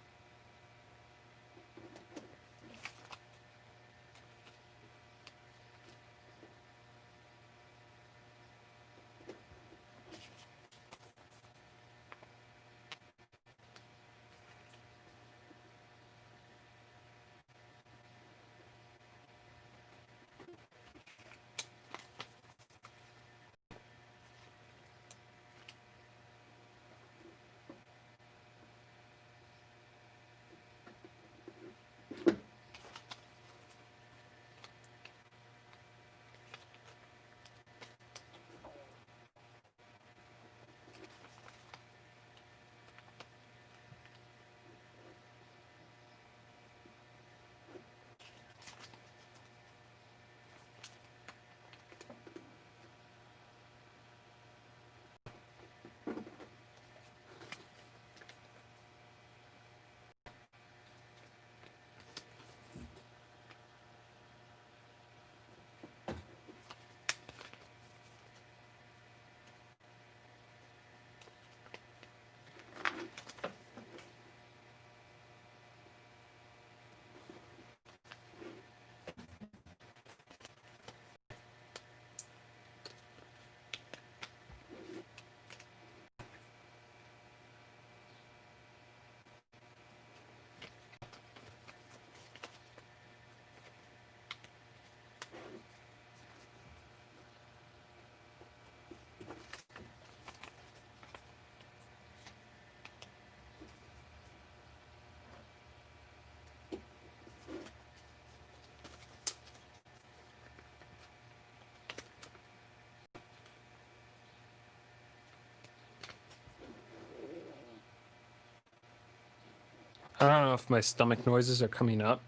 I don't know if my stomach noises are coming up,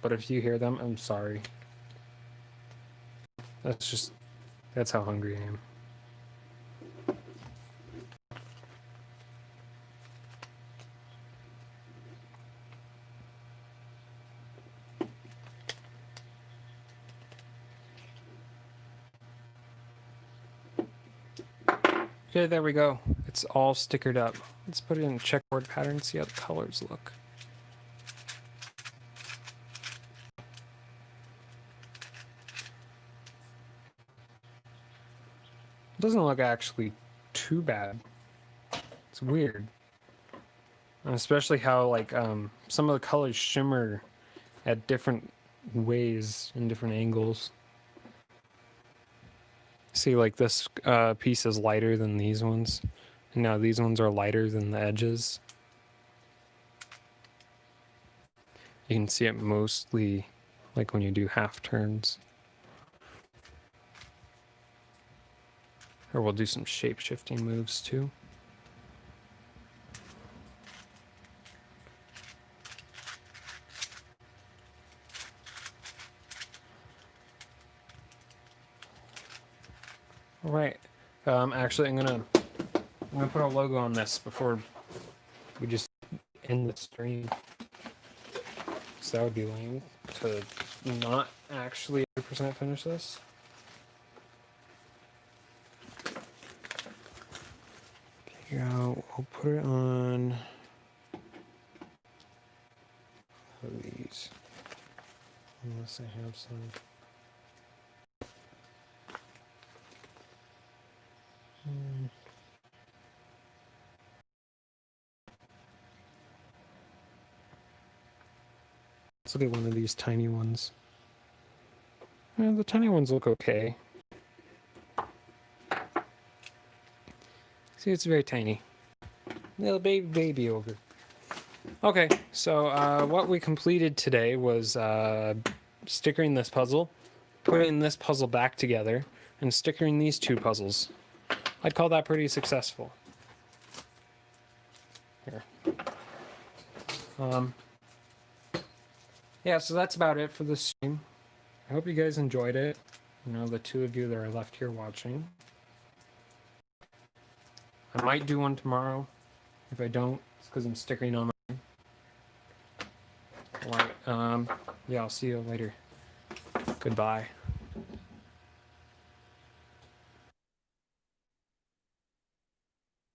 but if you hear them, I'm sorry. That's how hungry I am. Okay, there we go. It's all stickered up. Let's put it in a checkerboard pattern and see how the colors look. It doesn't look actually too bad. It's weird. And especially how like some of the colors shimmer at different ways and different angles. See, like this piece is lighter than these ones. And now these ones are lighter than the edges. You can see it mostly like when you do half turns. Or we'll do some shape-shifting moves too. All right. Actually, I'm gonna put a logo on this before we just end the stream. So that would be lame to not actually 100% finish this. Figure out. We'll put it on these. Unless I have some. Let's look at one of these tiny ones. The tiny ones look okay. See, it's very tiny. Little baby ogre. Okay, so what we completed today was stickering this puzzle, putting this puzzle back together, and stickering these two puzzles. I'd call that pretty successful. Here. Yeah, so that's about it for the stream. I hope you guys enjoyed it. You know, the two of you that are left here watching. I might do one tomorrow. If I don't, it's because I'm stickering on my... Alright, yeah, I'll see you later. Goodbye.